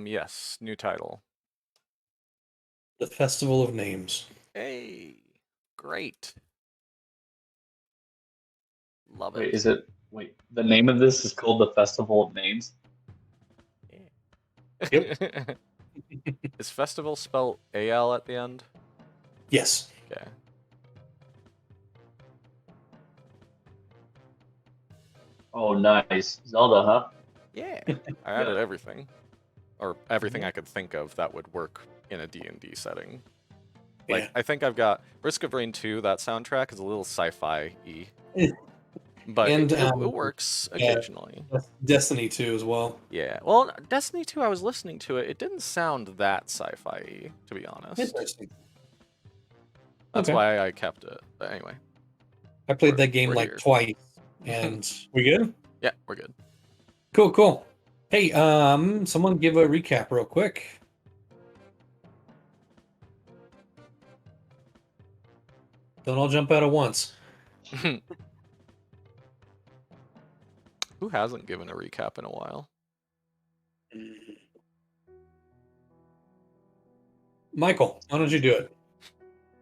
Yes, new title. The Festival of Names. Hey, great. Love Wait, it. wait, the name of this is called the Festival of Names? Yep. Yeah. Is festival spelled AL at the end? Yes. Okay. Oh, nice. Zelda, huh? Yeah. I added everything. Or everything I could think of that would work in a D&D setting. Like, Yeah. I think I've got Risk of Rain 2, that soundtrack is a little sci-fi-y. But And it works yeah, occasionally. Destiny 2 as well. Yeah. Well, Destiny 2, I was listening to it. It didn't sound that sci-fi-y, to be honest. Interesting. That's Okay. why I kept it. But anyway. I played that game we're like here. twice, and we good? Yeah, we're good. Cool, cool. Hey, someone give a recap real quick. Don't all jump out at once. Who hasn't given a recap in a while? Michael, why don't you do it?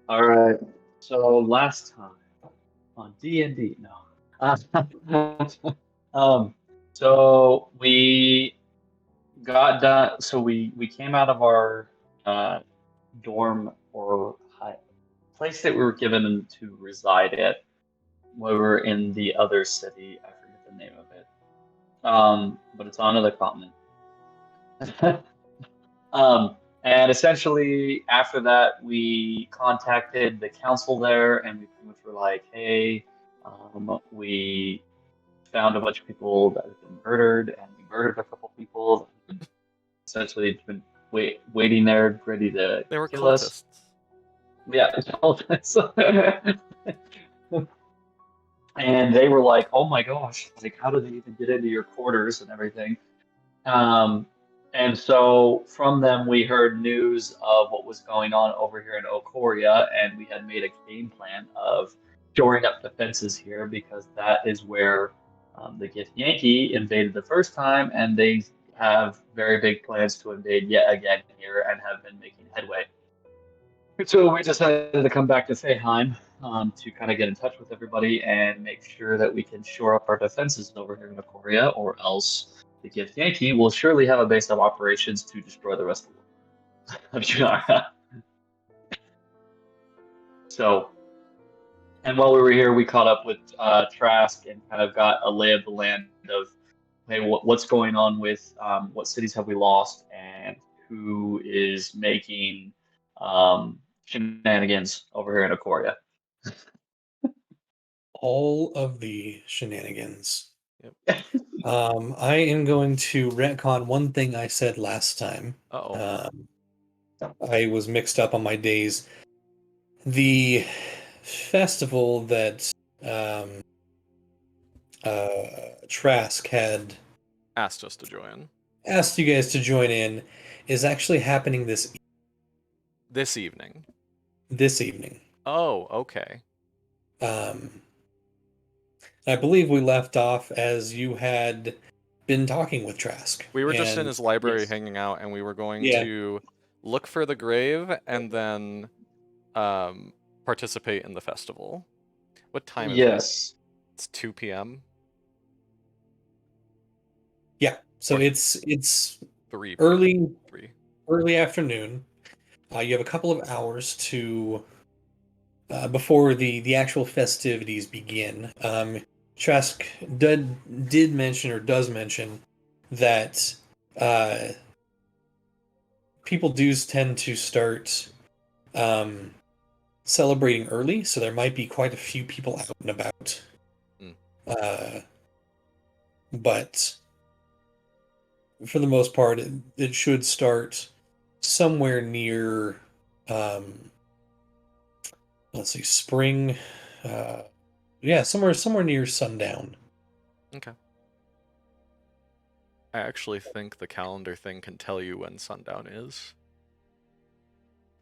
All right. So last time on D&D, no. So we got done. So we came out of our dorm or place that we were given to reside at. We were in the other city. I forget the name of it. But it's on another continent. And essentially, after that, we contacted the council there, and we pretty much were like, "Hey, we found a bunch of people that have been murdered, and we murdered a couple people. Essentially, been waiting there, ready to They were kill us." cultists. Yeah, and they were like, "Oh my gosh! Like, how did they even get into your quarters and everything?" Um, and so from them, we heard news of what was going on over here in Ocoria, and we had made a game plan of shoring up the fences here because that is where the Gift Yankee invaded the first time, and they have very big plans to invade yet again here and have been making headway. So we decided to come back to Feyheim to kind of get in touch with everybody and make sure that we can shore up our defenses over here in Ocoria, or else the Gift Yankee will surely have a base of operations to destroy the rest of Junara. So, and while we were here, we caught up with Trask and kind of got a lay of the land of, hey, what's going on with what cities have we lost and who is making shenanigans over here in Ocoria. All of the shenanigans. Yep. I am going to retcon one thing I said last time. Uh-oh. I was mixed up on my days. The festival that um, Trask had Asked us to join. asked you guys to join in is actually happening This evening. this evening. Oh, okay. I believe we left off as you had been talking with Trask. We were just in And his library Yes. hanging out, and we were going yeah, to look for the grave and then participate in the festival. What time is it? Yes. It's 2 p.m. yeah. So Or it's 3 p.m. early 3. early afternoon. You have a couple of hours to before the actual festivities begin. Trask did mention or does mention that uh, people do tend to start um, celebrating early, so there might be quite a few people out and about. Mm. But for the most part, it should start somewhere near, um, let's see, spring. Uh, yeah, somewhere near sundown. Okay. I actually think the calendar thing can tell you when sundown is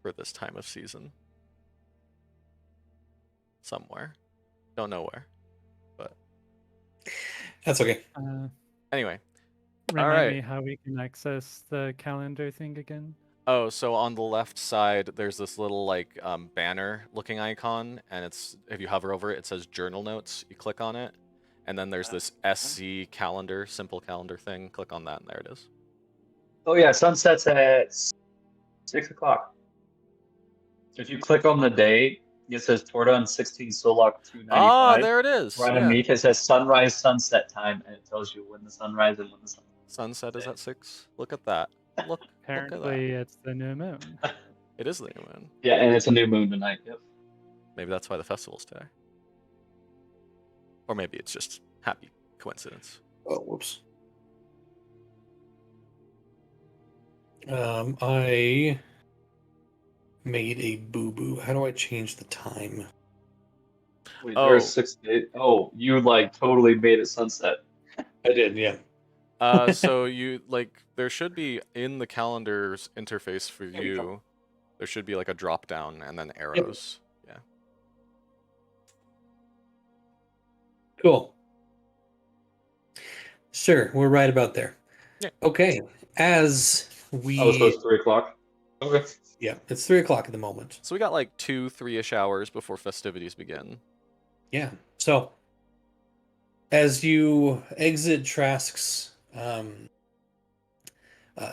for this time of season. Somewhere. Don't know where. But That's okay. anyway, Remind me right. how we can access the calendar thing again. Oh, so on the left side, there's this little like banner looking icon, and it's if you hover over it, it says Journal Notes. You click on it, and then there's this SC calendar, simple calendar thing. Click on that, and there it is. Oh yeah, sunset's at 6 o'clock. If you click on the date, it says Torda 16 Solok Ah, 295. there it is. Right Yeah. underneath it says sunrise sunset time, and it tells you when the sunrise and when the sunset. Sunset is at 6. Look at that. Look at that. Apparently, it's the new moon. It is the new moon. Yeah, and it's a new moon tonight. Yep. Maybe that's why the festival's today. Or maybe it's just happy coincidence. Oh, whoops. I made a boo-boo. How do I change the time? Wait, Oh. there's 6 days. Oh, you like totally made it sunset. I did, yeah. So you there should be in the calendar's interface for There you go. you. There should be like a drop down and then arrows. Yeah. Cool. Sure, we're right about there. Yeah. Okay, as we... Oh, so it's 3 o'clock? Okay. Yeah, it's 3 o'clock at the moment. So we got like 2-3ish hours before festivities begin. Yeah, so as you exit Trask's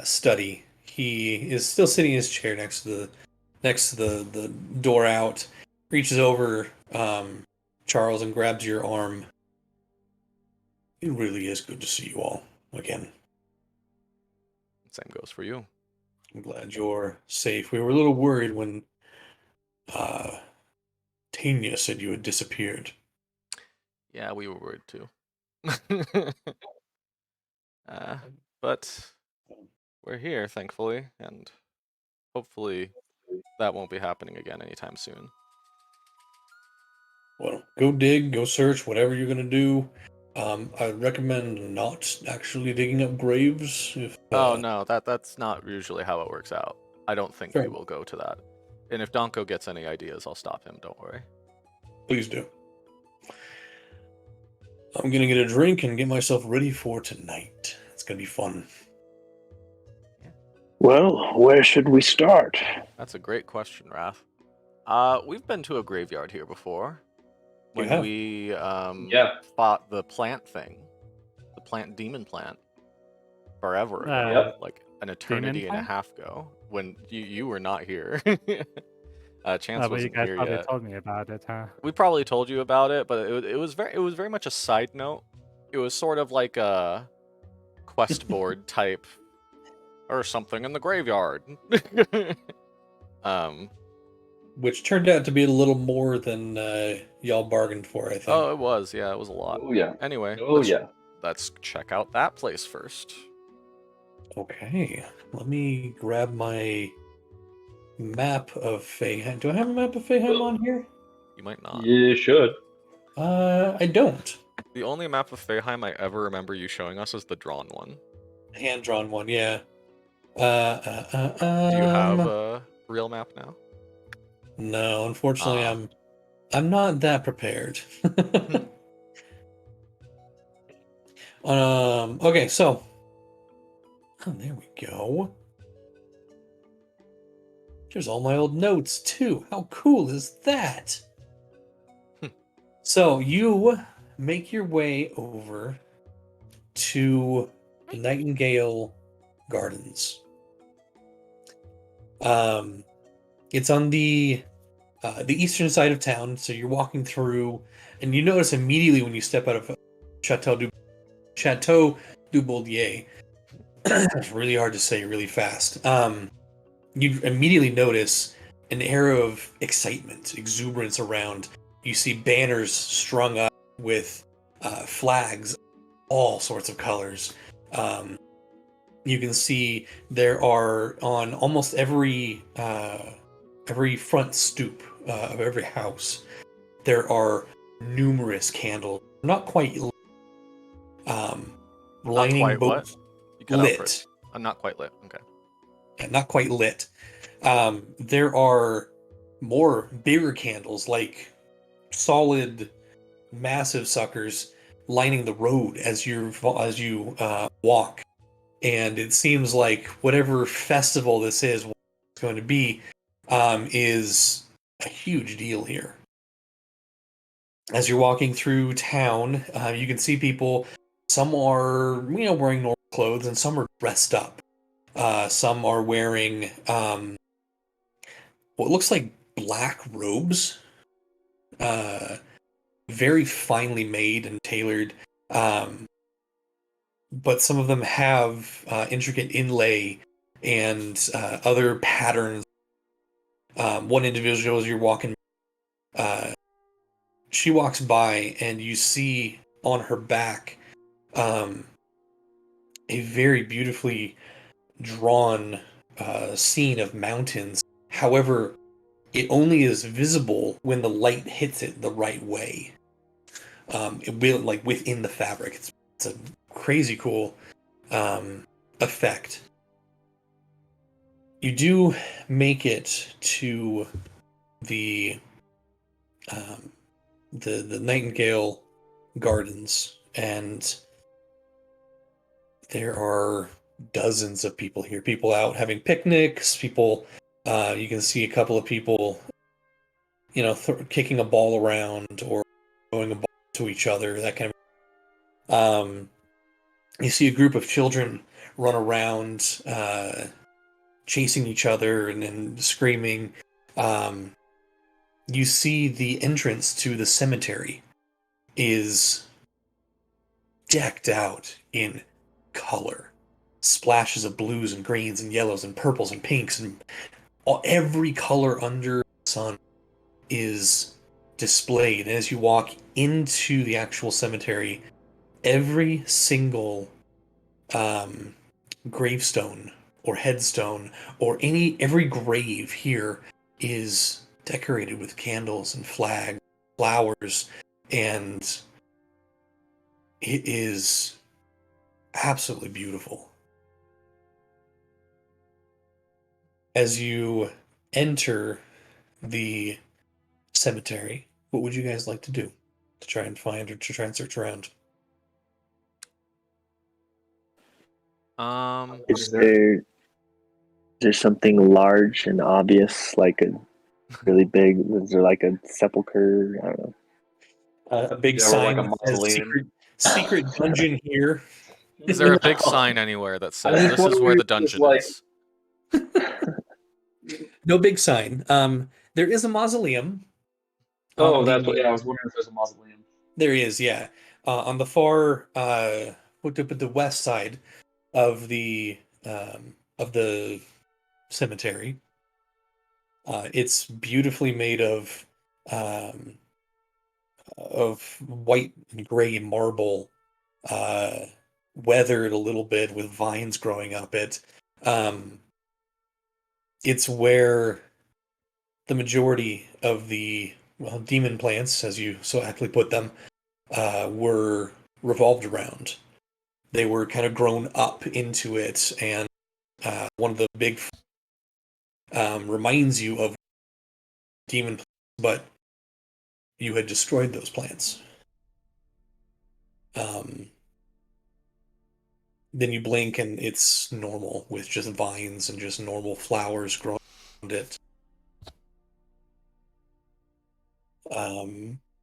study, he is still sitting in his chair next to the door out, reaches over Charles and grabs your arm. It really is good to see you all again. Same goes for you. I'm glad you're safe. We were a little worried when Tanya said you had disappeared. Yeah, we were worried too. But we're here, thankfully, and hopefully that won't be happening again anytime soon. Well, go dig, go search, whatever you're gonna do. I recommend not actually digging up graves. If Oh no, that's not usually how it works out. I don't think Fair we enough. will go to that. And if Donko gets any ideas, I'll stop him. Don't worry. Please do. I'm gonna get a drink and get myself ready for tonight. It's gonna be fun. Well, where should we start? That's a great question, Wrath. We've been to a graveyard here before. You When have? we Yeah. fought the plant thing, the plant demon plant, forever ago, Yep. like an eternity and a plant? half ago, when you were not here. Chance Oh, but you wasn't guys here probably yet. told me about it, huh? We probably told you about it, but it was very much a side note. It was sort of like a quest board type, or something in the graveyard. Which turned out to be a little more than y'all bargained for, I think. Oh, it was. Yeah, it was a lot. Oh yeah. Anyway, Oh yeah. let's check out that place first. Okay, let me grab my map of Feyheim. Do I have a map of Feyheim on here? You might not. You should. I don't. The only map of Feyheim I ever remember you showing us is the drawn one. Hand-drawn one, yeah. Do you have a real map now? No, unfortunately, Ah. I'm not that prepared. Okay, so there we go. Here's all my old notes too. How cool is that? So you make your way over to the Nightingale Gardens. It's on the eastern side of town, so you're walking through, and you notice immediately when you step out of Chateau du Boldier. It's really hard to say really fast. You immediately notice an air of excitement, exuberance around. You see banners strung up with flags, all sorts of colors. You can see there are on almost every front stoop of every house, there are numerous candles, not quite lit, lining quite what? both You cut out lit. first. Not quite lit. Okay. Yeah, not quite lit. There are more bigger candles, like solid, massive suckers, lining the road as you walk. and it seems like whatever festival this is going to be is a huge deal here. As you're walking through town, you can see people. Some are, wearing normal clothes, and some are dressed up. Some are wearing what looks like black robes, very finely made and tailored. But some of them have intricate inlay and other patterns. One individual, as you're walking, she walks by, and you see on her back a very beautifully drawn scene of mountains. However, it only is visible when the light hits it the right way. It will, like, within the fabric. It's a crazy cool effect. You do make it to the Nightingale Gardens, and there are dozens of people here. People out having picnics. People, you can see a couple of people, kicking a ball around or throwing a ball to each other. That kind of. You see a group of children run around, chasing each other and screaming. You see the entrance to the cemetery is decked out in color. Splashes of blues and greens and yellows and purples and pinks, and every color under the sun is displayed. And as you walk into the actual cemetery, every single gravestone or headstone or every grave here is decorated with candles and flags, flowers, and it is absolutely beautiful. As you enter the cemetery, what would you guys like to do to try and find or to try and search around? Is there something large and obvious, like a really big? Is there like a sepulcher? I don't know. A big Yeah, or sign like a that says mausoleum. secret dungeon here. Is there a big sign anywhere that says think this what is where we the was dungeon like- is? No big sign. There is a mausoleum. Oh, that's what. Yeah, I was wondering if there's a mausoleum. There is, yeah. On the far, the west side of the cemetery. It's beautifully made of white and gray marble, weathered a little bit with vines growing up it. It's where the majority of the demon plants, as you so aptly put them, were revolved around. They were kind of grown up into it, and one of the big reminds you of demon plants, but you had destroyed those plants. Then you blink and it's normal with just vines and just normal flowers growing around it.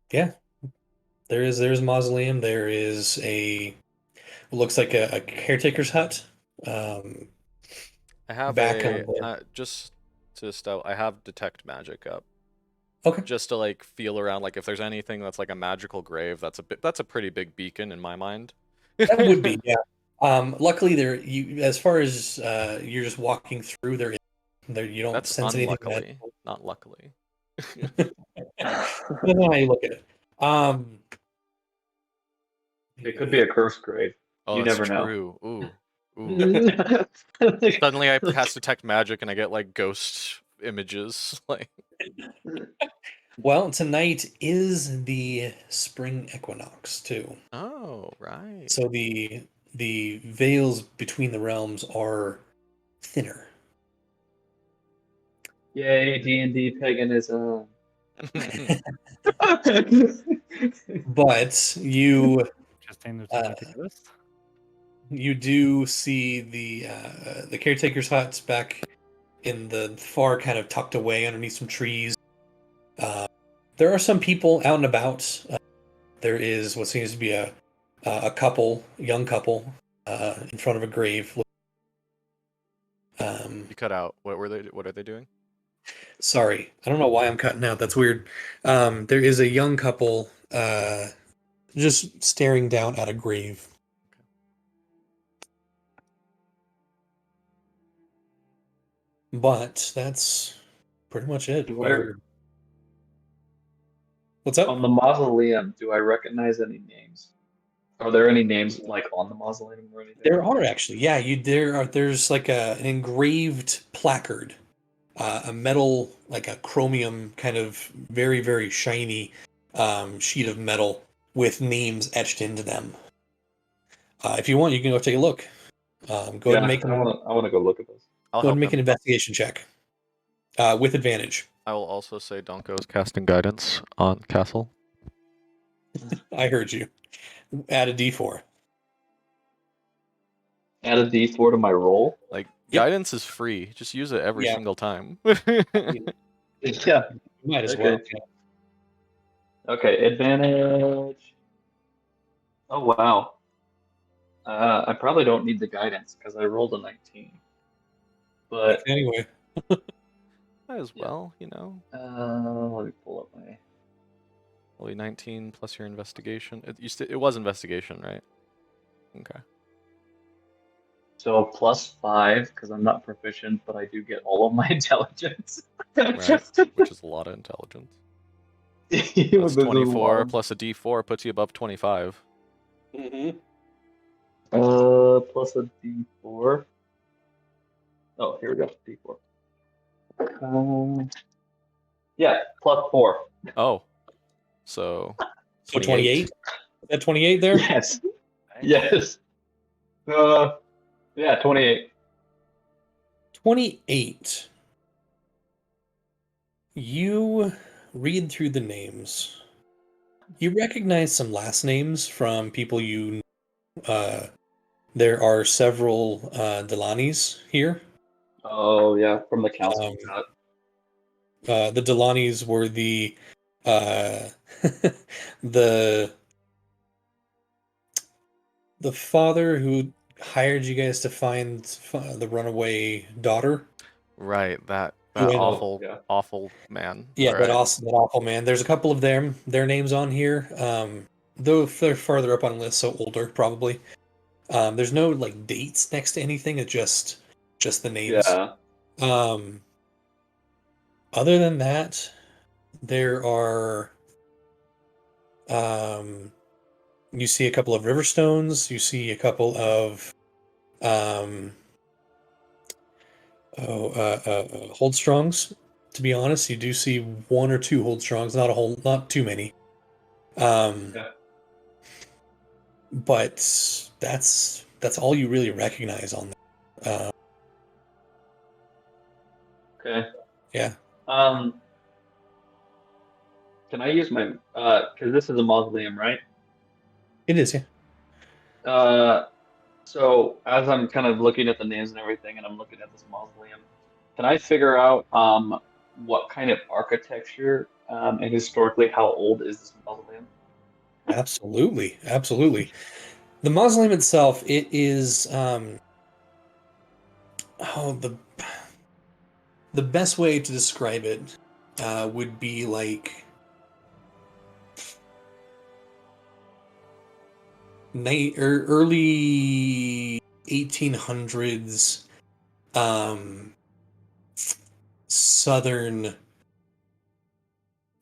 Yeah, there's a mausoleum. There is looks like a caretaker's hut. I have Back on the... I have detect magic up. Okay. Just to like feel around, like if there's anything that's like a magical grave, that's a pretty big beacon in my mind. That would be, yeah. Luckily, as far as you're just walking through, you don't That's sense anything. unluckily, not luckily. Depends on how you look at it. It could be a cursed grave. Oh, You that's never know. true. Ooh. Suddenly I cast detect magic and I get like ghost images. Like, well, tonight is the spring equinox too. oh, right. So the veils between the realms are thinner. Yay, D&D paganism. But you Just in the list. You do see the caretaker's hut's back in the far, kind of tucked away underneath some trees. There are some people out and about. There is what seems to be a young couple, in front of a grave. You cut out. What were they? What are they doing? Sorry, I don't know why I'm cutting out. That's weird. There is a young couple, just staring down at a grave. But that's pretty much it. What's up? On the mausoleum, do I recognize any names? Are there any names like on the mausoleum or anything? There are actually, yeah. There's like an engraved placard, a metal, like a chromium kind of very, very shiny sheet of metal with names etched into them. If you want, you can go take a look. Go ahead and make I want to go look at this. I'll go ahead help and make him. an investigation check with advantage. I will also say Donko is casting guidance on Castle. I heard you. Add a D4. Add a D4 to my roll. Like Yep. guidance is free. Just use it every Yeah. single time. Yeah. Might as Okay. well. Okay, advantage. Oh wow. I probably don't need the guidance because I rolled a 19. But Anyway, Might as well, you know. let me pull up my. Only 19 plus your investigation. It was investigation, right? Okay. So +5 because I'm not proficient, but I do get all of my intelligence. Right. Which is a lot of intelligence. That's 24 plus a D4 puts you above 25. mm-hmm. Plus a D4. Oh, here we go. D4. Yeah, +4. Oh. So 28. Is that 28 there? Yes. Yes. Yeah, 28. 28. You read through the names. You recognize some last names from people you know. There are several Delanis here. Oh yeah, from the council. The Delanis were the the father who hired you guys to find the runaway daughter. right, that Yeah. awful man. Yeah, right. that awful man. There's a couple of their names on here. Though they're farther up on the list, so older probably. There's no like dates next to anything. It's just the names. Yeah. Other than that, there are you see a couple of Riverstones. You see a couple of Holdstrongs. To be honest, you do see one or two Holdstrongs, not too many. Yeah. But that's all you really recognize on that. Okay. Yeah. Can I use my because this is a mausoleum, right? It is, yeah. So as I'm kind of looking at the names and everything, and I'm looking at this mausoleum, can I figure out what kind of architecture and historically how old is this mausoleum? Absolutely. The mausoleum itself, it is the best way to describe it would be like early 1800s southern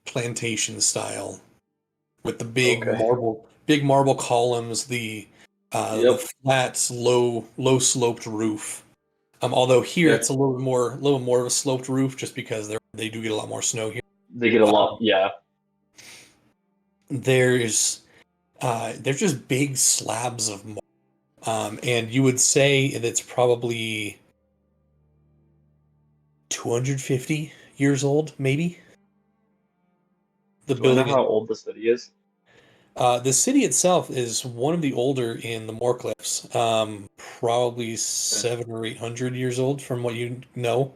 plantation style with the big marble columns, the flat low sloped roof. Although here it's a little more of a sloped roof just because they do get a lot more snow here. They get a lot, yeah. There's just big slabs of marble. And you would say it's probably 250 years old, maybe. Do I know how old the city is? The city itself is one of the older in the Moorcliffs. Probably 700 or 800 years old, from what you know.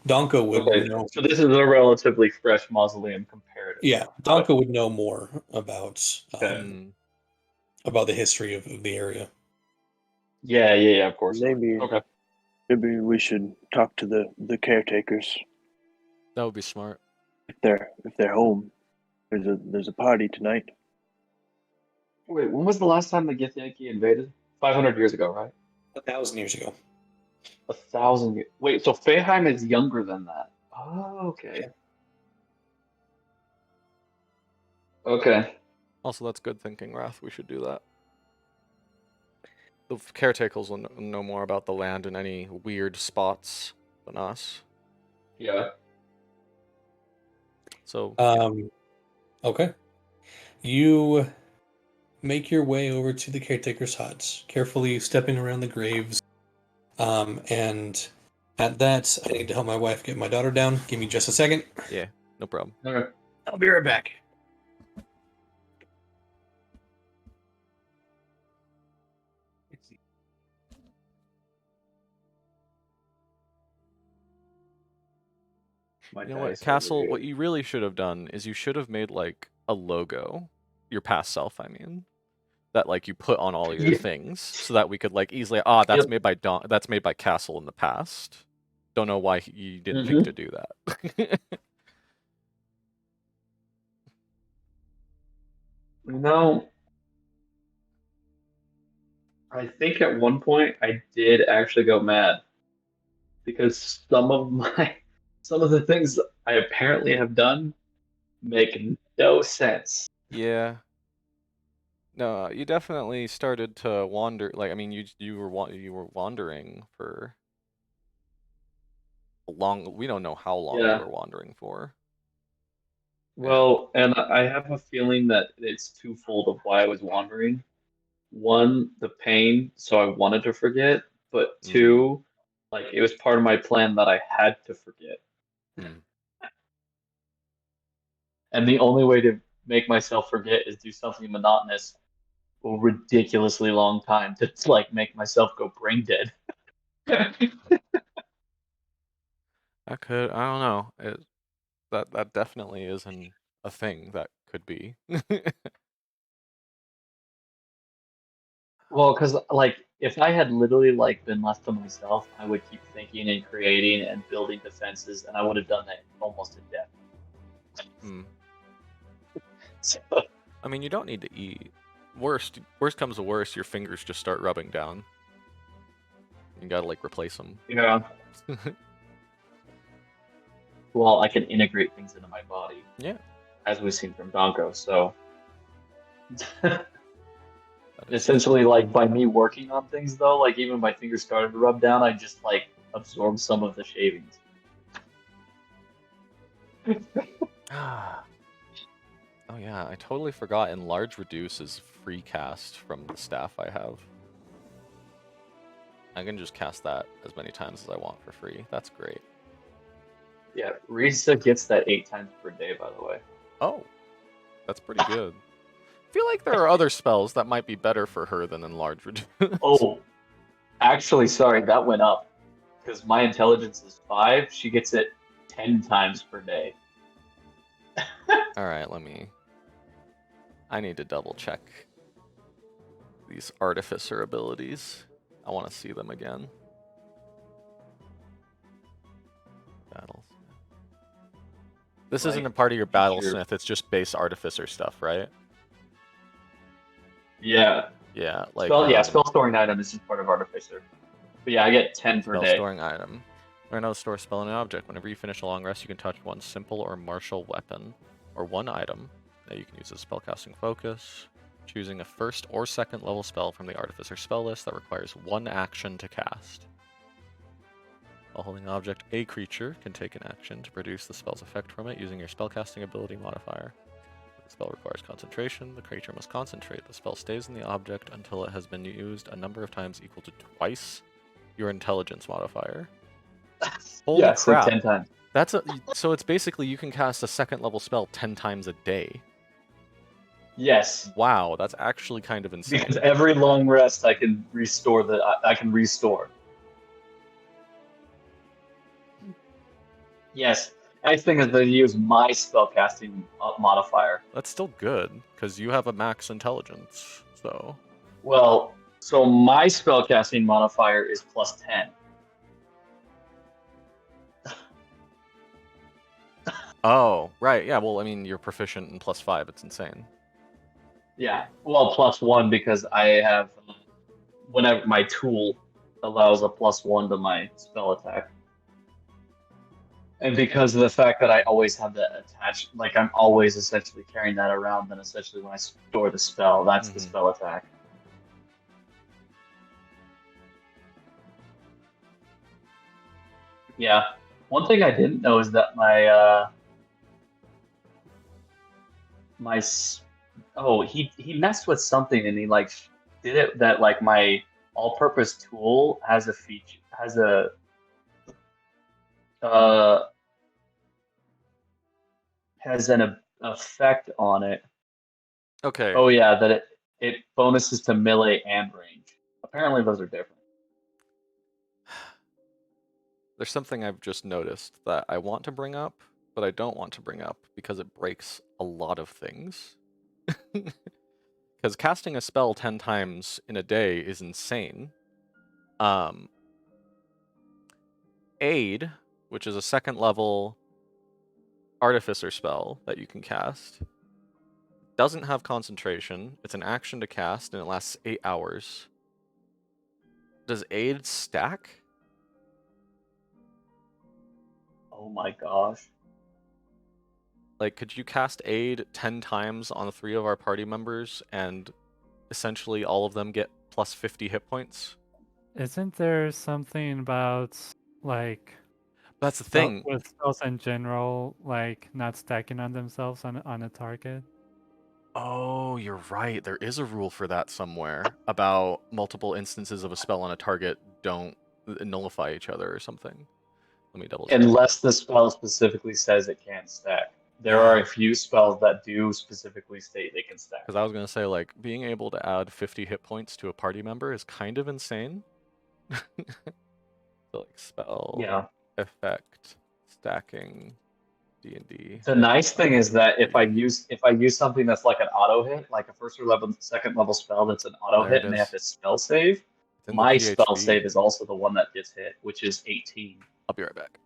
Donko would Okay, know. so this is a relatively fresh mausoleum comparatively. Yeah, Donko would know more about Okay. about the history of the area. Yeah, of course. Maybe Okay. maybe we should talk to the caretakers That would be smart. if they're home. There's a party tonight. Wait, when was the last time the Githyanki invaded? 500 years ago, right? 1,000 years ago. 1,000 years. Wait, so Feheim is younger than that. Oh, okay. Okay. Also, that's good thinking, Wrath. We should do that. The caretakers will know more about the land and any weird spots than us. Yeah. So, Okay. You make your way over to the caretaker's hut, carefully stepping around the graves. And at that, I need to help my wife get my daughter down. Give me just a second. yeah, no problem. Okay. I'll be right back. My You know what, dice Castle, over what here. you really should have done is you should have made, like, a logo. Your past self, I mean. That, like, you put on all your Yeah. things, so that we could, like, easily, that's Yep. made by that's made by Castle in the past. Don't know why you didn't think to do that. No, I think at one point I did actually go mad because some of the things I apparently have done make no sense. Yeah. No, you definitely started to wander. Like, I mean, you were wandering for a long. We don't know how long you Yeah. were wandering for. Well, and I have a feeling that it's twofold of why I was wandering. One, the pain, so I wanted to forget, but two, like it was part of my plan that I had to forget. Mm. And the only way to make myself forget is do something monotonous a ridiculously long time to like make myself go brain dead. I don't know. That definitely is a thing that could be. Well, because like if I had literally like been left to myself, I would keep thinking and creating and building defenses, and I would have done that almost to death. Mm. So, I mean, you don't need to eat. Worst comes to worst, your fingers just start rubbing down. You gotta like replace them. yeah. Well, I can integrate things into my body. Yeah. As we've seen from Donko, so That is essentially like by me working on things though, like even my fingers started to rub down, I just like absorbed some of the shavings. Oh yeah, I totally forgot. Enlarge Reduce is free cast from the staff I have. I can just cast that as many times as I want for free. That's great. Yeah, Risa gets that 8 times per day, by the way. Oh, that's pretty good. I feel like there are other spells that might be better for her than Enlarge Reduce. Oh, actually, sorry, that went up. Because my intelligence is 5, she gets it 10 times per day. Alright, I need to double check these Artificer abilities. I want to see them again. Battles. This isn't a part of your Battlesmith, it's just base Artificer stuff, right? Yeah. Yeah, like Spell storing item is just part of Artificer. But yeah, I get 10 per spell day. storing item. Learn how to store a spell in an object. Whenever you finish a long rest, you can touch one simple or martial weapon, or one item that you can use as spellcasting focus, choosing a first or second level spell from the Artificer spell list that requires one action to cast. While holding an object, a creature can take an action to produce the spell's effect from it using your spellcasting ability modifier. If the spell requires concentration, the creature must concentrate. The spell stays in the object until it has been used a number of times equal to twice your intelligence modifier. Holy yeah, crap. So 10 times. So it's basically you can cast a second level spell 10 times a day. Yes, Wow, that's actually kind of insane. because every long rest I can restore I can restore. Yes. Nice thing is they use my spellcasting modifier. That's still good, because you have a max intelligence, so... Well, so my spellcasting modifier is +10. Oh, right, yeah, well, I mean, you're proficient in +5, it's insane. Yeah, well, +1 because I have whenever my tool allows a +1 to my spell attack. And because of the fact that I always have that attached, like I'm always essentially carrying that around, then essentially when I store the spell, that's the spell attack. Yeah. One thing I didn't know is that he messed with something and he like did it that like my all-purpose tool has a feature uh has an effect on it. Okay. Oh yeah, that it bonuses to melee and range. Apparently those are different. There's something I've just noticed that I want to bring up, but I don't want to bring up because it breaks a lot of things. Because casting a spell 10 times in a day is insane. Aid, which is a 2nd level artificer spell that you can cast, doesn't have concentration. It's an action to cast, and it lasts 8 hours. Does Aid stack? Oh my gosh. Like, could you cast Aid 10 times on 3 of our party members, and essentially all of them get plus 50 hit points? Isn't there something about, like... That's the thing. With spells in general, like, not stacking on themselves on a target? Oh, you're right. There is a rule for that somewhere about multiple instances of a spell on a target don't nullify each other or something. Let me double check. Unless the spell specifically says it can't stack. There are a few spells that do specifically state they can stack. Because I was going to say, like, being able to add 50 hit points to a party member is kind of insane. So, like, spell, effect, stacking, D&D. The nice thing is that if I use something that's like an auto hit, like a 1st or 2nd level spell that's an auto hit and they have to spell save, my spell save is also the one that gets hit, which is 18. I'll be right back.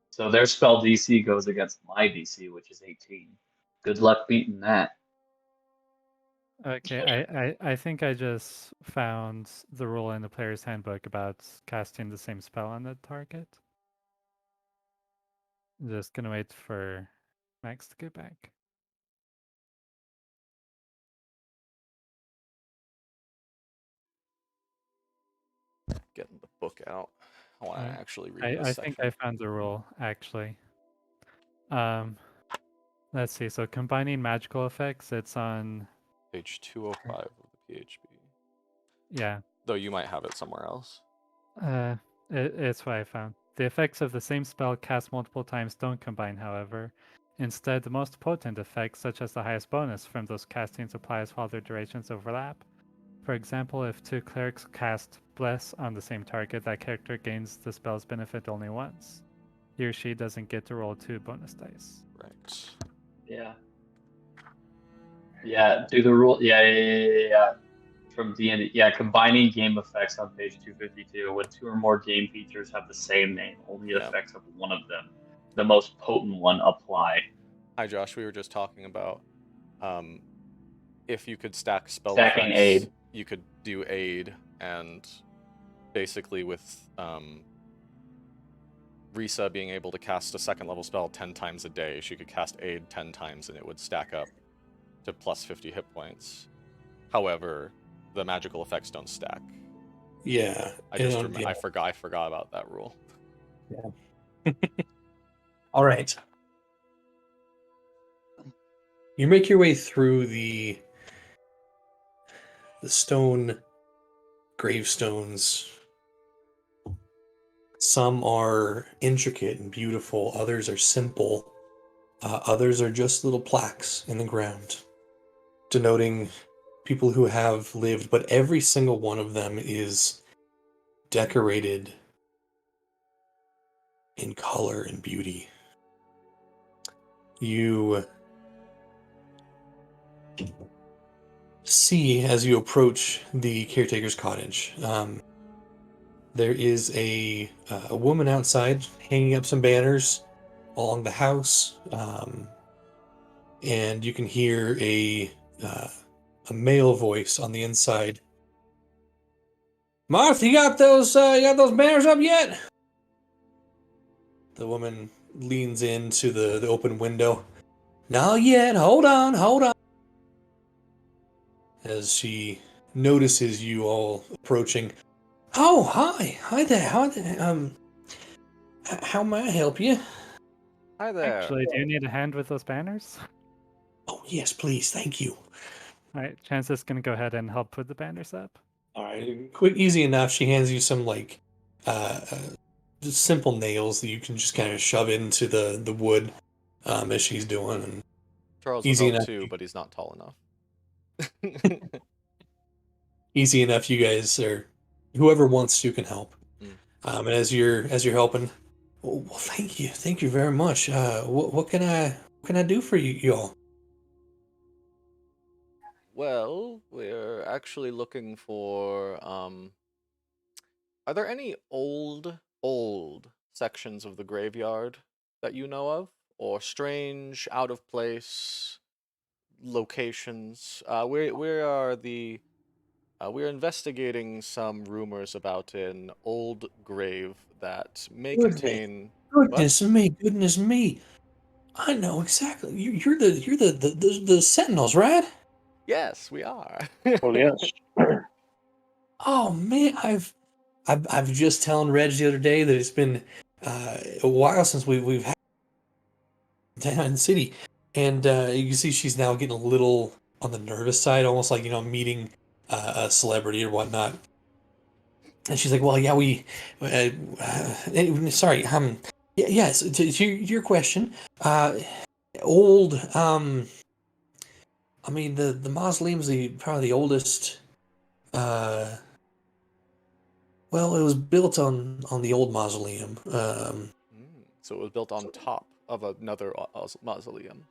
So their spell DC goes against my DC, which is 18. Good luck beating that. Okay, I think I just found the rule in the player's handbook about casting the same spell on the target. Just gonna wait for Max to get back. Getting the book out. I want to actually read this I section. think I found the rule, actually. Let's see. So combining magical effects, it's on page 205 of the PHB. Yeah. Though you might have it somewhere else. It's what I found. The effects of the same spell cast multiple times don't combine, however. Instead, the most potent effects, such as the highest bonus from those castings, applies while their durations overlap. For example, if 2 clerics cast Bless on the same target, that character gains the spell's benefit only once. He or she doesn't get to roll 2 bonus dice. Right. Yeah. Yeah, do the rule. Yeah. From D&D. Yeah, combining game effects on page 252. When 2 or more game features have the same name, only effects of one of them, the most potent one, apply. Hi, Josh. We were just talking about if you could stack spell Stacking effects, aid. You could do aid, and basically with Risa being able to cast a 2nd level spell 10 times a day, she could cast aid 10 times and it would stack up to plus 50 hit points. However, the magical effects don't stack. Yeah. I forgot about that rule. Yeah. All right. You make your way through the stone gravestones. Some are intricate and beautiful, others are simple. Others are just little plaques in the ground denoting people who have lived, but every single one of them is decorated in color and beauty. You see, as you approach the caretaker's cottage, there is a woman outside hanging up some banners along the house, and you can hear a male voice on the inside. Martha, you got those banners up yet? The woman leans into the open window. Not yet. Hold on, hold on. As she notices you all approaching. Oh, hi there. How may I help you? Hi there. Actually, do you need a hand with those banners? Oh, yes, please. Thank you. All right, Chance is gonna go ahead and help put the banners up. All right, quick, easy enough. She hands you some just simple nails that you can just kind of shove into the wood, as she's doing, and Charles would easy help enough. too, but he's not tall enough. Easy enough. You guys are, whoever wants to can help. Mm. And as you're helping, well, thank you very much. What can I do for y'all? Well, we're actually looking for, are there any old sections of the graveyard that you know of? Or strange, out of place locations? We're investigating some rumors about an old grave that may contain. Goodness me! I know exactly. You're the Sentinels, right? Yes, we are. Well, yes. Oh man, I've just telling Reg the other day that it's been a while since we've had down in the city, and you can see she's now getting a little on the nervous side, almost like meeting a celebrity or whatnot. And she's like, "Well, yeah, sorry, yes, to your question, old, I mean the mausoleum's probably the oldest. Uh, well, it was built on the old mausoleum. So it was built on top of another mausoleum.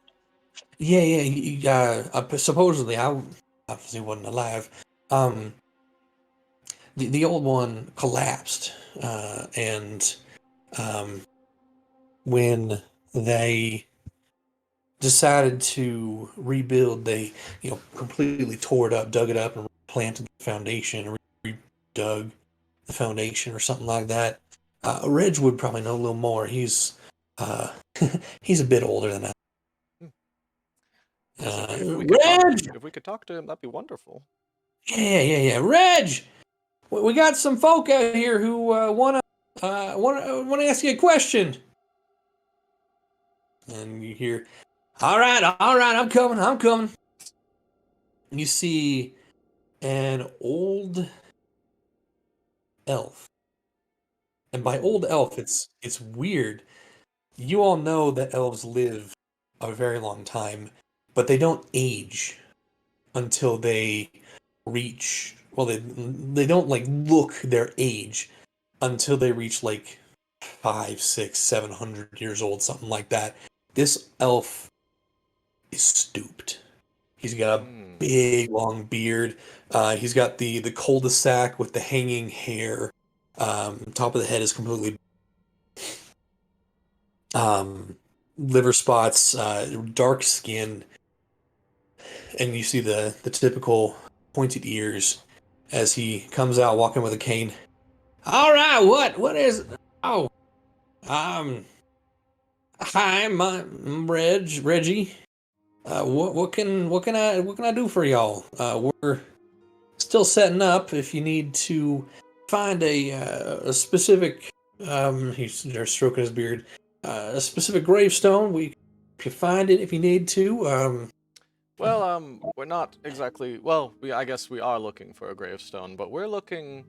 Yeah. Supposedly, I obviously wasn't alive. The old one collapsed, and when they decided to rebuild, they completely tore it up, dug it up, and planted the foundation, redug the foundation, or something like that. Reg would probably know a little more. Uh, he's a bit older than I. Reg! If we could talk to him, that'd be wonderful. Yeah. Reg, we got some folk out here who wanna ask you a question. And you hear, all right, I'm coming. And you see an old elf, and by old elf, it's weird. You all know that elves live a very long time, but they don't age until they reach. Well, they don't like look their age until they reach like 5, 6, 700 years old, something like that. This elf is stooped. He's got a big long beard. He's got the cul-de-sac with the hanging hair. Top of the head is completely liver spots, dark skin, and you see the typical pointed ears as he comes out walking with a cane. All right, what is? Oh, hi, I'm Reggie. What can I do for y'all? We're still setting up. If you need to find a specific, they're stroking his beard, a specific gravestone, we can find it if you need to. Well, we're not exactly. Well, I guess we are looking for a gravestone, but we're looking.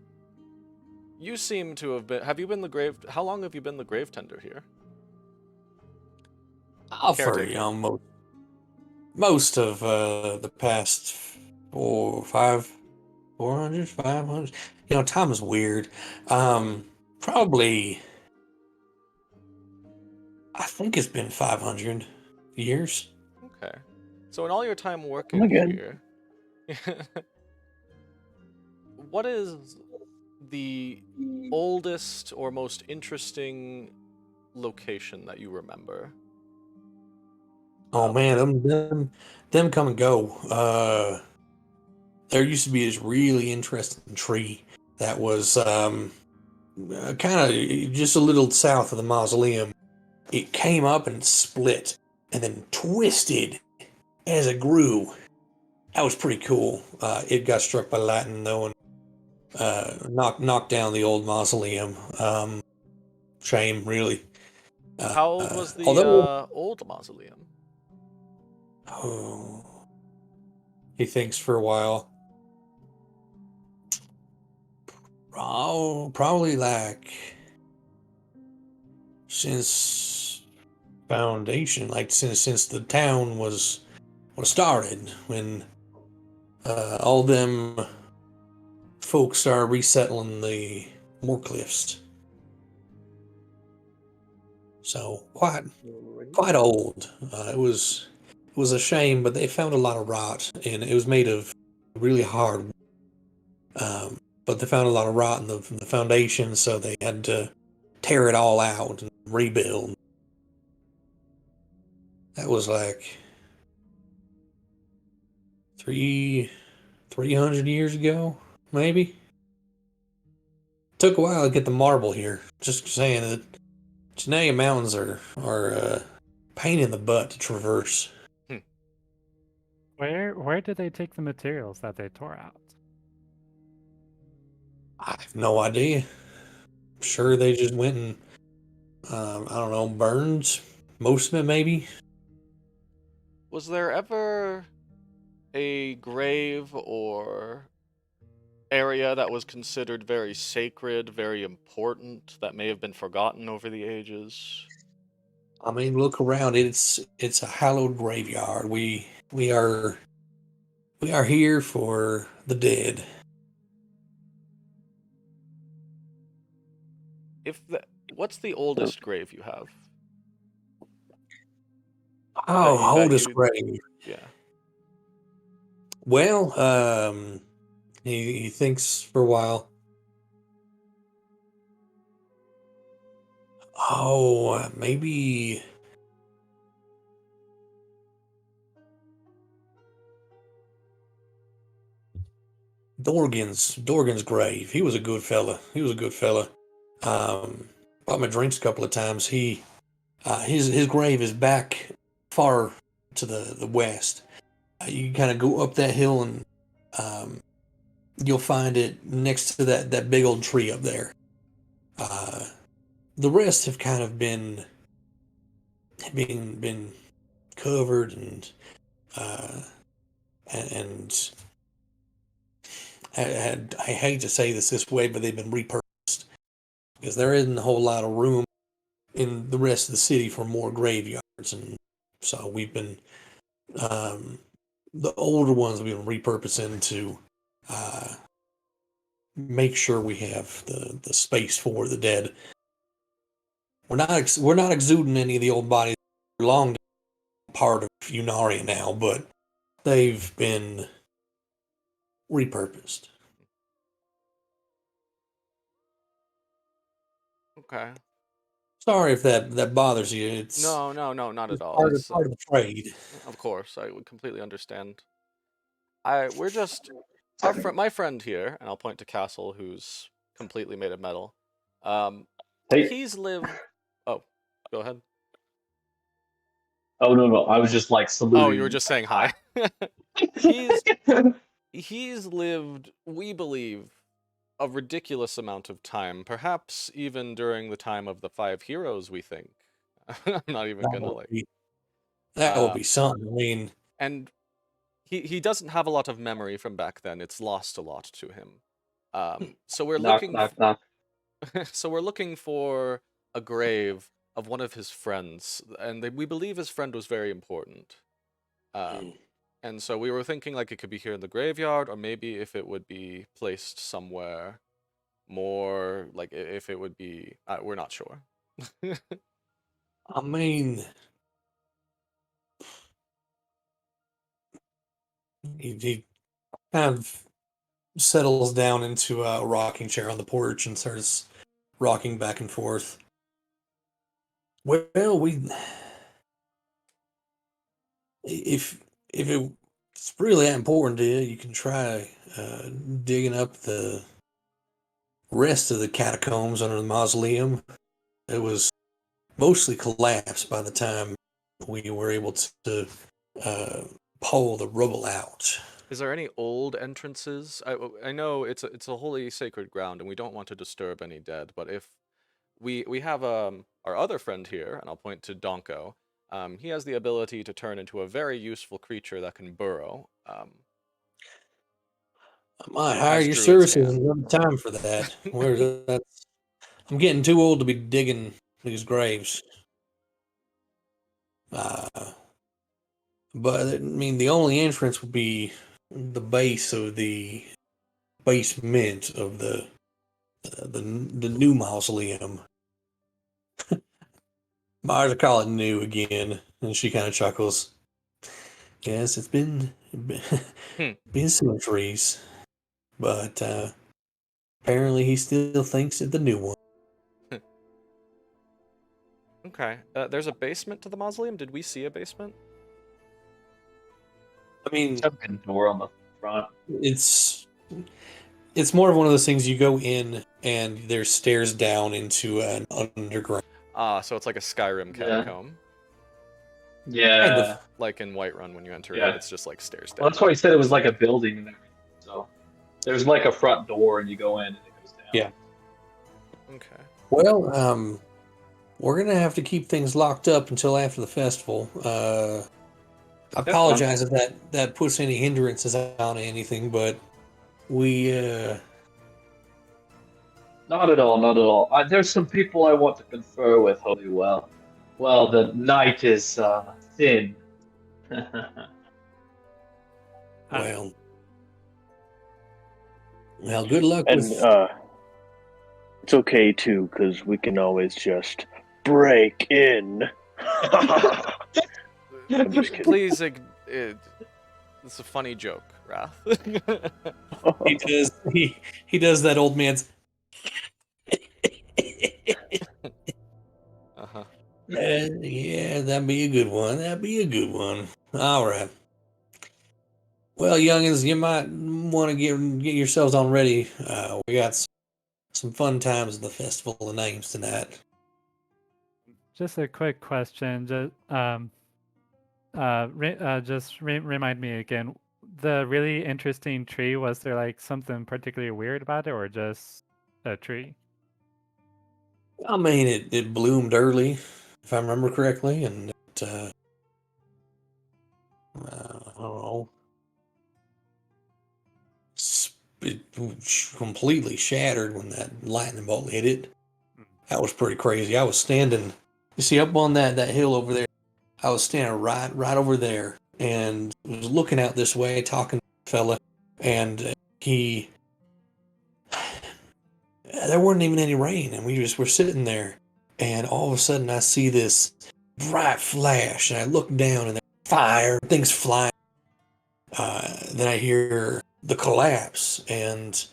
You seem to have been. Have you been the grave? How long have you been the grave tender here? For Caretaker. most of the past 400, 500. Time is weird. Probably, I think it's been 500 years. Okay. So in all your time Oh working my god. here, what is the oldest or most interesting location that you remember? Oh man, them come and go. There used to be this really interesting tree that was kind of just a little south of the mausoleum. It came up and split and then twisted as it grew. That was pretty cool. It got struck by lightning though and knocked down the old mausoleum. Shame, really. How old was the Although, old mausoleum? oh, he thinks for a while. Oh, probably like since foundation, like since the town was started, when all them folks started resettling the Moorcliffs. So quite old. It was a shame, but they found a lot of rot, and it was made of really hard. But they found a lot of rot in the foundation, so they had to tear it all out and rebuild. That was like 300 years ago, maybe. Took a while to get the marble here. Just saying that Janaea Mountains are pain in the butt to traverse. Where did they take the materials that they tore out? I have no idea. I'm sure they just went and I don't know, burned most of it maybe. Was there ever a grave or area that was considered very sacred, very important, that may have been forgotten over the ages? I mean, look around. It's a hallowed graveyard. We are here for the dead. What's the oldest grave you have? Oh, oldest grave. Yeah. Well, he thinks for a while. Oh, maybe Dorgan's grave. He was a good fella. Bought my drinks a couple of times. His grave is back far to the west. You kind of go up that hill and you'll find it next to that big old tree up there. The rest have kind of been covered uh, and I hate to say this way, but they've been repurposed because there isn't a whole lot of room in the rest of the city for more graveyards, and so we've been the older ones we've been repurposing to make sure we have the space for the dead. We're not exuding any of the old bodies that belong to part of Unaria now, but they've been repurposed. Okay. Sorry if that bothers you. It's No, not at all. part It's of the trade. of course, I would completely understand. We're just my friend here, and I'll point to Castle, who's completely made of metal. Hey, He's lived. Oh, go ahead. oh no, I was just like saluting. Oh, you were just saying hi. He's lived, we believe, a ridiculous amount of time, perhaps even during the time of the Five Heroes, we think. I'm not even gonna That would be something. I mean, and he doesn't have a lot of memory from back then. It's lost a lot to him. So we're knock, looking knock, knock. so we're looking for a grave of one of his friends, and we believe his friend was very important. And so we were thinking like it could be here in the graveyard, or maybe if it would be placed somewhere more, like if it would be, we're not sure. I mean, he kind of settles down into a rocking chair on the porch and starts rocking back and forth. Well, if it's really that important to you, you can try digging up the rest of the catacombs under the mausoleum. It was mostly collapsed by the time we were able to pull the rubble out. Is there any old entrances? I know it's a holy sacred ground, and we don't want to disturb any dead. But if we have our other friend here, and I'll point to Donko. He has the ability to turn into a very useful creature that can burrow. I might hire As your druids services can. another time for that. I'm getting too old to be digging these graves. But I mean, the only entrance would be the base of the basement of the new mausoleum. I call it new again, and she kind of chuckles. Yes, it's been centuries, but apparently he still thinks it's the new one. Okay. There's a basement to the mausoleum. Did we see a basement? I mean, Second door on the front. it's more of one of those things you go in and there's stairs down into an underground. So it's like a Skyrim catacomb. Yeah. Kind of. Like in Whiterun, when you enter Yeah. it, it's just like stairs down. Well, that's why he said it was like a building and everything. So there's like a front door, and you go in, and it goes down. Yeah. Okay. Well, we're gonna have to keep things locked up until after the festival. I apologize if that puts any hindrances on anything, but we Not at all, not at all. There's some people I want to confer with, Holy Well. Well, the night is thin. well, good luck And with. it's okay too, because we can always just break in. I'm just kidding. Please, it's a funny joke, Wrath. He does that old man's. Uh-huh. Yeah, that'd be a good one. That'd be a good one. All right. Well, youngins, you might want to get yourselves on ready. We got some fun times at the Festival of Names tonight. Just a quick question. Just remind me again. The really interesting tree, was there like something particularly weird about it, or just a tree? I mean, it bloomed early, if I remember correctly, and it, I don't know, it completely shattered when that lightning bolt hit it. That was pretty crazy. I was standing, you see, up on that hill over there. I was standing right over there, and was looking out this way, talking to the fella, and there wasn't even any rain, and we just were sitting there, and all of a sudden I see this bright flash, and I look down, and there's fire, things flying. Then I hear the collapse, and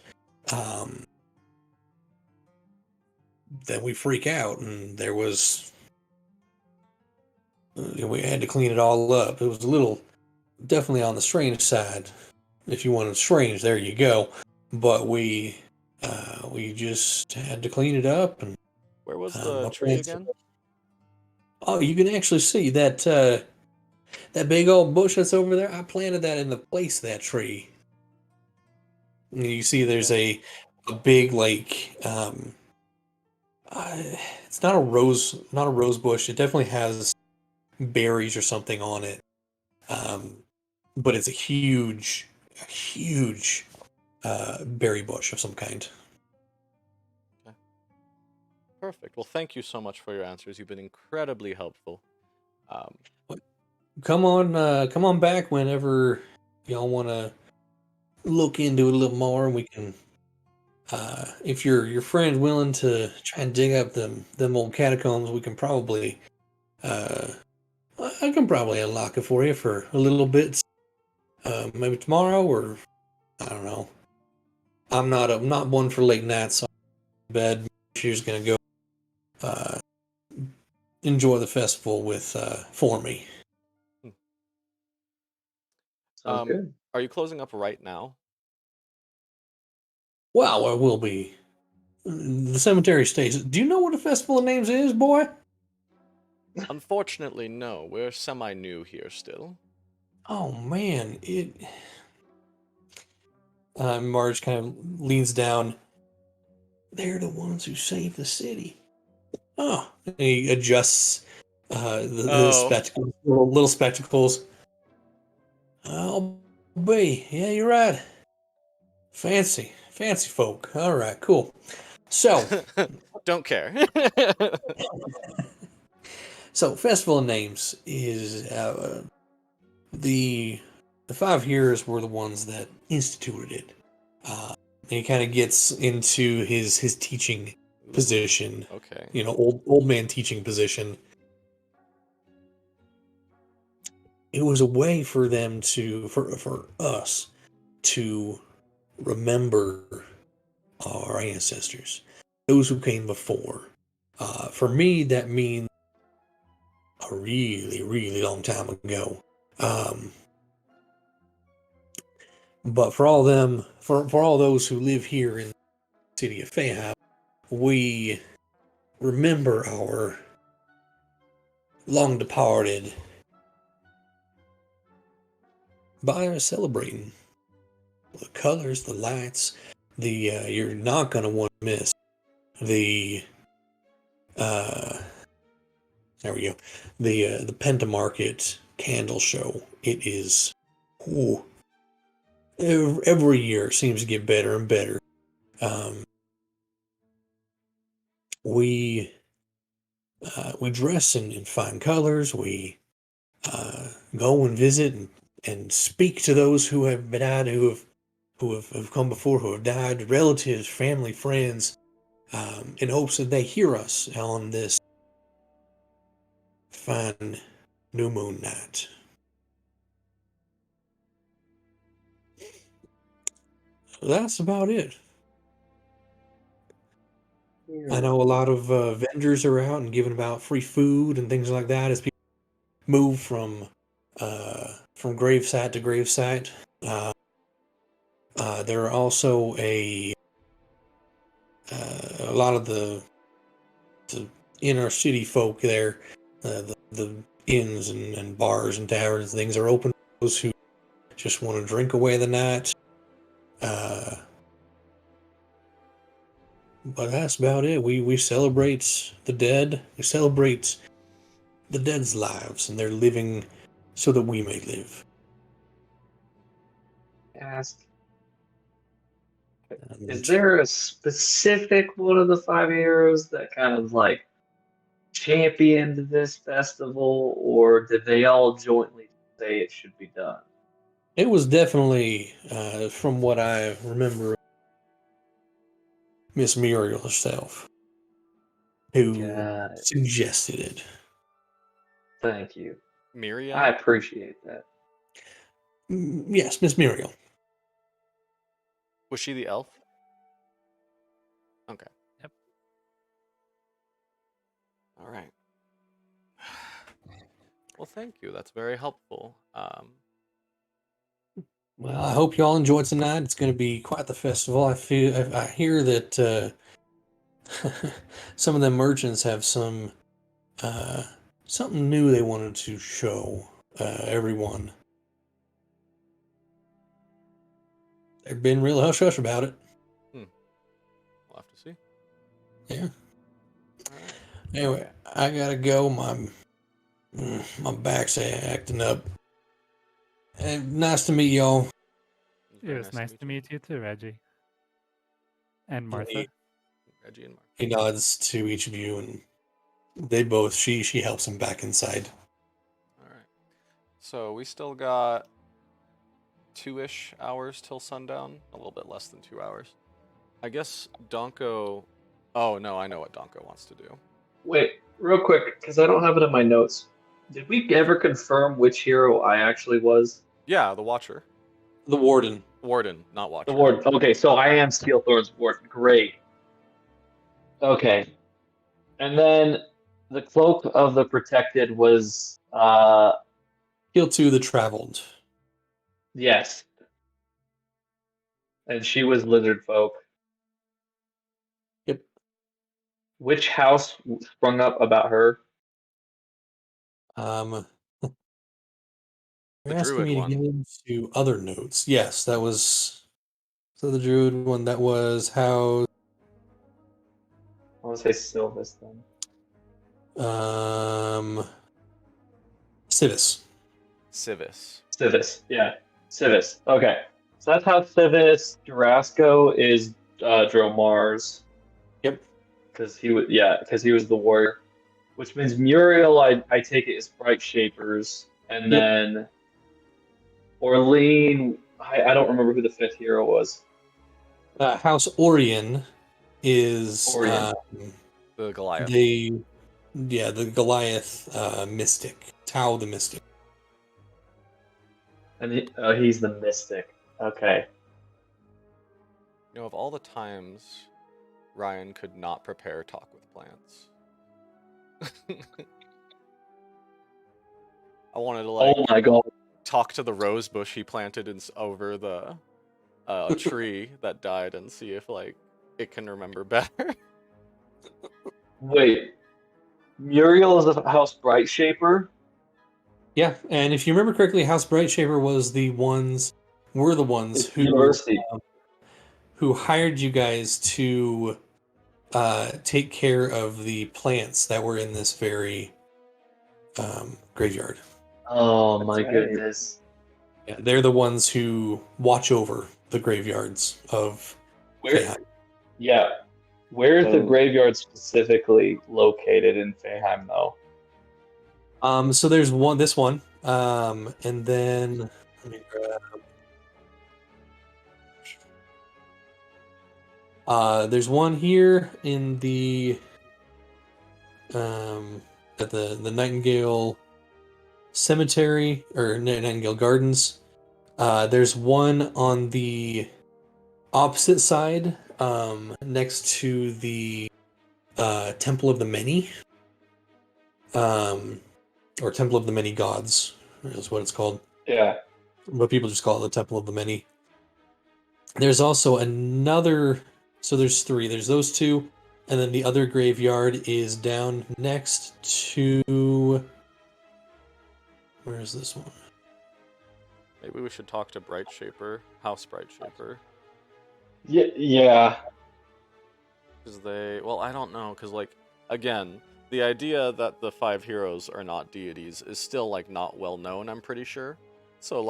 then we freak out, and there was. We had to clean it all up. It was a little, definitely on the strange side. If you wanted strange, there you go. But we just had to clean it up. And Where was the tree again? Oh, you can actually see that that big old bush that's over there. I planted that in the place of that tree. And you see, there's a big like it's not a rose bush. It definitely has berries or something on it, but it's a huge berry bush of some kind. Okay. Perfect. Well, thank you so much for your answers. You've been incredibly helpful. Um, Come on back whenever y'all want to look into it a little more, and we can. If your friend willing to try and dig up them old catacombs, we can probably. I can probably unlock it for you for a little bit. Maybe tomorrow, or I don't know. I'm not one for late nights. So bed. She's gonna go uh, enjoy the festival with for me. Sounds good. Are you closing up right now? Wow, I will be. The cemetery stays. Do you know what a festival of names is, boy? Unfortunately, no. We're semi-new here still. Oh man, it. Marge kind of leans down. They're the ones who saved the city. Oh, and he adjusts the Oh. spectacles, little spectacles. Oh, be yeah, you're right. Fancy folk. All right, cool. So, Don't care. so Festival of Names is the 5 years were the ones that instituted it. He kind of gets into his teaching position. Okay. You know, old man teaching position. It was a way for them to for us to remember our ancestors, those who came before. For me, that means a really, really long time ago. But for all them, for all those who live here in the city of Fayham, we remember our long departed by celebrating the colors, the lights. You're not gonna want to miss the there we go, the Pentamarket candle show. It is, ooh, every year it seems to get better and better. We dress in fine colors. We go and visit and speak to those who have died, who have come before, who have died, relatives, family, friends, in hopes that they hear us on this fine new moon night. So that's about it. I know a lot of vendors are out and giving about free food and things like that as people move from gravesite to gravesite. There are also a lot of the inner city folk there. The inns and bars and taverns and things are open to those who just want to drink away the night. But that's about it. We celebrate the dead. We celebrate the dead's lives, and they're living so that we may live. Ask, And is there a specific one of the 5 heroes that kind of like championed this festival, or did they all jointly say it should be done? it was definitely, from what I remember, Miss Muriel herself who Got it. suggested it. Thank you. Miriam? I appreciate that. Yes, Miss Muriel. Was she the elf? Okay. Yep. All right. Well, thank you. That's very helpful. Well, I hope you all enjoyed tonight. It's going to be quite the festival. I hear that some of the merchants have some something new they wanted to show everyone. They've been real hush hush about it. We'll have to see. Yeah. All right. Anyway, I gotta go. My back's acting up. And nice to meet y'all. It was nice to meet you too, Reggie. And Martha. Reggie and Mark. He nods to each of you, and they both. She helps him back inside. All right. So we still got 2-ish hours till sundown. A little bit less than 2 hours. I guess Donko. Oh no, I know what Donko wants to do. Wait, real quick, because I don't have it in my notes. Did we ever confirm which hero I actually was? Yeah, the Watcher. The warden. Warden, not Watcher. The Warden. Okay, so I am Steelthorn's Warden. Great. Okay. And then the Cloak of the Protected was, Heal 2, the traveled. yes. And she was Lizard Folk. Yep. Which house sprung up about her? You're The asking Druid me to one. get into other notes. Yes, that was. So the druid one, that was how. I want to say Sylvis then. Civis. Civis. Yeah. Civis. Okay. So that's how Civis. Durasco is Dromar's. Yep. Because he was the warrior. Which means Muriel, I take it, is Bright Shapers. And Yep. then Orlean, I don't remember who the fifth hero was. House Orion is Orion. The Goliath. the Goliath mystic, Tau the mystic. And he's the mystic. Okay. You know, of all the times Ryan could not prepare Talk with Plants. I wanted to Oh my god. talk to the rose bush he planted over the tree that died and see if it can remember better. Wait. Muriel is a House Bright Shaper? Yeah, and if you remember correctly, House Brightshaper were the ones It's University. who hired you guys to take care of the plants that were in this very graveyard. Oh my That's right. goodness. Yeah, they're the ones who watch over the graveyards of Where? Feyheim. Yeah. Where is the So- graveyard specifically located in Feyheim, though? So there's this one, and then let me grab. There's one here in the at the Nightingale Cemetery or Nightingale Gardens. There's one on the opposite side, next to the Temple of the Many, or Temple of the Many Gods is what it's called. Yeah. But people just call it the Temple of the Many. There's also another. So there's 3. There's those 2, and then the other graveyard is down next to. Where is this one? Maybe we should talk to Bright Shaper, House Bright Shaper. Yeah. Because I don't know, because, again, the idea that the 5 heroes are not deities is still, not well known, I'm pretty sure. So,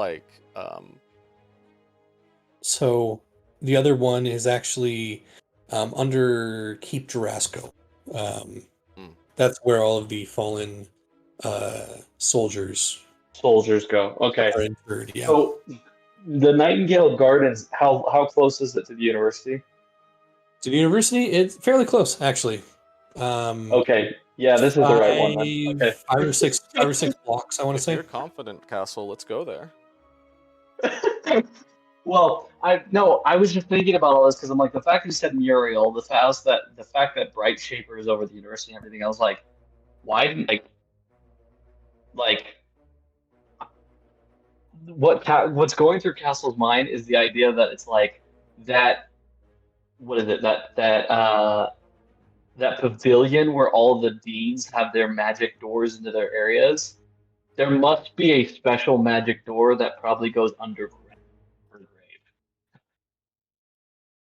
So the other one is actually under Keep Durasco. That's where all of the fallen soldiers Go. Okay. are interred. Yeah. So, the Nightingale Gardens, how close is it to the university? To the university, it's fairly close, actually. Okay. Yeah, this is the right one then. Okay. 5 or 6 blocks, I want to if say. you're confident, Castle, let's go there. Well, I was just thinking about all this because I'm like, the fact that you said Muriel, the fact that Bright Shaper is over the university and everything, I was like, why didn't what's going through Castle's mind is the idea that it's that what is it that pavilion where all the deans have their magic doors into their areas. There must be a special magic door that probably goes underground.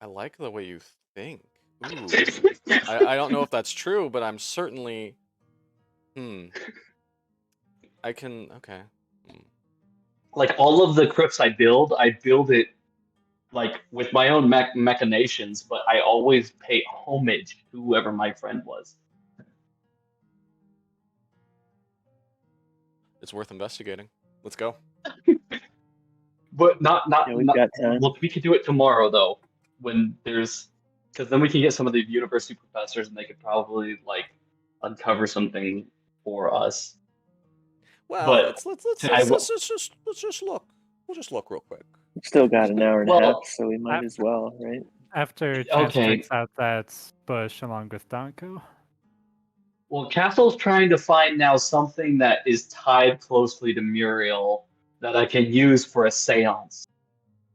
I like the way you think. Ooh. I don't know if that's true, but I'm certainly... I can... Okay. All of the crypts I build it with my own machinations, but I always pay homage to whoever my friend was. It's worth investigating. Let's go. But not Yeah, we've got time. look, we could do it tomorrow though, when there's because then we can get some of the university professors and they could probably like uncover something for us. Well, But let's I will. just look. We'll just look real quick. We've still got an hour and a half, Well, so we might as well, right? After Chance okay. checks out that bush along with Donko. Well, Castle's trying to find now something that is tied closely to Muriel that I can use for a seance.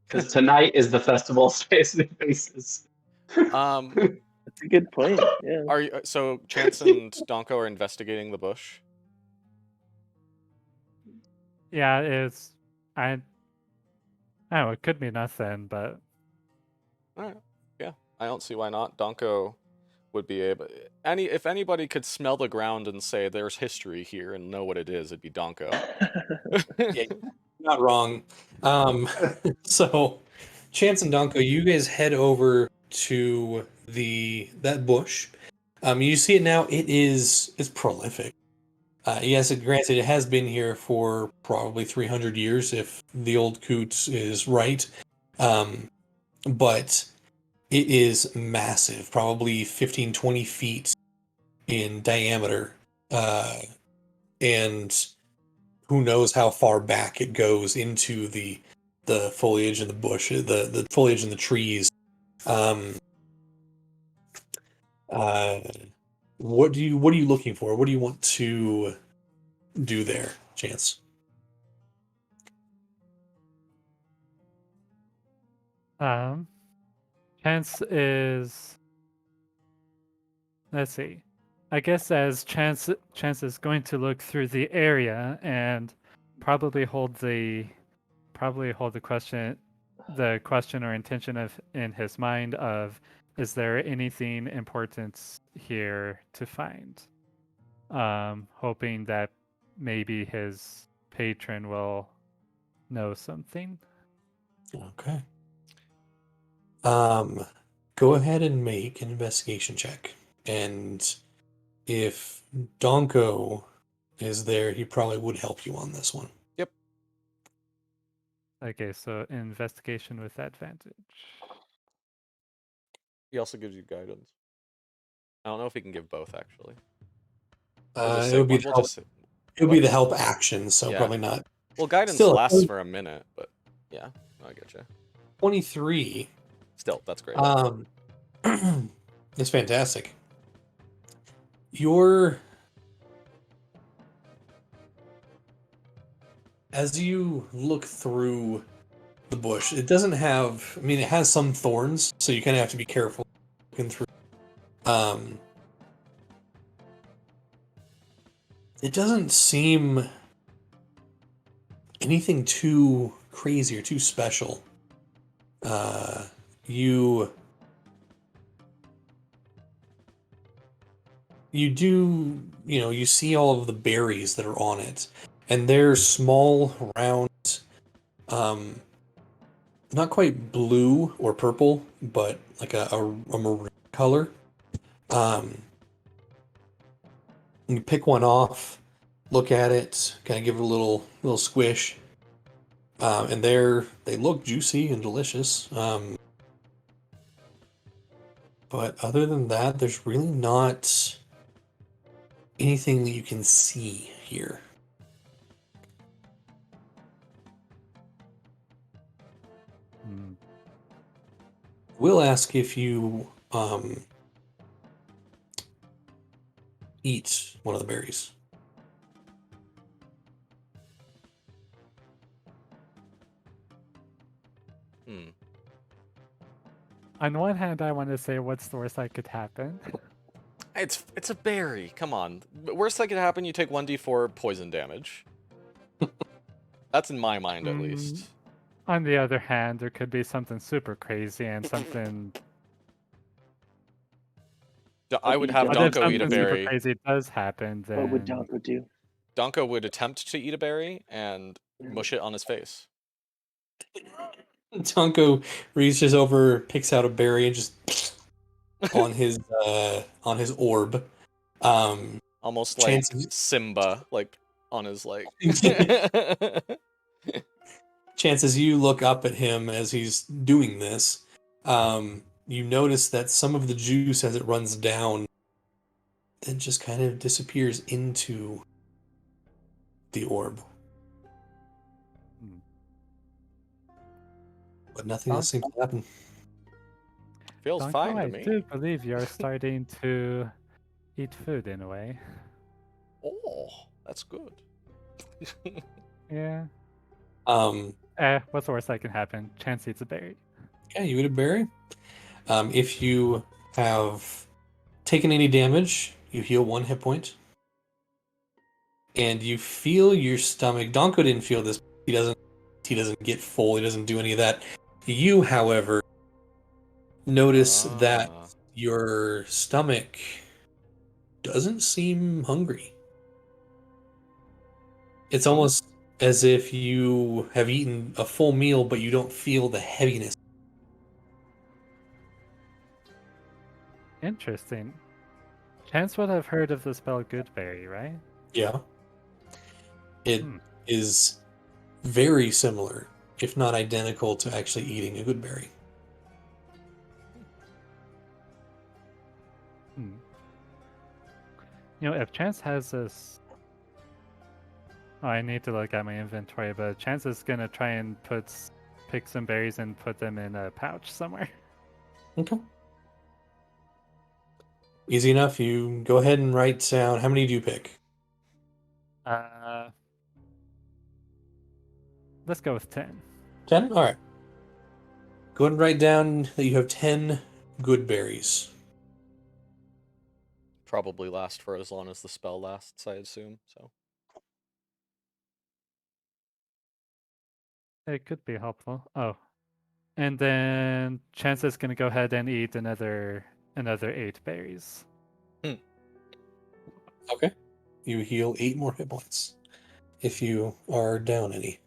Because tonight is the festival of Faces. That's a good point. Yeah. Are you, so Chance and Donko are investigating the bush? Yeah, I don't know, it could be nothing, but All right. Yeah, I don't see why not. Donko would be able. If anybody could smell the ground and say there's history here and know what it is, it'd be Donko. Yeah, not wrong. So Chance and Donko, you guys head over to that bush. You see it now. It's prolific. Yes, granted, it has been here for probably 300 years, if the old Coots is right. But it is massive, probably 15, 20 feet in diameter. And who knows how far back it goes into the foliage and the bush, the foliage and the trees. What are you looking for? What do you want to do there, Chance? Chance is, let's see. I guess as Chance is going to look through the area and probably hold the question or intention of in his mind of, is there anything important here to find? Hoping that maybe his patron will know something. Okay. Go ahead and make an investigation check. And if Donko is there, he probably would help you on this one. Yep. Okay, so investigation with advantage. He also gives you guidance. I don't know if he can give both, actually. It would be the help. It would be the help action, so Yeah. probably not. Well, guidance Still, lasts for a minute, but yeah, I get you. 23. Still, that's great. It's fantastic. As you look through the bush, it doesn't have, I mean, it has some thorns, so you kind of have to be careful looking through. It doesn't seem anything too crazy or too special. You do, you see all of the berries that are on it, and they're small, round, not quite blue or purple, but like a maroon color. You pick one off, look at it, kind of give it a little squish, and they look juicy and delicious. But other than that, there's really not anything that you can see here. We'll ask if you eat one of the berries. On one hand, I want to say what's the worst that could happen. It's a berry. Come on. Worst that could happen, you take 1d4 poison damage. That's in my mind, at least. On the other hand, there could be something super crazy and something. I would have But But if Donko eat a something super berry. crazy does happen, then What would Donko do? Donko would attempt to eat a berry and mush it on his face. Donko reaches over, picks out a berry, and just on his orb. Almost like Chances Simba, like on his like. chances you look up at him as he's doing this, you notice that some of the juice as it runs down, it just kind of disappears into the orb. Hmm. But nothing else seems to happen. Feels Donko, fine to I me. do believe you're starting to eat food in a way. Oh, that's good. Yeah. Um, What's the worst that can happen? Chance eats a berry. yeah, you eat a berry. If you have taken any damage, you heal 1 hit point. And you feel your stomach. Donko didn't feel this. He doesn't get full. He doesn't do any of that. You, however, notice that Ah. your stomach doesn't seem hungry. It's almost as if you have eaten a full meal, but you don't feel the heaviness. Interesting. Chance would have heard of the spell Goodberry, right? Yeah. It Hmm. is very similar, if not identical, to actually eating a good berry. Hmm. You know, if Chance has this. Oh, I need to look at my inventory, but Chance is gonna try and pick some berries and put them in a pouch somewhere. Okay. Easy enough. You go ahead and write down. How many do you pick? Let's go with 10. 10? All right. Go ahead and write down that you have 10 good berries. Probably last for as long as the spell lasts, I assume. So. It could be helpful. Oh. And then Chance is gonna go ahead and eat another 8 berries. Okay. You heal 8 more hit points if you are down any.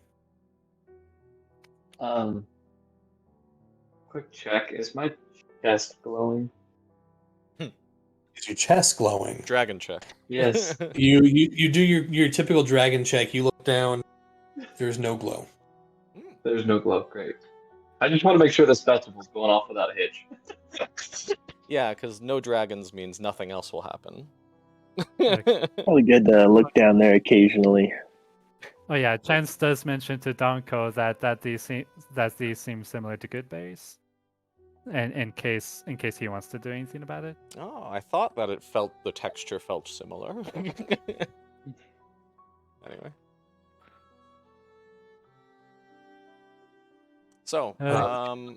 Quick check. Is my chest glowing? Is your chest glowing? Dragon check. Yes. You do your typical dragon check. You look down. There's no glow. There's no glow. Great. I just want to make sure this festival's going off without a hitch. Yeah, because no dragons means nothing else will happen. Probably good to look down there occasionally. Oh yeah, Chance does mention to Donko that these seem similar to good berries. And in case he wants to do anything about it. Oh, I thought that the texture felt similar. Anyway. So,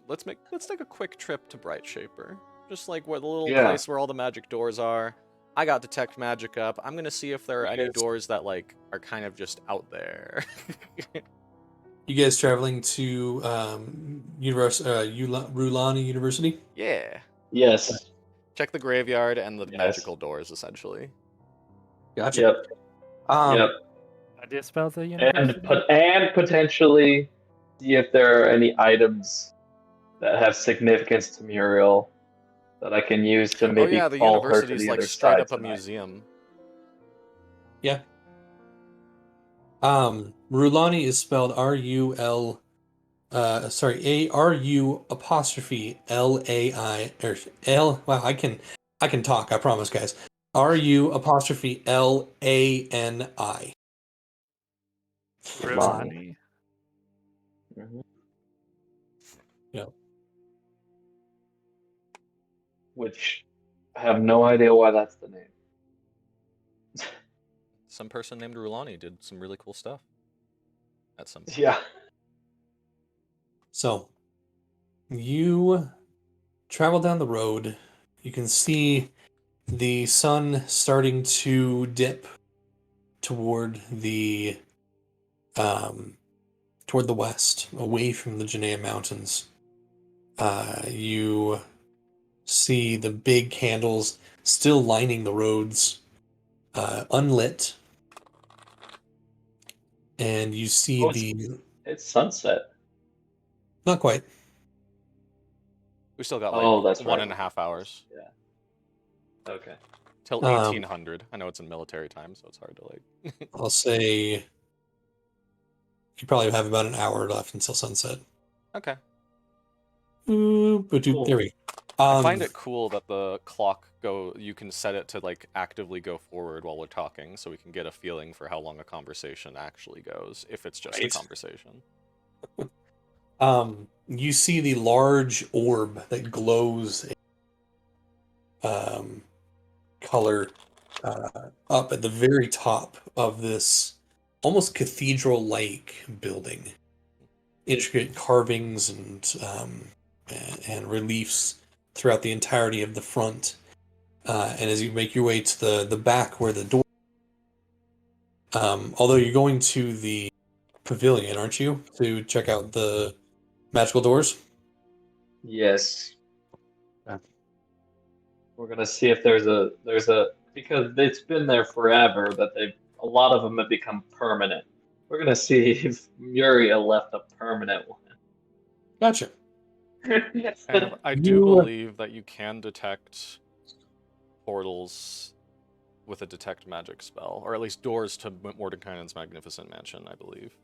let's take a quick trip to Bright Shaper. Just like where the little place where all the magic doors are. I got detect magic up. I'm gonna see if there are any doors that like are kind of just out there. You guys traveling to Rulani University? Yeah. Yes. Check the graveyard and the magical doors, essentially. Gotcha. Yep. Yep. How do you spell the university? And potentially see if there are any items that have significance to Muriel that I can use to maybe the call her to university's the like other straight side up a tonight. museum. Yeah. Rulani is spelled R-U-L A-R-U apostrophe L-A-I or L. Wow, I can talk, I promise, guys. R-U apostrophe L-A-N-I. Rulani. Mm-hmm. Yep. Which I have no idea why that's the name. Some person named Rulani did some really cool stuff. At some point. Yeah. So, you travel down the road. You can see the sun starting to dip toward the west, away from the Janaea Mountains. You see the big candles still lining the roads, unlit, and you see It's sunset. not quite. We still got Oh, like that's one right. and a half hours Yeah. Okay. till 1800. I know it's in military time, so it's hard to like. I'll say you probably have about an hour left until sunset. Okay. Cool. There we go. I find it cool that the clock you can set it to like actively go forward while we're talking, so we can get a feeling for how long a conversation actually goes, if it's just a Right. conversation. You see the large orb that glows color up at the very top of this almost cathedral-like building. Intricate carvings and reliefs throughout the entirety of the front. And as you make your way to the back where the door, although you're going to the pavilion, aren't you, to check out the magical doors? Yes. Yeah. We're gonna see if there's a because it's been there forever, but a lot of them have become permanent. We're gonna see if Muriel left a permanent one. Gotcha. And I do You- believe that you can detect portals with a detect magic spell, or at least doors to Mordenkainen's magnificent mansion, I believe.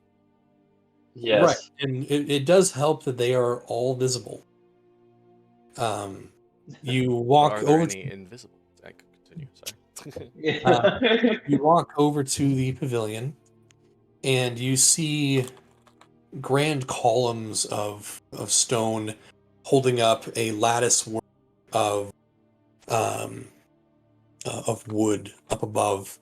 Yes. Right, and it does help that they are all visible. You walk Are there over. any invisible? I could continue. Sorry. You walk over to the pavilion, and you see grand columns of stone holding up a lattice work of wood up above.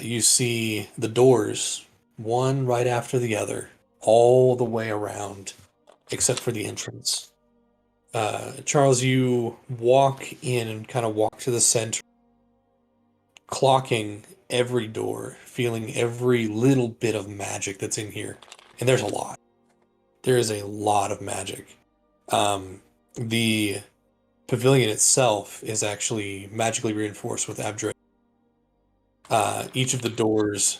You see the doors, one right after the other, all the way around, except for the entrance. Charles, you walk in and kind of walk to the center, clocking every door, feeling every little bit of magic that's in here. And there's a lot. There is a lot of magic. The pavilion itself is actually magically reinforced with abjuration. Each of the doors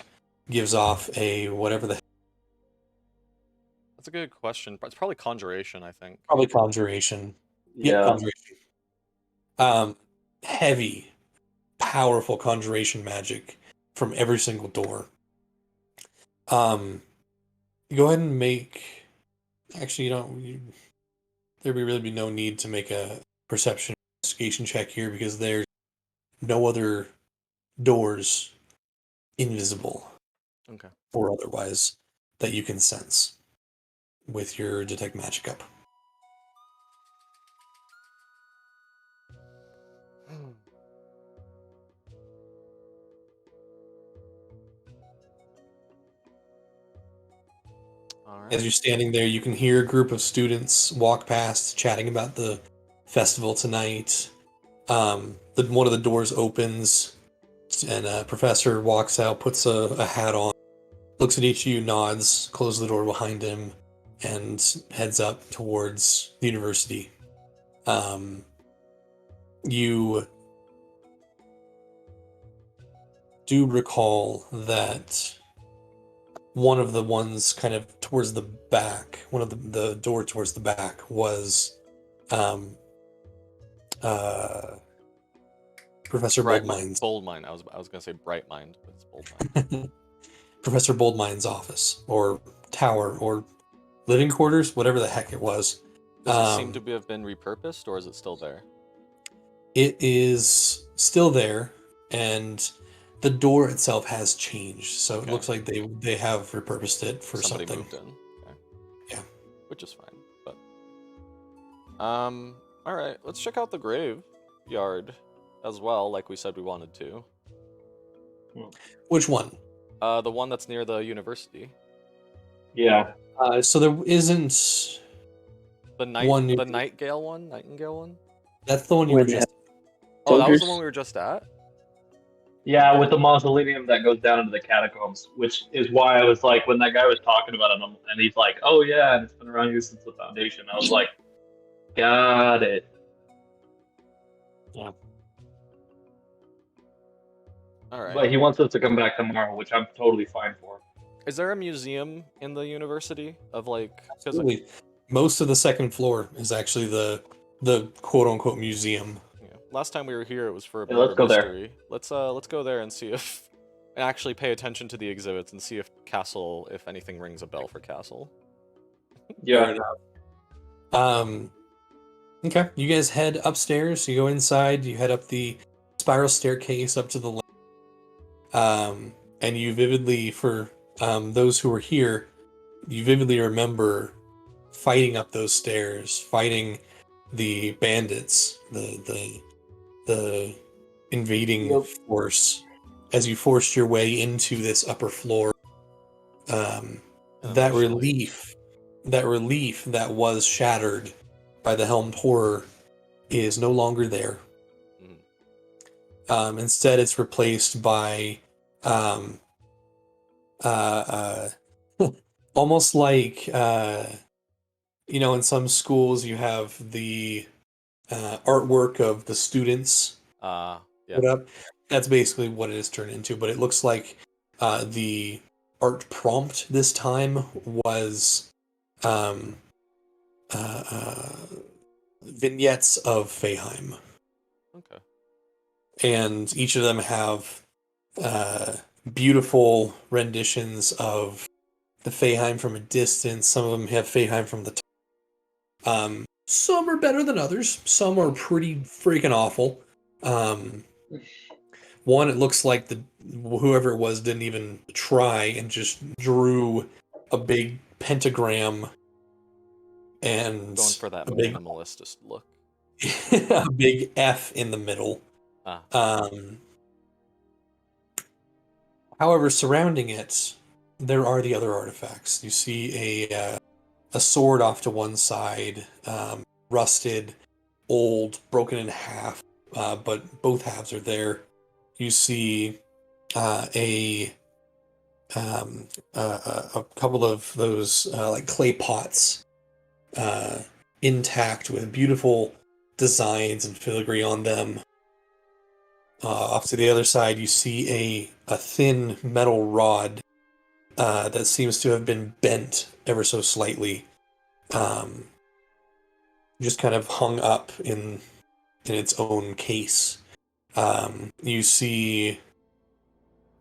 gives off a whatever the That's a good question. It's probably conjuration, I think. probably conjuration. Yep, Yeah. conjuration. Heavy, powerful conjuration magic from every single door. Go ahead and make. Actually, there'd really be no need to make a perception investigation check here because there's no other doors invisible Okay. or otherwise that you can sense with your detect magic up. All As right. you're standing there, you can hear a group of students walk past, chatting about the festival tonight. One of the doors opens, and a professor walks out, puts a hat on, looks at each of you, nods, closes the door behind him, and heads up towards the university. You do recall that one of the ones kind of towards the back, one of the door towards the back was Professor Boldmind's. Boldmind. I was gonna say bright mind, but it's Boldmind. Professor Boldmind's office or tower or living quarters, whatever the heck it was. Does it seem to have been repurposed, or is it still there? It is still there, and the door itself has changed, so Okay. it looks like they have repurposed it for Somebody something. moved in. Okay. Yeah. Which is fine, but all right. Let's check out the graveyard as well, like we said we wanted to. Which one? The one that's near the university. Yeah. So there isn't The Nightingale one. That's the one you Where were they just. Oh, that was the Soldiers? one we were just at. Yeah, with the mausoleum that goes down into the catacombs, which is why I was like, when that guy was talking about it, and he's like, "Oh yeah, and it's been around here since the foundation." I was like, "Got it." Yeah. All right. But he wants us to come back tomorrow, which I'm totally fine for. Is there a museum in the university of like? 'Cause Absolutely. Most of the second floor is actually the the quote unquote museum. Yeah. Last time we were here, it was for a Yeah, let's murder go there. mystery. Let's go there and see if and actually pay attention to the exhibits and see if Castle, if anything rings a bell for Castle. Fair Yeah. enough. Okay, you guys head upstairs. You go inside. You head up the spiral staircase up to the left. And you vividly, for those who were here, you vividly remember fighting up those stairs, fighting the bandits, the invading Yep. force, as you forced your way into this upper floor. And That eventually- relief that was shattered by the helmed horror is no longer there. Instead, it's replaced by almost like in some schools you have the artwork of the students yeah. put up. That's basically what it has turned into, but it looks like the art prompt this time was vignettes of Feyheim. Okay. And each of them have beautiful renditions of the Feyheim from a distance. Some of them have Feyheim from the top. Some are better than others. Some are pretty freaking awful. One, it looks like whoever it was didn't even try and just drew a big pentagram and Going for that a big minimalist look. a big F in the middle. However, surrounding it, there are the other artifacts. You see a sword off to one side, rusted, old, broken in half, but both halves are there. You see a couple of those like clay pots intact with beautiful designs and filigree on them. Off to the other side, you see a thin metal rod that seems to have been bent ever so slightly, just kind of hung up in its own case. You see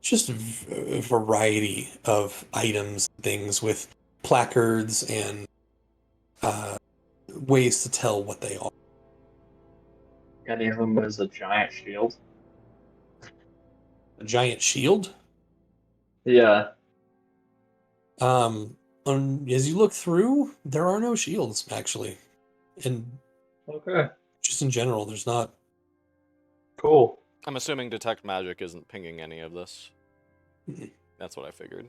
just a variety of items, things with placards and ways to tell what they are. Any of them is a giant shield. A giant shield. Yeah. As you look through, there are no shields actually, and Okay. just in general, there's not. Cool. I'm assuming detect magic isn't pinging any of this. Mhm. That's what I figured.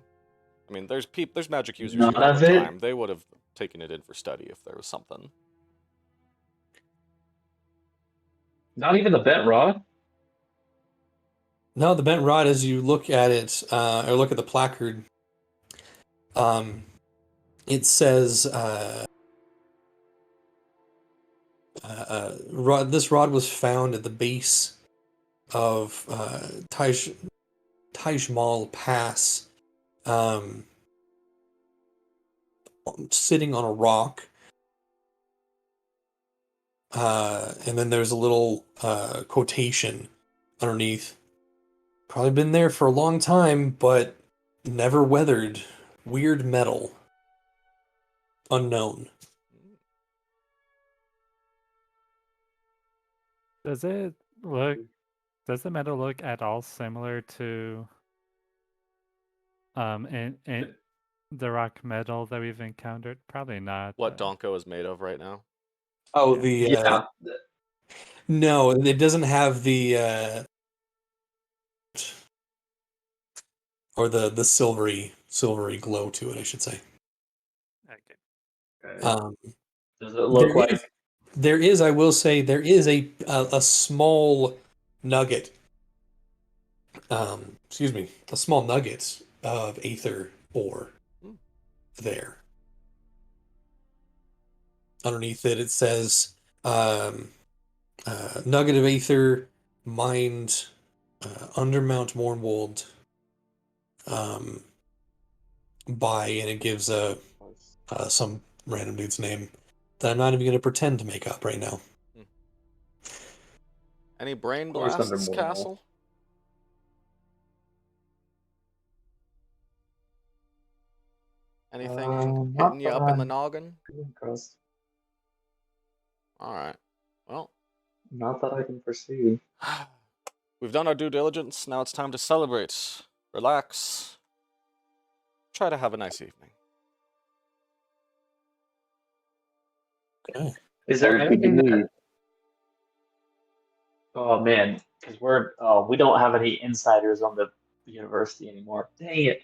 I mean, there's magic users None here all of the it? time. They would have taken it in for study if there was something. Not even the bent rod? No, the bent rod, as you look at it, or look at the placard, it says, this rod was found at the base of Tajmal Pass, sitting on a rock. And then there's a little quotation underneath. Probably been there for a long time, but never weathered. Weird metal. Unknown. Does it look? Does the metal look at all similar to in the rock metal that we've encountered? Probably not. What though. Donko is made of right now? Oh, Yeah. the Yeah. no, it doesn't have the or the silvery glow to it, I should say. Okay. Does it look there like is- there is, I will say, there is a small nugget. Excuse me, a small nugget of aether ore there. Underneath it, it says nugget of aether mined under Mount Mournwold by, and it gives some random dude's name that I'm not even going to pretend to make up right now. Any brain Or is under blasts, mortal? Castle? Anything Not hitting you that up in the I'm noggin? impressed. All right. Well, Not that I can foresee. we've done our due diligence. Now it's time to celebrate. Relax. Try to have a nice evening. Okay. Is there Sounds good to anything me. that? Oh man, because we don't have any insiders on the university anymore. Dang it.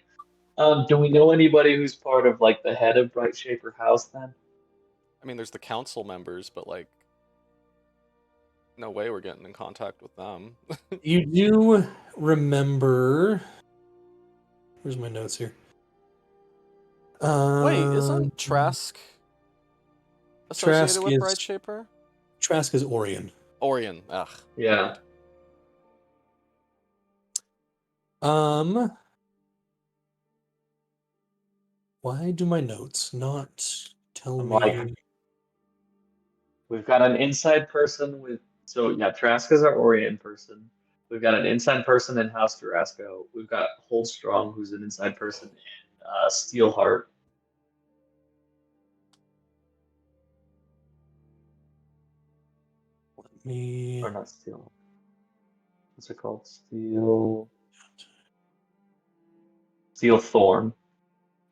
Do we know anybody who's part of like the head of Bright Shaper House then? I mean, there's the council members, but like, no way we're getting in contact with them. You do remember. Where's my notes here? Wait, isn't Trask associated Trask with is Bright Shaper? Trask is Orion. Orion. Ugh. Yeah. Why do my notes not tell I'm me? like, we've got an inside person with. So yeah, Trask is our Orient person. We've got an inside person in House Durasco. We've got Holdstrong, who's an inside person in Steelheart. Let me. Or not Steel. What's it called? Steel Thorn,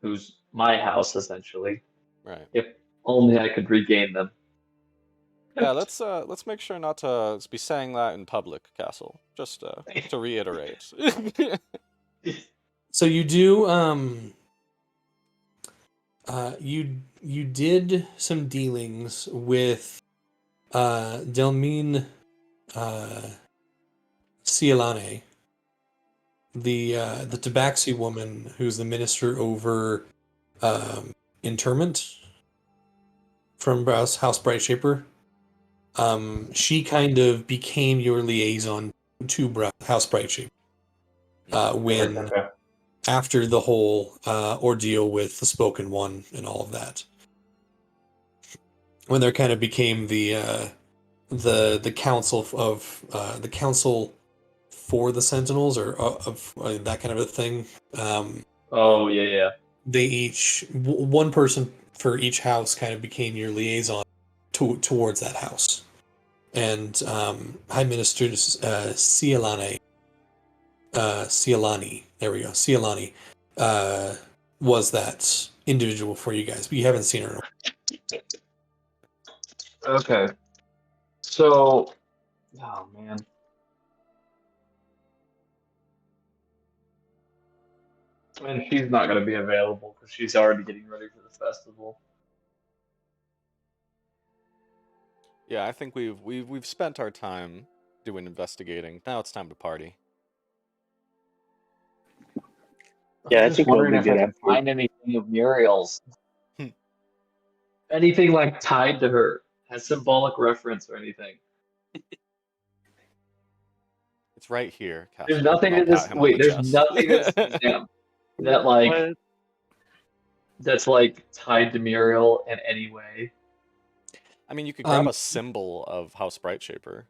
who's my house essentially. Right. If only I could regain them. Yeah, let's make sure not to be saying that in public, Castle. Just to reiterate. So you do you did some dealings with Delmine Cialane, the Tabaxi woman who's the minister over interment from House Bright Shaper. She kind of became your liaison to House Bright Shaper when Okay. after the whole ordeal with the Spoken One and all of that. When there kind of became the council of the council for the Sentinels or of that kind of a thing. Oh yeah. They each one person for each house kind of became your liaison towards that house, and High Minister Cialane. Cialani, there we go. Cialani was that individual for you guys, but you haven't seen her. Okay. So, oh man. And she's not going to be available because she's already getting ready for the festival. Yeah, I think we've spent our time doing investigating. Now it's time to party. Yeah, I'm I just think it'll wondering be if I good can after. find anything of Muriel's. Hmm. Anything like tied to her, has symbolic reference or anything. It's right here, Castle. There's nothing I'll in this. pat him on Wait, the there's chest. nothing in this museum that like What? that's like tied to Muriel in any way. I mean, you could grab a symbol of House Bright Shaper.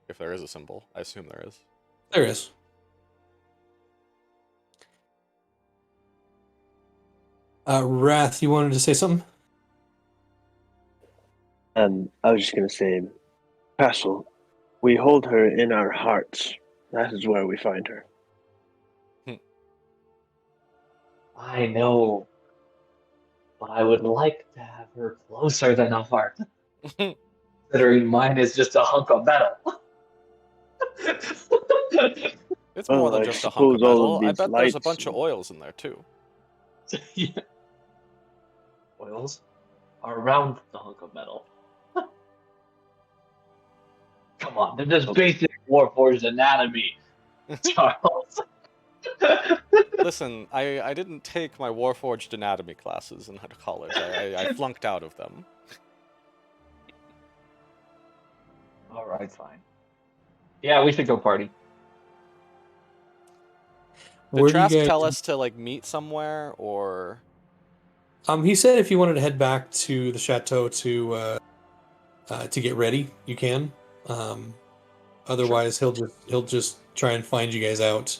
If there is a symbol. I assume there is. There is. Wrath, you wanted to say something? I was just gonna say, Castle, we hold her in our hearts. That is where we find her. I know, but I would like to have her closer than a heart. Considering mine is just a hunk of metal. It's more Well, than I just a hunk of suppose all of metal. I these bet there's a lights bunch of oils in there too. Yeah. Oils are around the hunk of metal. Come on, they're just basic Warforged anatomy, Charles. Listen, I didn't take my Warforged anatomy classes in college. I flunked out of them. All right, fine. Yeah, we should go party. Did Where do you Trask guys? tell us to like meet somewhere or? He said if you wanted to head back to the chateau to get ready, you can. Otherwise, he'll just try and find you guys out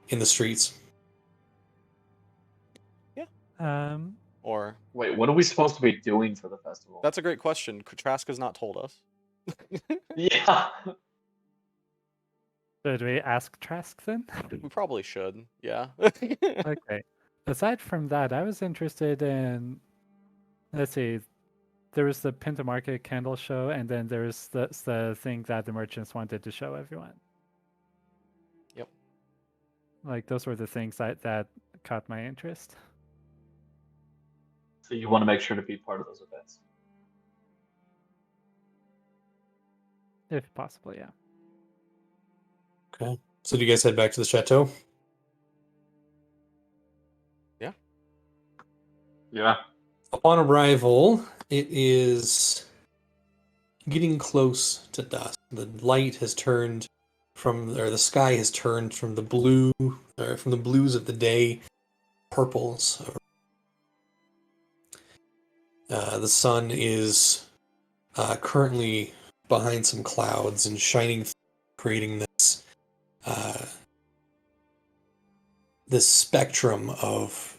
in the streets. Or Wait, what are we supposed to be doing for the festival? that's a great question. Trask has not told us. Yeah. Should we ask Trask then? We probably should. Yeah. Okay. Aside from that, I was interested in. Let's see. There was the Pinta Market candle show, and then there's the thing that the merchants wanted to show everyone. Yep. Like those were the things that caught my interest. So you want to make sure to be part of those events. If possible, yeah. Okay. So do you guys head back to the chateau? Yeah. Upon arrival, it is getting close to dusk. The light has turned the sky has turned from the blue, or from the blues of the day, purples. The sun is currently behind some clouds and shining, creating this spectrum of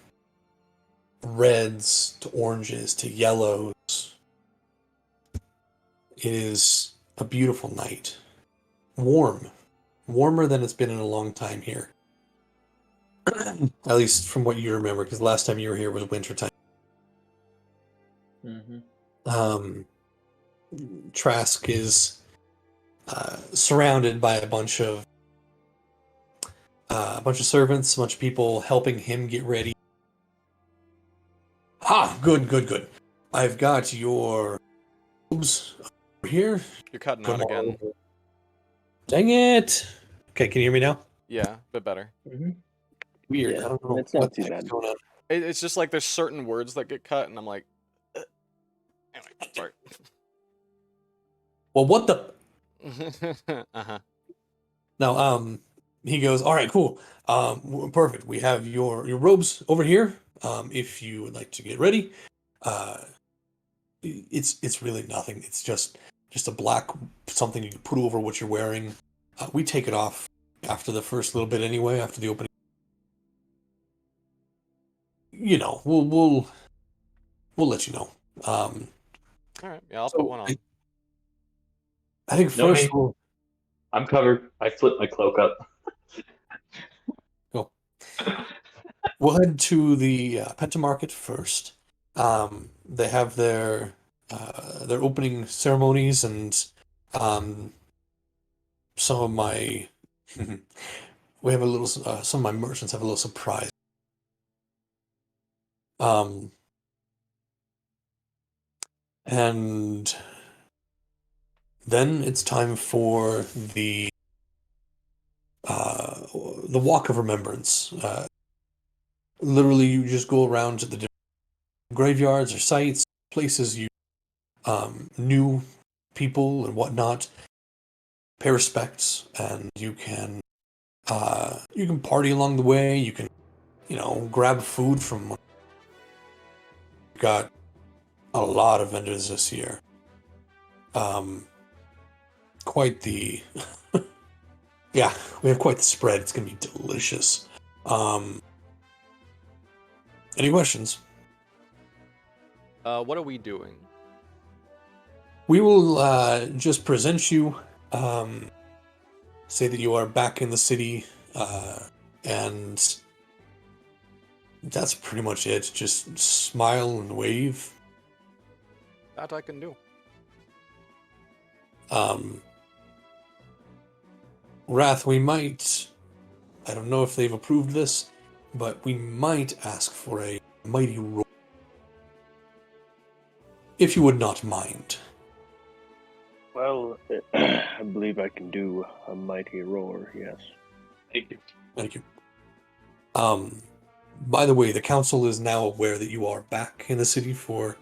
reds to oranges to yellows. It is a beautiful night. Warmer than it's been in a long time here. At least from what you remember, because last time you were here was wintertime. Mm-hmm. Trask is surrounded by a bunch of servants, a bunch of people helping him get ready. Good. I've got your robes over here. You're cutting Put out 'em all again. over. Dang it! Okay, can you hear me now? Yeah, a bit better. Weird. Yeah, I don't know it's not what too the heck's bad. going on. It's just like there's certain words that get cut, and I'm like, anyway, sorry. Well, what the? Uh-huh. Now, he goes, all right, cool. Perfect. We have your robes over here. If you would like to get ready, it's really nothing. It's just a black something you can put over what you're wearing. We take it off after the first little bit anyway, after the opening. You know, we'll let you know. All right, yeah, I'll So put one on. I think No first need. we'll I'm covered. I flip my cloak up. we'll head to the Penta Market first. They have their opening ceremonies, and some of my we have a little some of my merchants have a little surprise. And then it's time for the walk of remembrance. Literally, you just go around to the different graveyards or sites, places you knew people and whatnot, pay respects, and you can party along the way. You can grab food from. Got a lot of vendors this year. Quite the yeah, we have quite the spread. It's gonna be delicious. Any questions? What are we doing? We will just present you, say that you are back in the city, and that's pretty much it. Just smile and wave. That I can do. Wrath, we might, I don't know if they've approved this, but we might ask for a mighty roar. If you would not mind. Well, I believe I can do a mighty roar, yes. Thank you. Thank you. By the way, the council is now aware that you are back in the city for,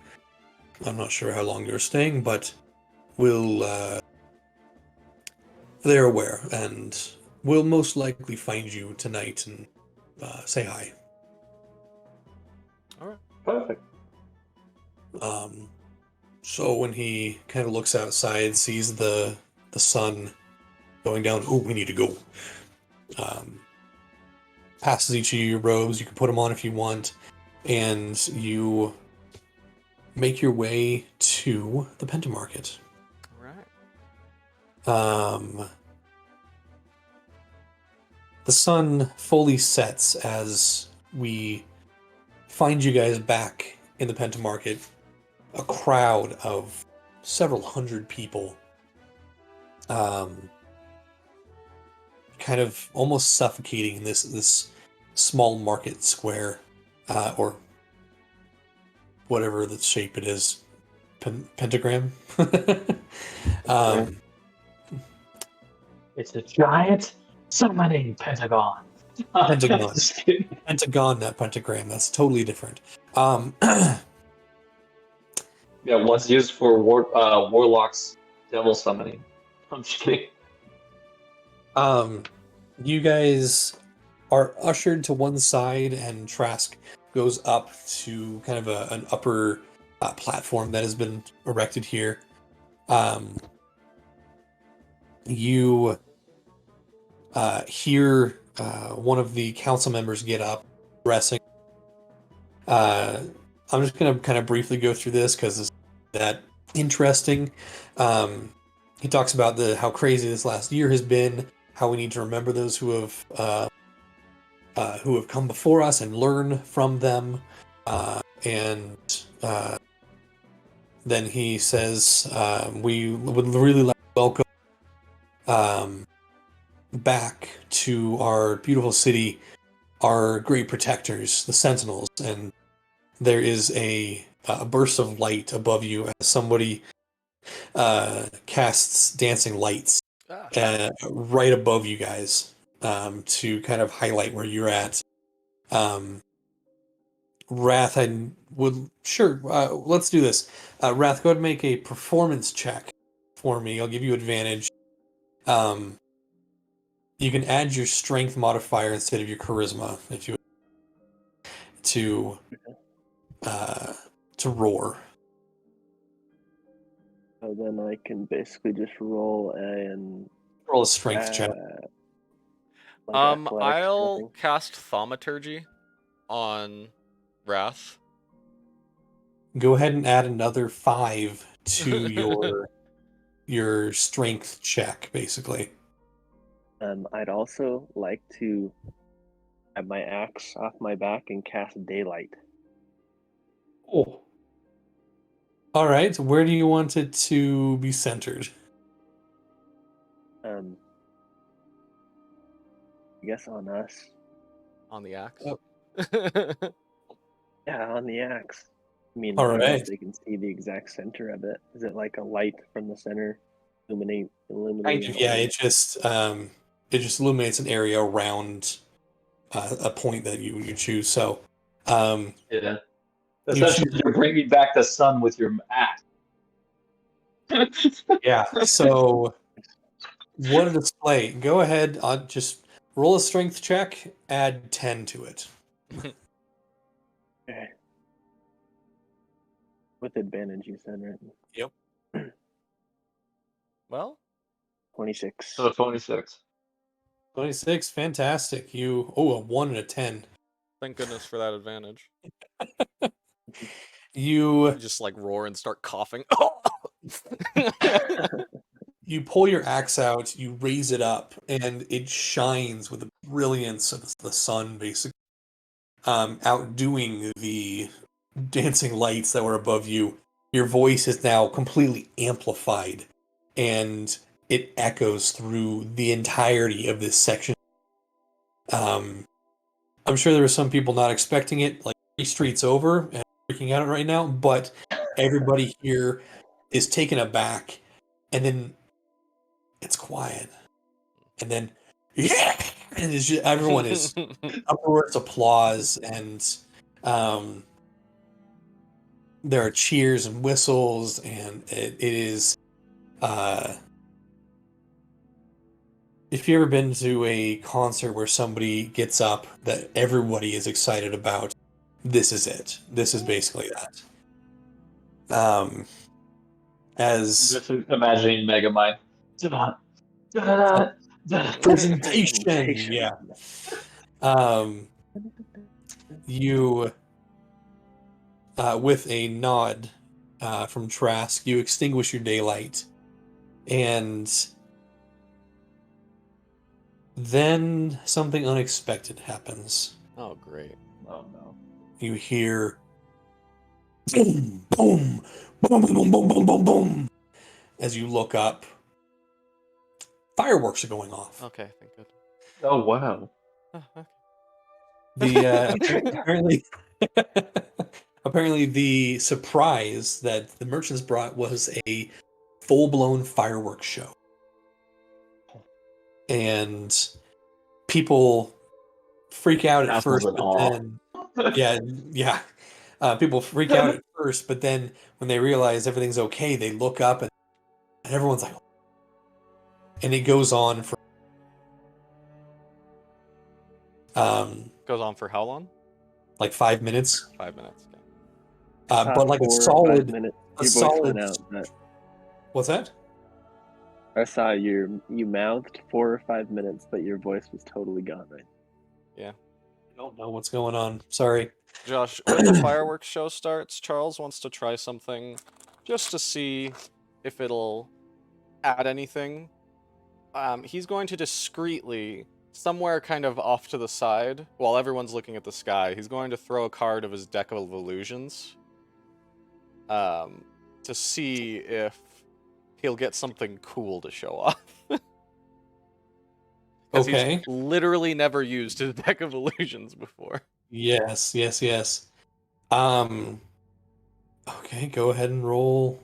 I'm not sure how long you're staying, but they're aware, and will most likely find you tonight and say hi. All right. Perfect. So when he kind of looks outside, sees the sun going down. Oh, we need to go. Passes each of you your robes. You can put them on if you want, and you make your way to the Pentamarket. All right. The sun fully sets as we find you guys back in the Pentamarket. A crowd of several hundred people, kind of almost suffocating in this small market square, or whatever the shape it is, pentagram. It's a giant summoning pentagon. Pentagon. Just kidding. Pentagon, not pentagram. That's totally different. Yeah, one's used for warlocks, devil summoning. I'm just kidding. You guys are ushered to one side, and Trask goes up to kind of an upper platform that has been erected here. You hear one of the council members get up, dressing. I'm just going to kind of briefly go through this because it's that interesting. He talks about how crazy this last year has been, how we need to remember those who have come before us and learn from them. And then he says, we would really like to welcome back to our beautiful city our great protectors, the Sentinels. And there is a burst of light above you as somebody casts dancing lights right above you guys, to kind of highlight where you're at. Wrath, let's do this. Wrath, go ahead and make a performance check for me. I'll give you advantage. You can add your strength modifier instead of your charisma if you to roar. So then I can basically just roll Roll a strength check. like athletics or I'll something. cast Thaumaturgy on Wrath. Go ahead and add another 5 to your strength check, basically. I'd also like to have my axe off my back and cast daylight. Oh. All right. Where do you want it to be centered? I guess on us. On the axe. Oh. Yeah, on the axe. I mean, All I don't know right. if they can see the exact center of it. Is it like a light from the center illuminating? Yeah, it just illuminates an area around a point that you choose. So, Yeah. Essentially, you're bringing back the sun with your axe. yeah. So, what a display! Go ahead, just roll a strength check. Add 10 to it. Okay. With advantage, you said, right? Yep. Well, 26. So 26. 26. Fantastic. A 1 and a 10. thank goodness for that advantage. You You just like roar and start coughing. you pull your axe out, you raise it up, and it shines with the brilliance of the sun, basically, outdoing the dancing lights that were above you. Your voice is now completely amplified, and it echoes through the entirety of this section. I'm sure there were some people not expecting it, like 3 streets over, and freaking out right now, but everybody here is taken aback, and then it's quiet, and then yeah, and it's just, everyone is uproarious applause, and there are cheers and whistles, and it is. If you've ever been to a concert where somebody gets up that everybody is excited about, this is it. This is basically that. As Just imagining Megamind. Devon, Presentation. Yeah. You, with a nod from Trask, you extinguish your daylight, and then something unexpected happens. Oh, great. Oh no. You hear boom, boom, boom, boom, boom, boom, boom, boom. As you look up, fireworks are going off. Okay, thank God. Oh wow. Oh, okay. The apparently apparently the surprise that the merchants brought was a full-blown fireworks show. And people freak out at Castle's first, in but awe. then people freak out at first, but then when they realize everything's okay, they look up and everyone's like, and it goes on for Goes on for how long? like 5 minutes. 5 minutes. Okay. I saw But like 4 or 5 minutes. a Your voice solid. went out. But What's that? I saw you mouthed 4 or 5 minutes, but your voice was totally gone. Right? I don't know what's going on. Sorry. Josh, when the fireworks show starts, Charles wants to try something just to see if it'll add anything. He's going to discreetly, somewhere kind of off to the side, while everyone's looking at the sky, he's going to throw a card of his deck of illusions to see if he'll get something cool to show off. Because Okay. he's literally never used his deck of illusions before. Yes. Okay, go ahead and roll.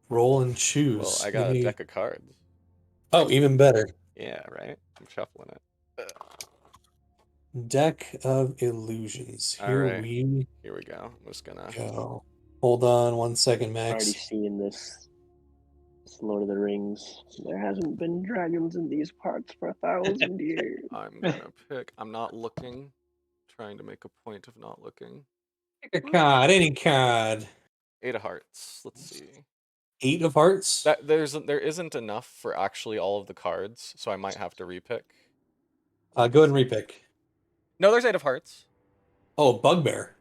Roll and choose. Well, I got a deck of cards. Oh, even better. Yeah, right? I'm shuffling it. Deck of illusions. Here Alright. we Here we go. I'm just gonna... go. Hold on 1 second, Already Max. seeing this Lord of the Rings. There hasn't been dragons in these parts for 1,000 years. I'm gonna pick... I'm not looking. Trying to make a point of not looking. Pick a card, any card. 8 of hearts. Let's see. 8 of hearts. There isn't enough for actually all of the cards, so I might have to repick. Go ahead and repick. No, there's 8 of hearts. Oh, bugbear.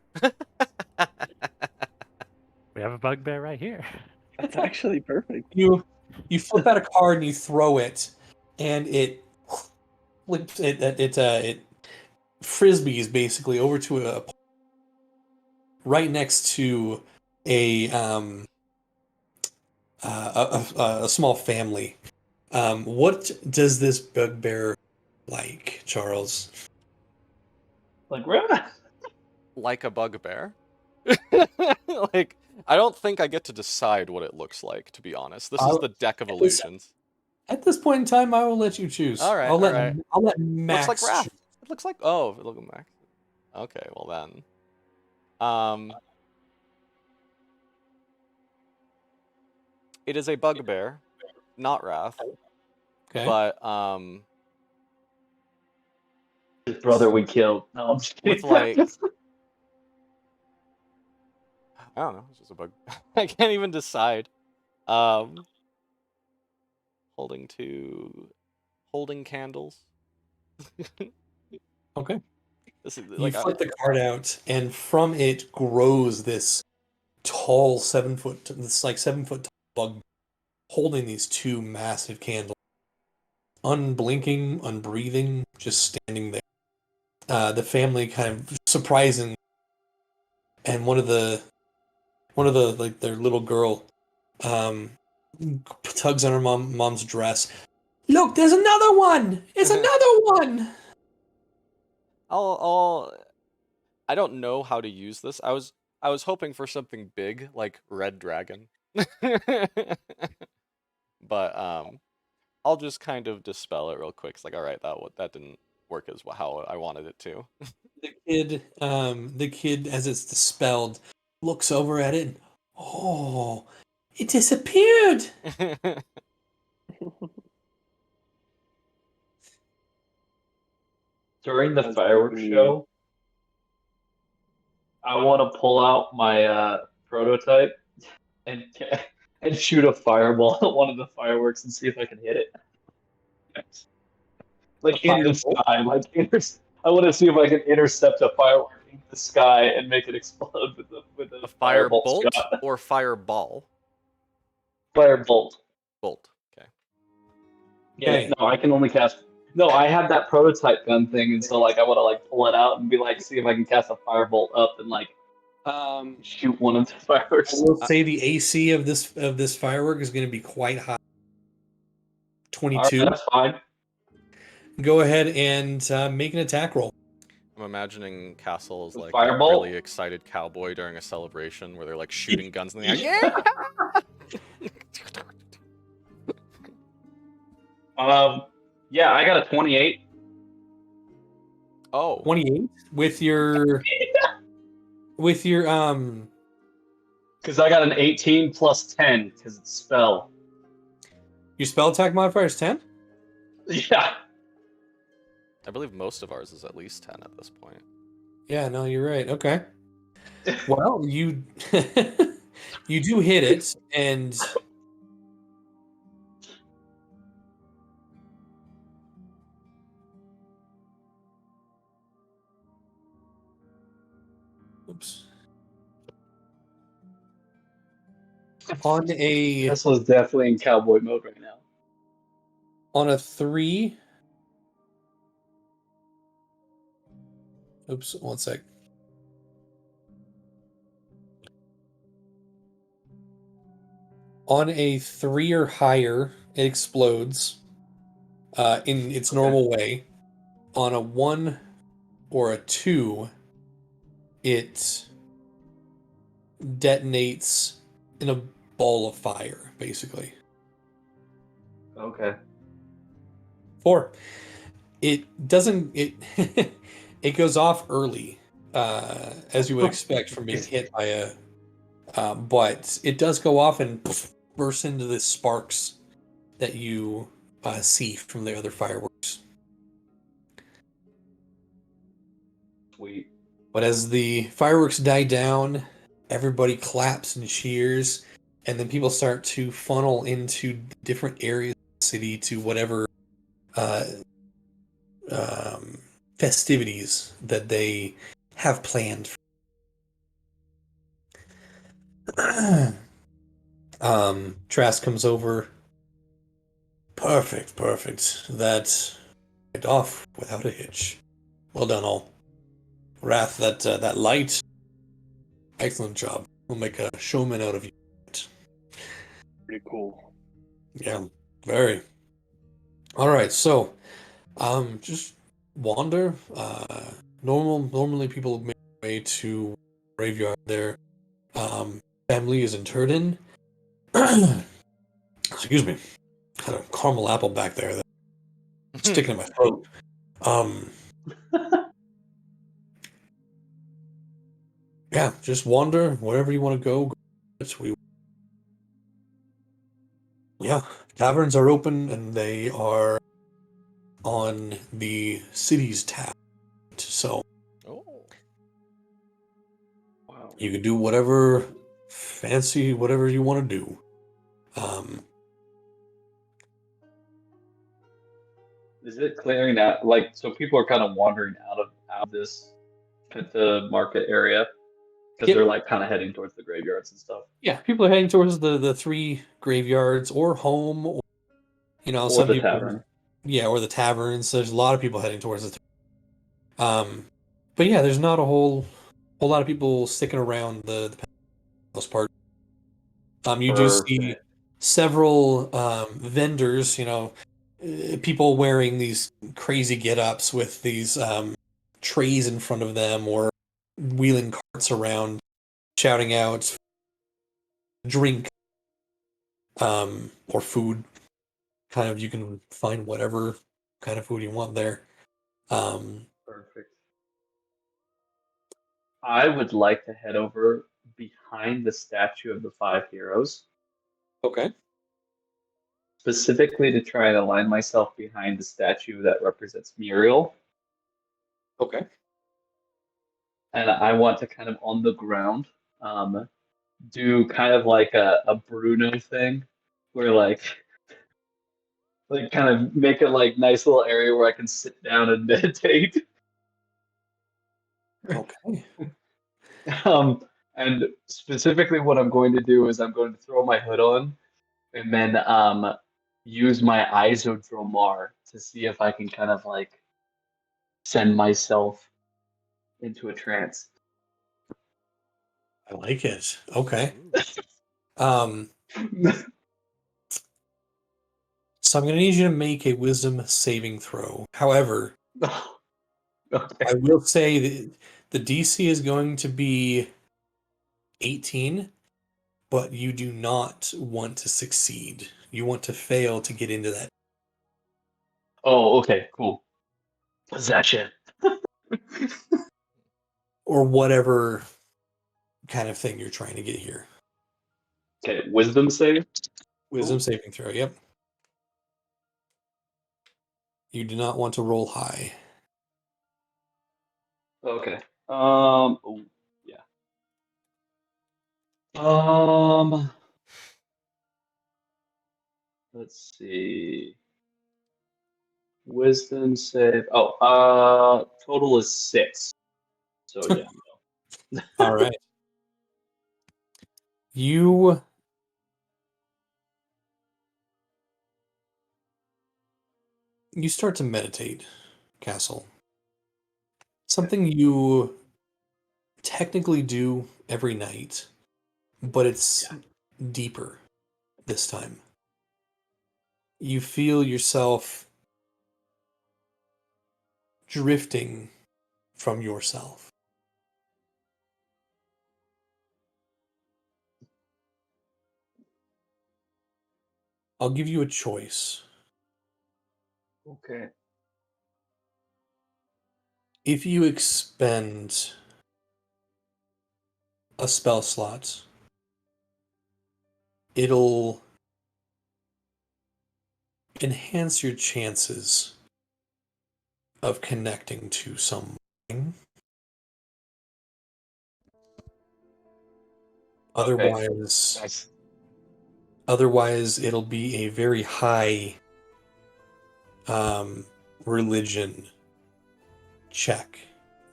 We have a bugbear right here. That's actually perfect. You flip out a card and you throw it, and it frisbees basically over to a right next to a small family. What does this bugbear like, Charles? Like really? Like a bugbear. Like, I don't think I get to decide what it looks like, to be honest. This is the deck of illusions. At this point in time, I will let you choose. All right, I'll let Looks Max. like Wrath. It looks like... Oh, look at Max. Okay, well then. It is a bugbear, not Wrath. Okay. But, His brother we killed. No, I'm just kidding. with like... I don't know, it's just a bug. I can't even decide. Holding candles. Okay. This is You like flip the card out, and from it grows this tall 7-foot, this like 7-foot tall bug, holding these 2 massive candles, unblinking, unbreathing, just standing there. The family kind of surprising, and one of the like their little girl, tugs on her mom's dress. Look, there's another one. It's another one. I don't know how to use this. I was hoping for something big like Red Dragon. But I'll just kind of dispel it real quick. It's like, all right, that didn't work as how I wanted it to. The kid, as it's dispelled, looks over at it. And, oh, it disappeared. During the That's fireworks pretty show, I want to pull out my prototype and and shoot a fireball at one of the fireworks and see if I can hit it. Like in the Fireball? sky, I want to see if I can intercept a firework in the sky and make it explode with a A fire fireball bolt shot. or fireball? Firebolt. Bolt. Okay. Yeah, Okay. no, I can only cast. No, I have that prototype gun thing, and so like I want to like pull it out and be like, see if I can cast a firebolt up and like shoot one of the I fireworks. will say the AC of this firework is going to be quite high. All right, 22. that's fine. Go ahead and make an attack roll. I'm imagining Castle is The like a firebolt? really excited cowboy during a celebration where they're like shooting guns in the air. Yeah! Yeah, I got a 28. Oh. 28 with your Because I got an 18 plus 10 because it's spell. your spell attack modifier is 10. Yeah. I believe most of ours is at least 10 at this point. Yeah, no, you're right. Okay. Well, you you do hit it, and oops. On a Tesla's definitely in cowboy mode right now. on a 3. Oops, one sec. On a 3 or higher, it explodes in its normal way. On a 1 or a 2, it detonates in a ball of fire, basically. Okay. 4. It doesn't. It it goes off early, as you would expect from being hit by a. But it does go off and burst into the sparks that you see from the other fireworks. Sweet. But as the fireworks die down, everybody claps and cheers, and then people start to funnel into different areas of the city to whatever festivities that they have planned. Trask comes over. Perfect. That went off without a hitch. Well done, all. Wrath, that light. Excellent job. We'll make a showman out of you. Pretty cool. Yeah, very. All right, so just wander. Normally people make their way to graveyard. Their family is interred in. Excuse me. Had a caramel apple back there that's sticking in my throat. Yeah, just wander wherever you want to go. Yeah, taverns are open and they are on the city's tap. So Oh. Wow. you can do whatever whatever you want to do. Is it clearing out? Like, so people are kind of wandering out of this at the market area because Yep. they're like kind of heading towards the graveyards and stuff. Yeah, people are heading towards the 3 graveyards or home, or, Or some the people, tavern. yeah, or the taverns. There's a lot of people heading towards the. But yeah, there's not a whole lot of people sticking around the most part. You do see Perfect. several vendors, people wearing these crazy get-ups with these trays in front of them or wheeling carts around, shouting out drink or food. Kind of, you can find whatever kind of food you want there. Perfect. I would like to head over behind the statue of the 5 heroes, Okay. specifically to try and align myself behind the statue that represents Muriel. Okay. And I want to kind of on the ground do kind of like a Bruno thing, where like kind of make a like nice little area where I can sit down and meditate. Okay. And specifically, what I'm going to do is I'm going to throw my hood on and then use my isodromar to see if I can kind of like send myself into a trance. I like it. Okay. Ooh. Um, so I'm going to need you to make a wisdom saving throw. However, Okay. I will say that the DC is going to be 18, but you do not want to succeed. You want to fail to get into that. Oh, okay, cool. Possession. Or whatever kind of thing you're trying to get here. Okay, wisdom save. Wisdom Cool. saving throw, yep. You do not want to roll high. Okay. Oh, yeah. Let's see. Wisdom save. Oh, total is 6. So yeah. All right. You start to meditate, Castle. Something you technically do every night, but it's deeper this time. You feel yourself drifting from yourself. I'll give you a choice. Okay. If you expend a spell slot, it'll enhance your chances of connecting to something. Otherwise, Nice. it'll be a very high religion check,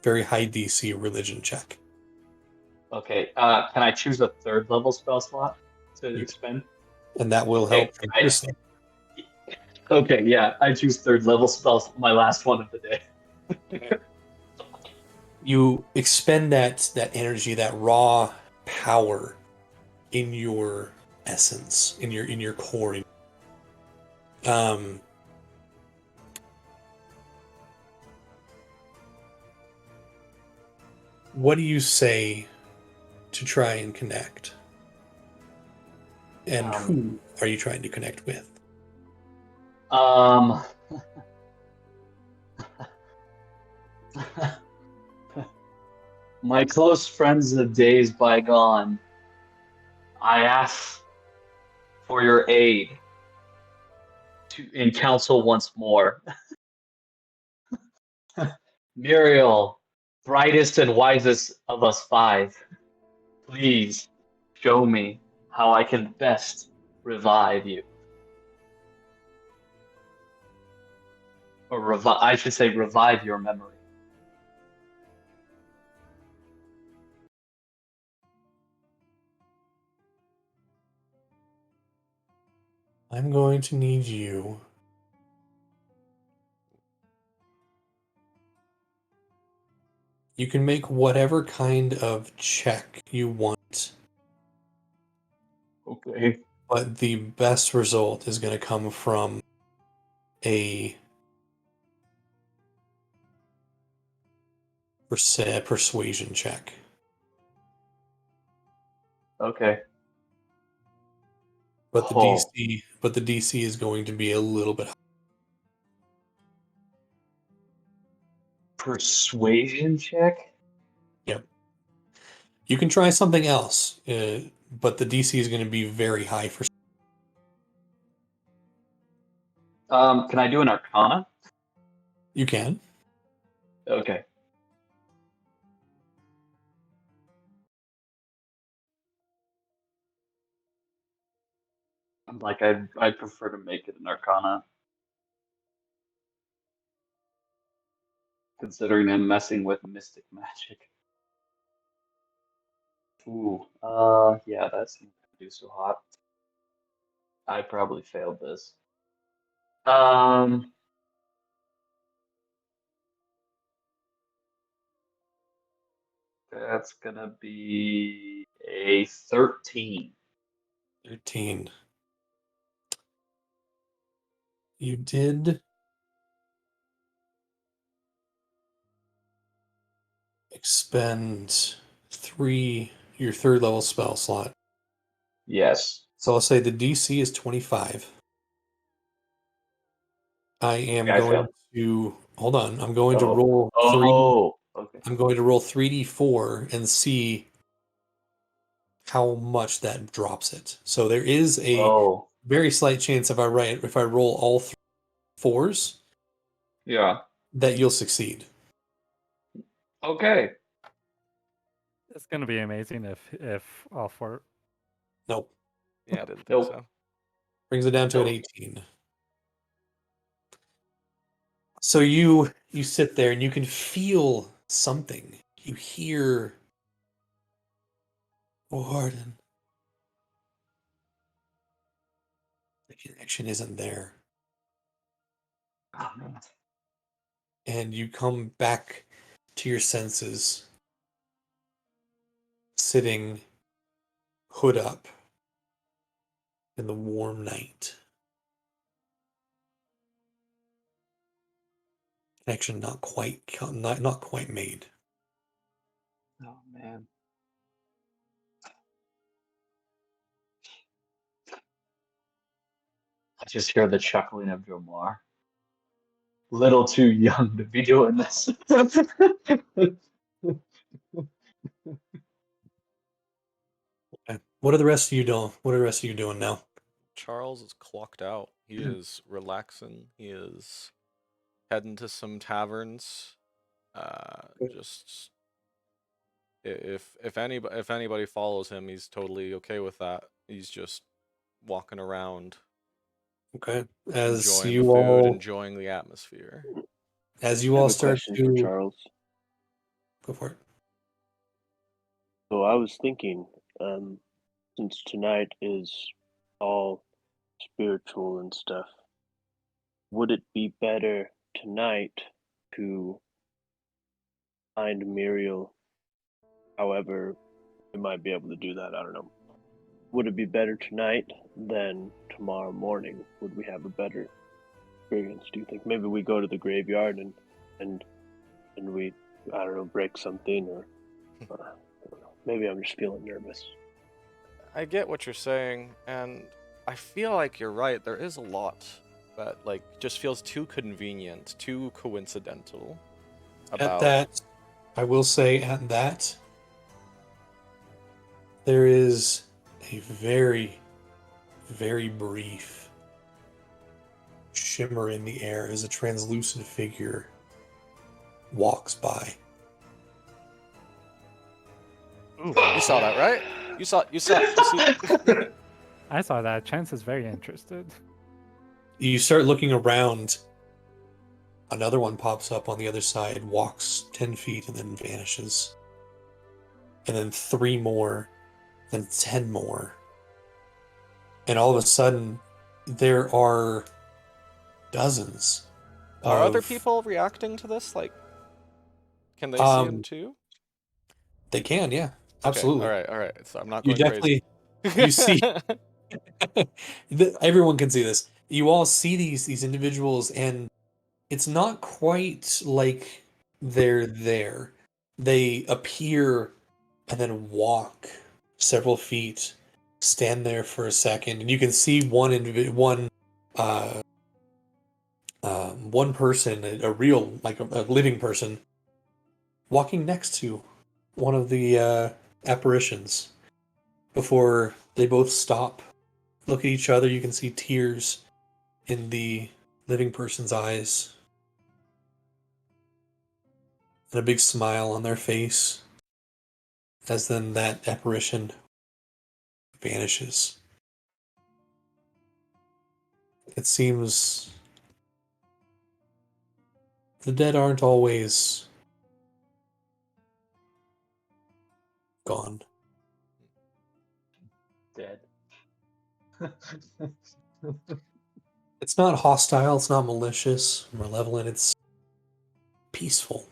very high DC religion check. Okay. Can I choose a 3rd level spell slot to You- expend? And that will Okay. help tremendously. Okay. Yeah. I choose 3rd level spells. My last one of the day. You expend that energy, that raw power in your essence, in your core. Um, what do you say to try and connect? And Um, who are you trying to connect with? Um. My close friends of days bygone, I ask for your aid in council once more. Muriel, brightest and wisest of us 5, please show me how I can best revive you. Or I should say revive your memory. I'm going to need you You can make whatever kind of check you want, Okay. but the best result is going to come from a persuasion check. Okay. But the Oh. DC is going to be a little bit higher. Persuasion check? Yep. You can try something else, but the DC is going to be very high for. Can I do an Arcana? You can. Okay. Like I'd prefer to make it an Arcana, considering I'm messing with mystic magic. Ooh, yeah, that's not gonna do so hot. I probably failed this. Um, that's gonna be a 13. 13. You did expend your third level spell slot. Yes. So I'll say the DC is 25. I am Okay, I going failed. to hold on. I'm going to Oh. roll three. Oh, okay. I'm going to roll 3d4 and see how much that drops it. So there is a Oh, very slight chance if I roll all three fours, yeah. that you'll succeed. Okay. It's gonna be amazing if all four. Nope. Yeah, I didn't think Nope. so. Brings it down to an Nope. 18. So you sit there and you can feel something. You hear Warden. The connection isn't there. Oh, man. And you come back to your senses, sitting hood up in the warm night. Connection not quite made. Oh, man. I just hear the chuckling of Jomar. Little too young to be doing this. What are the rest of you doing? What are the rest of you doing now? Charles is clocked out. He is relaxing. He is heading to some taverns. Just if anybody follows him, he's totally okay with that. He's just walking around, Okay. enjoying the food, enjoying the atmosphere. As I you have all a start question for to Charles. go for it. So I was thinking, since tonight is all spiritual and stuff, would it be better tonight to find Muriel? However, we might be able to do that. I don't know. Would it be better tonight than tomorrow morning? Would we have a better experience? Do you think maybe we go to the graveyard and we, I don't know, break something or I don't know. Maybe I'm just feeling nervous. I get what you're saying, and I feel like you're right. There is a lot that just feels too convenient, too coincidental At about. that, I will say at that, there is a very, very brief shimmer in the air as a translucent figure walks by. Ooh, You saw that, right? You see. I saw that. Chance is very interested. You start looking around. Another one pops up on the other side, walks 10 feet, and then vanishes. And then 3 more, then 10 more. And all of a sudden, there are dozens Are other of. people reacting to this? Can they see him Um, too? they can, yeah, Okay, absolutely. all right. So I'm not You going crazy. definitely, you see, everyone can see this. You all see these individuals, and it's not quite like they're there. They appear and then walk several feet, stand there for a second, and you can see uh, one person, a real, like a living person, walking next to one of the apparitions. Before they both stop, look at each other, you can see tears in the living person's eyes and a big smile on their face as then that apparition vanishes. it seems the dead aren't always gone. Dead. It's not hostile, it's not malicious, malevolent, it's peaceful.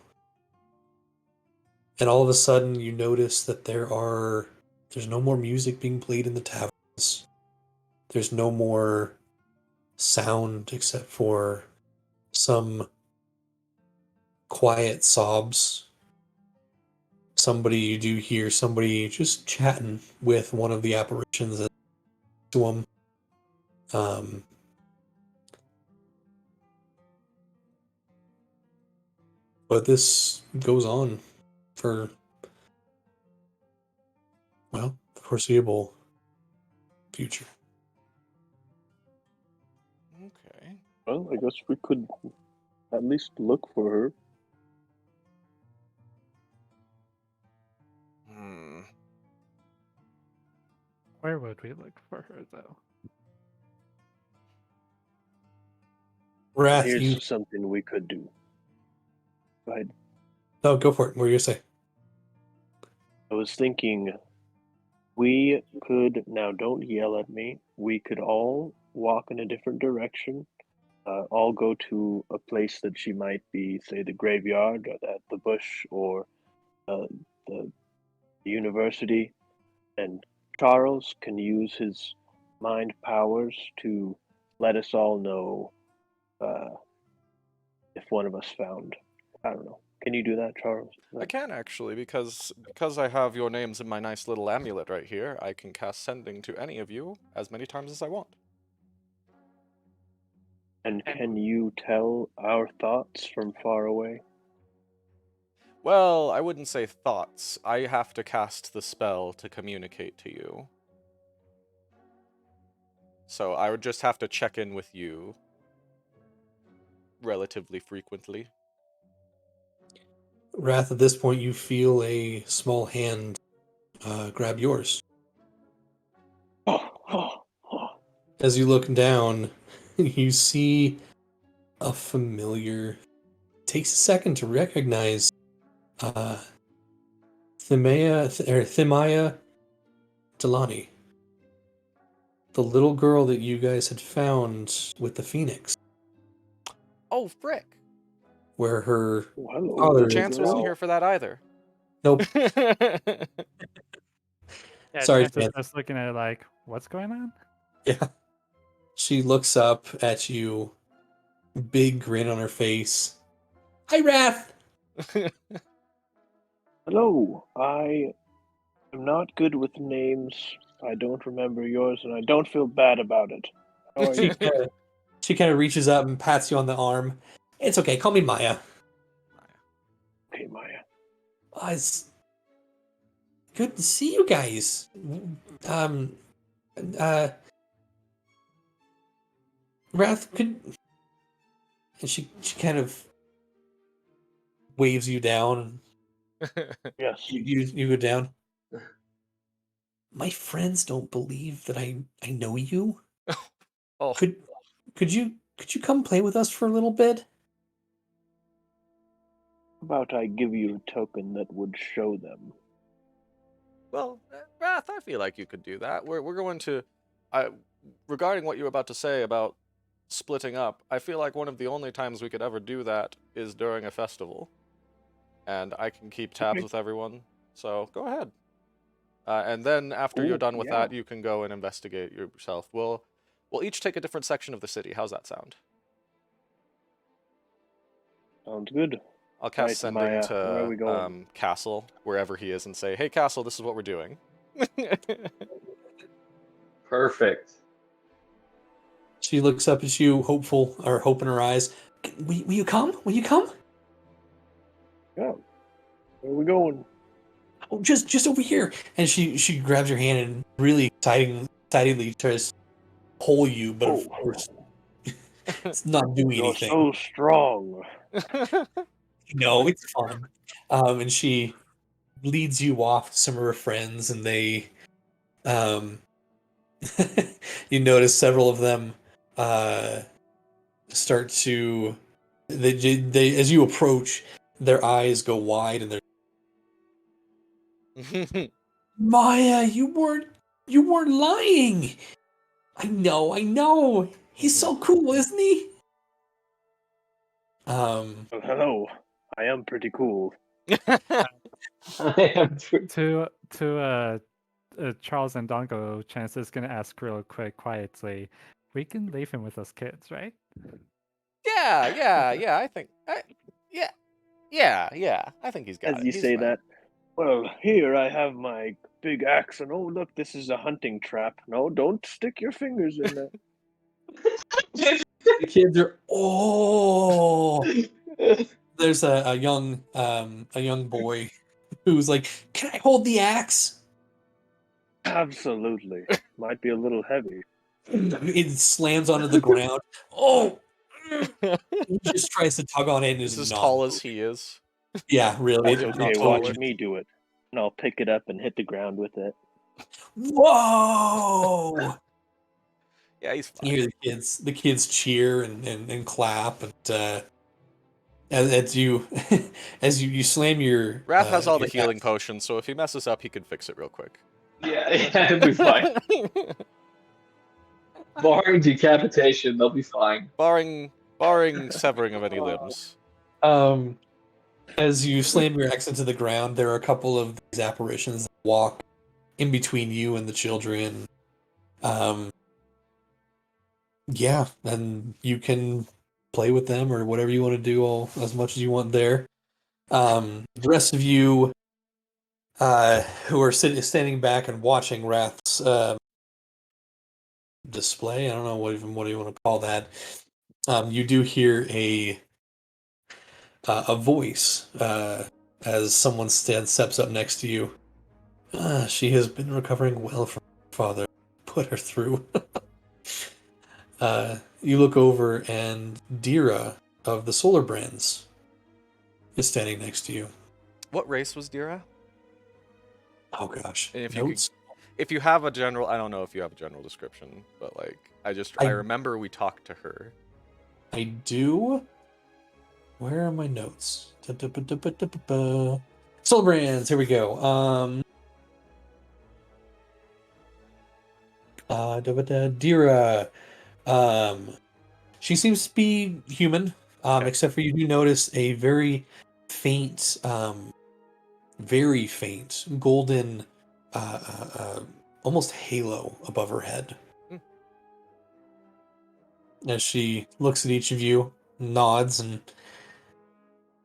And all of a sudden you notice that there's no more music being played in the taverns. There's no more sound except for some quiet sobs. You do hear somebody just chatting with one of the apparitions to him. But this goes on for, well, the foreseeable future. Okay. Well, I guess we could at least look for her. Hmm. Where would we look for her, though? Wrath, Here's something we could do. Go ahead. No, go for it. What were you gonna say? I was thinking we could, now don't yell at me, we could all walk in a different direction, all go to a place that she might be, say the graveyard or the bush or the university, and Charles can use his mind powers to let us all know if one of us found. I don't know. Can you do that, Charles? I can actually, because I have your names in my nice little amulet right here, I can cast sending to any of you as many times as I want. And can you tell our thoughts from far away? Well, I wouldn't say thoughts. I have to cast the spell to communicate to you. So I would just have to check in with you relatively frequently. Wrath, at this point, you feel a small hand grab yours. As you look down, you see a familiar. Takes a second to recognize Thimaya Delani, the little girl that you guys had found with the phoenix, Oh, frick! where her Hello, father little Chance wasn't girl. here for that either. Nope. Yeah, Sorry, Chance is Chance. just looking at it like, what's going on? Yeah. She looks up at you, big grin on her face. Hi, Wrath. Hello. I am not good with names. I don't remember yours, and I don't feel bad about it. How are you? She kind of reaches up and pats you on the arm. It's okay. Call me Maya. Okay, Maya. It's good to see you guys. Um, Wrath, could and she kind of waves you down. Yes. You go down. My friends don't believe that I know you. Oh, Could you come play with us for a little bit? How about I give you a token that would show them? well, Wrath, I feel like you could do that. We're going to, regarding what you were about to say about splitting up, I feel like one of the only times we could ever do that is during a festival, and I can keep tabs Okay. with everyone. So go ahead. And then after you're Ooh, done with yeah. that, you can go and investigate yourself. We'll each take a different section of the city. How's that sound? Sounds good. I'll cast Right, sending Maya, where are we to going? Castle, wherever he is, and say, "Hey, Castle, this is what we're doing." Perfect. She looks up at you, hopeful or hope in her eyes. Will you come? Will you come? Yeah. Where are we going? Oh, just over here. And she grabs your hand and really excitedly tries to pull you, but of course it's not doing You're anything. so strong. No, it's fun. And she leads you off to some of her friends, and they, you notice several of them start to they as you approach, their eyes go wide and they're Maya, you weren't lying. I know. He's so cool, isn't he? Well, hello. I am pretty cool. I am To Charles and Dongo, Chance is gonna ask real quick, quietly. We can leave him with those kids, right? yeah. I think, yeah. I think he's got As it. you He's say fine. that, well, here I have my big axe, and oh, look, this is a hunting trap. No, don't stick your fingers in there. The kids are there's a young boy who's like, "Can I hold the axe?" Absolutely. Might be a little heavy. It slams onto the ground. Oh, he just tries to tug on it and He's is as not tall as moving. he is. Yeah, really. That's If not okay. taller. Watch me do it. And I'll pick it up and hit the ground with it. Whoa! Yeah, he's fine. You hear the kids cheer and clap, and as you as you slam your Wrath has all the your healing axe- potions, so if he messes up, he can fix it real quick. Yeah, it'll be fine. Barring decapitation, they'll be fine. barring severing of any limbs. As you slam your axe into the ground, there are a couple of these apparitions that walk in between you and the children. Yeah, and you can play with them or whatever you want to do all as much as you want there. The rest of you who are standing back and watching Wrath's display, I don't know what do you want to call that. You do hear a voice as someone steps up next to you. She has been recovering well from her father. Put her through. You look over, and Dira of the Solar Brands is standing next to you. What race was Dira? Oh gosh, And notes. if you have a general, I don't know if you have a general description, but like I I- remember we talked to her. I do. Where are my notes? Solar Brands. Here we go. Dira. She seems to be human. Okay. Except for you do notice a very faint golden, almost halo above her head. As she looks at each of you, nods, and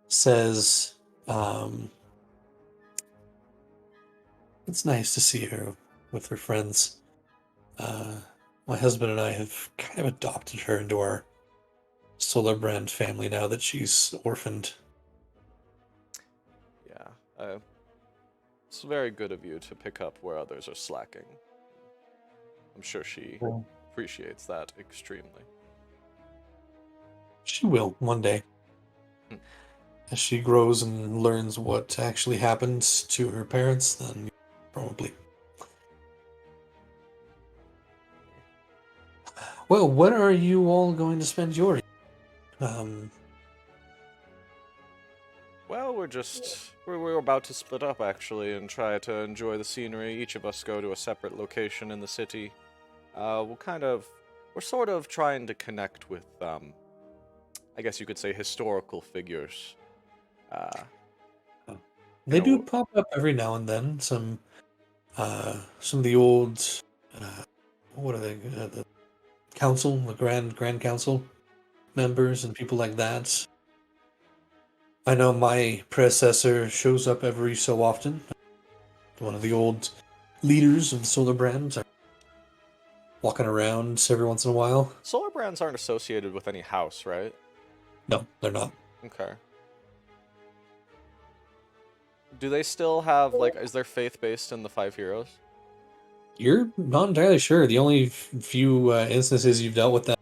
says, "It's nice to see her with her friends. My husband and I have kind of adopted her into our Solar Brand family now that she's orphaned." Yeah. It's very good of you to pick up where others are slacking. I'm sure she Well, appreciates that extremely. she will one day. As she grows and learns what actually happened to her parents, then probably. Well, when are you all going to spend your Well, we're about to split up actually and try to enjoy the scenery. Each of us go to a separate location in the city. We're sort of trying to connect with I guess you could say historical figures. They know, do pop up every now and then. Some of the old, what are they? The council, the grand council members, and people like that. I know my predecessor shows up every so often. One of the old leaders of the Solar Brands are walking around every once in a while. Solar brands aren't associated with any house, right? No, they're not. Okay. Do they still have like? Is their faith based in the five heroes? You're not entirely sure. The only few instances you've dealt with them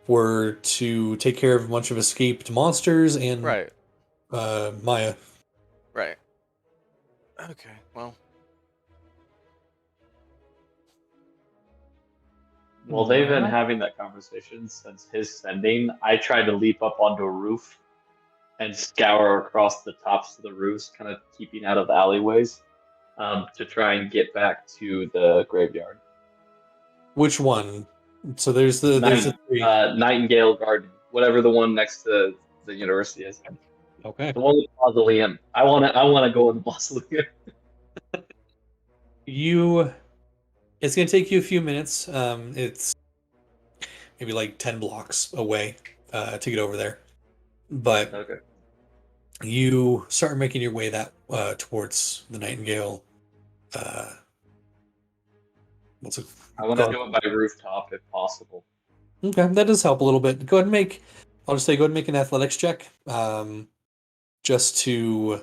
were to take care of a bunch of escaped monsters and Right. Maya. Right. Okay. Well. Well, they've been Well, having that conversation since his sending. I tried to leap up onto a roof and scour across the tops of the roofs, kind of keeping out of alleyways, to try and get back to the graveyard. Which one? So there's the three. Nightingale Garden, whatever the one next to the university is. Okay. The one with the mausoleum. I wanna go in the mausoleum. It's gonna take you a few minutes. It's maybe like 10 blocks away to get over there, but Okay. you start making your way that towards the Nightingale. What's it I want to called? do it by rooftop if possible. Okay, that does help a little bit. Go ahead and make. I'll just say go ahead and make an athletics check, just to,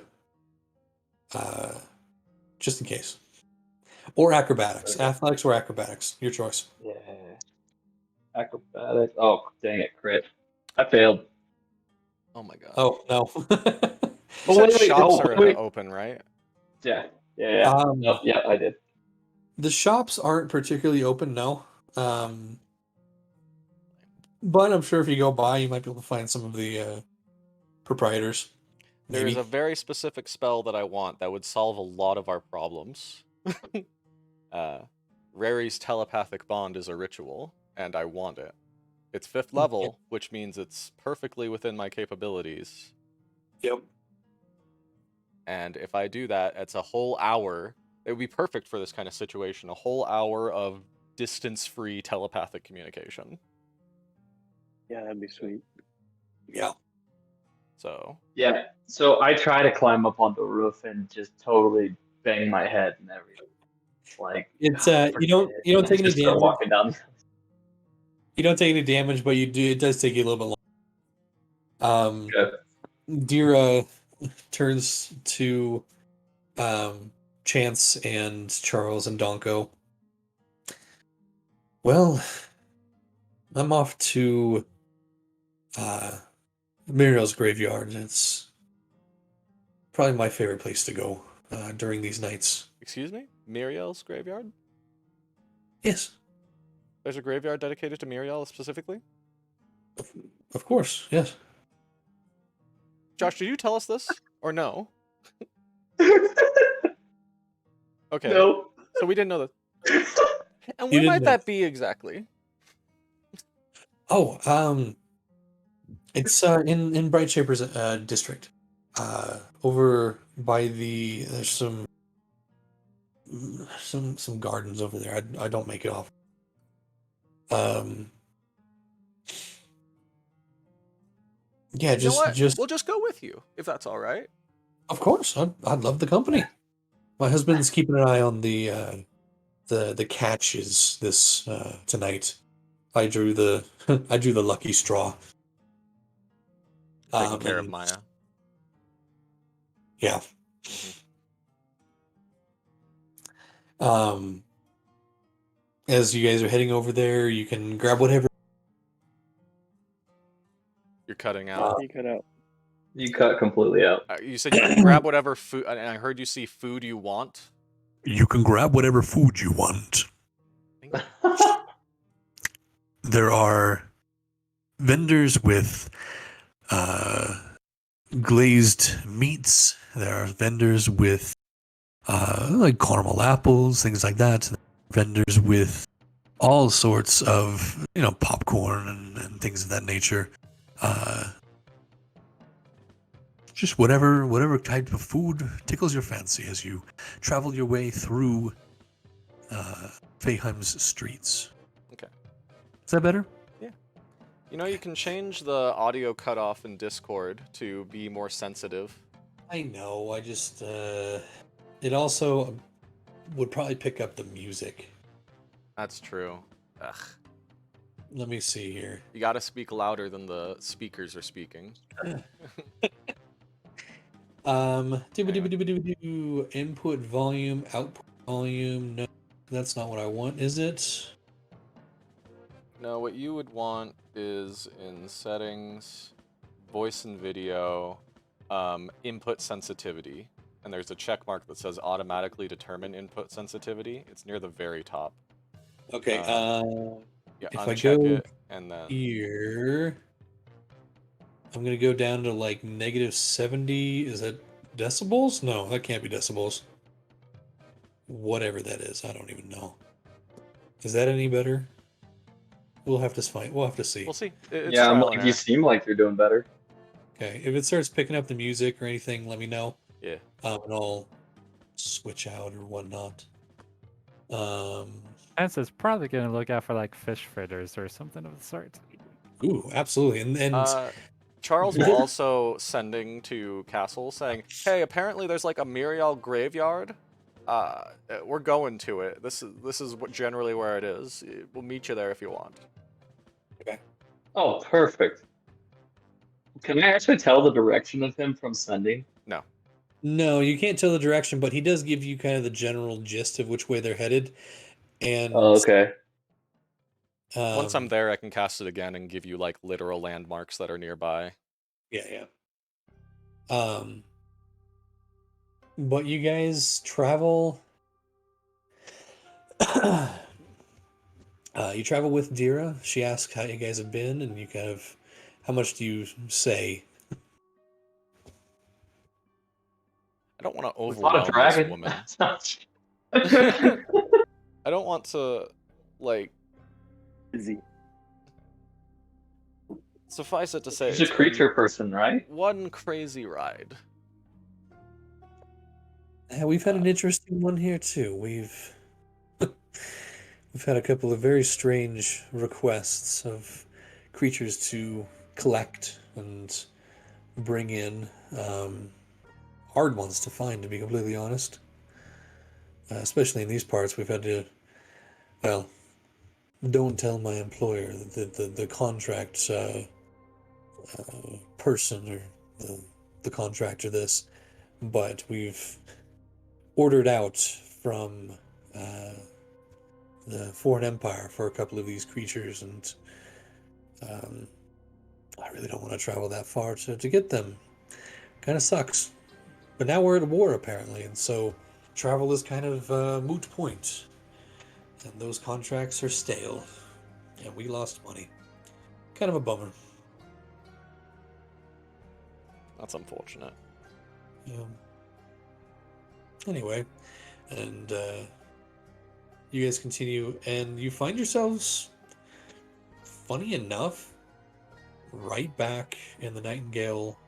just in case, or acrobatics. Okay. Athletics or acrobatics, your choice. Yeah. Acrobatic. Oh, dang it, crit. I failed. Oh my god. Oh no. You Oh, said wait, shops oh, are wait. open, right? Yeah. Yeah. Um, Yeah, I did. The shops aren't particularly open, no. But I'm sure if you go by, you might be able to find some of the proprietors. There is Maybe. a very specific spell that I want that would solve a lot of our problems. Rary's telepathic bond is a ritual, and I want it. It's 5th level, which means it's perfectly within my capabilities. Yep. And if I do that, it's a whole hour. It would be perfect for this kind of situation. A whole hour of distance-free telepathic communication. Yeah, that'd be sweet. Yeah. So Yeah. So I try to climb up on the roof and just totally bang my head and everything. Like It's forget you don't it. take any Just start damage. walking down. You don't take any damage, but you do. It does take you a little bit long. Good. Dira turns to Chance and Charles and Donko. Well, I'm off to Muriel's graveyard. It's probably my favorite place to go during these nights. excuse me? Muriel's graveyard? Yes, There's a graveyard dedicated to Muriel specifically? of course. Yes. Josh, did you tell us this? Or no? Okay. No. So we didn't know that. And You where didn't might know. that be exactly? Oh, it's in Bright Shapers district. Over by there's some gardens over there. I don't make it off. Yeah, You know what? just We'll just go with you, if that's all right. of course. I'd love the company. My husband's keeping an eye on the catches this tonight. I drew the lucky straw. Taking care of and- Maya. Yeah. As you guys are heading over there, you can grab whatever. You're cutting out. You cut out. You cut completely out. You said you can grab whatever food, and I heard you see food you want. You can grab whatever food you want. There are vendors with glazed meats. There are vendors with like caramel apples, things like that. Vendors with all sorts of popcorn and things of that nature. Just whatever type of food tickles your fancy as you travel your way through Feyheim's streets. Okay. Is that better? You know, you can change the audio cutoff in Discord to be more sensitive. I know. I just it also would probably pick up the music. That's true. Ugh. Let me see here. You gotta speak louder than the speakers are speaking. Input volume, output volume. No, that's not what I want, is it? No, what you would want is in settings, voice and video, input sensitivity. And there's a check mark that says automatically determine input sensitivity. It's near the very top. Okay. Yeah, If I uncheck go it and then here, I'm gonna go down to like -70. Is that decibels? No, that can't be decibels. Whatever that is, I don't even know. Is that any better? We'll have to find. We'll have to see. we'll see. It's Yeah, I'm trial and like, you error. seem like you're doing better. Okay, if it starts picking up the music or anything, let me know. Yeah. And I'll switch out or whatnot. Chance is probably gonna look out for like fish fritters or something of the sort. Ooh, absolutely, and Charles will also sending to Castle saying, "Hey, apparently there's like a Muriel graveyard. We're going to it. This is what generally where it is. We'll meet you there if you want." Oh, perfect. Can I actually tell the direction of him from sending? No. no, you can't tell the direction, but he does give you kind of the general gist of which way they're headed. And Oh, okay. Once I'm there, I can cast it again and give you like literal landmarks that are nearby. yeah. But you guys travel. You travel with Dira. She asks how you guys have been, and you kind of, how much do you say? I don't want to We fought a overwhelm this dragon. woman. She's I don't want to, like, Busy. suffice it to say, a it's been creature person, right? one crazy ride. Yeah, we've had an interesting one here too. We've had a couple of very strange requests of creatures to collect and bring in. Hard ones to find, to be completely honest. Especially in these parts, we've had to. Well, don't tell my employer the contract person or the contractor this, but we've ordered out from the Foreign Empire for a couple of these creatures, and I really don't want to travel that far to get them. Kind of sucks. But now we're at war, apparently, and so travel is kind of a moot point. And those contracts are stale. And we lost money. Kind of a bummer. That's unfortunate. Yeah. Anyway, and you guys continue, and you find yourselves, funny enough, right back in the Nightingale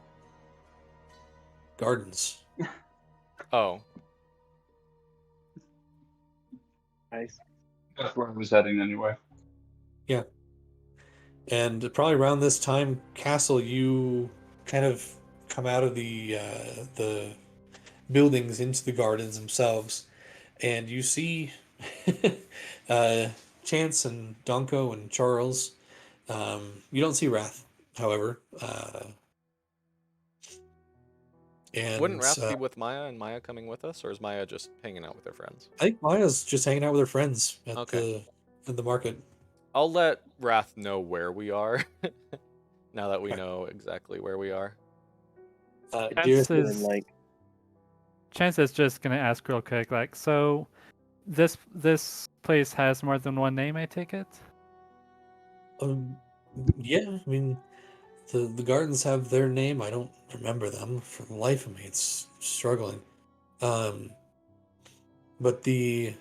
Gardens. Oh, Nice. That's where I was heading anyway. Yeah. And probably around this time, Castle, you kind of come out of the buildings into the gardens themselves, and you see Chance and Donko and Charles. You don't see Wrath, however. And wouldn't Wrath be with Maya and Maya coming with us, or is Maya just hanging out with her friends? I think Maya's just hanging out with her friends at Okay. the market. I'll let Wrath know where we are. Now that we Okay. know exactly where we are. Dear, And like, Chance is just gonna ask real quick, like, so this place has more than one name, I take it? yeah, I mean, the gardens have their name. I don't remember them for the life of me. It's struggling. But the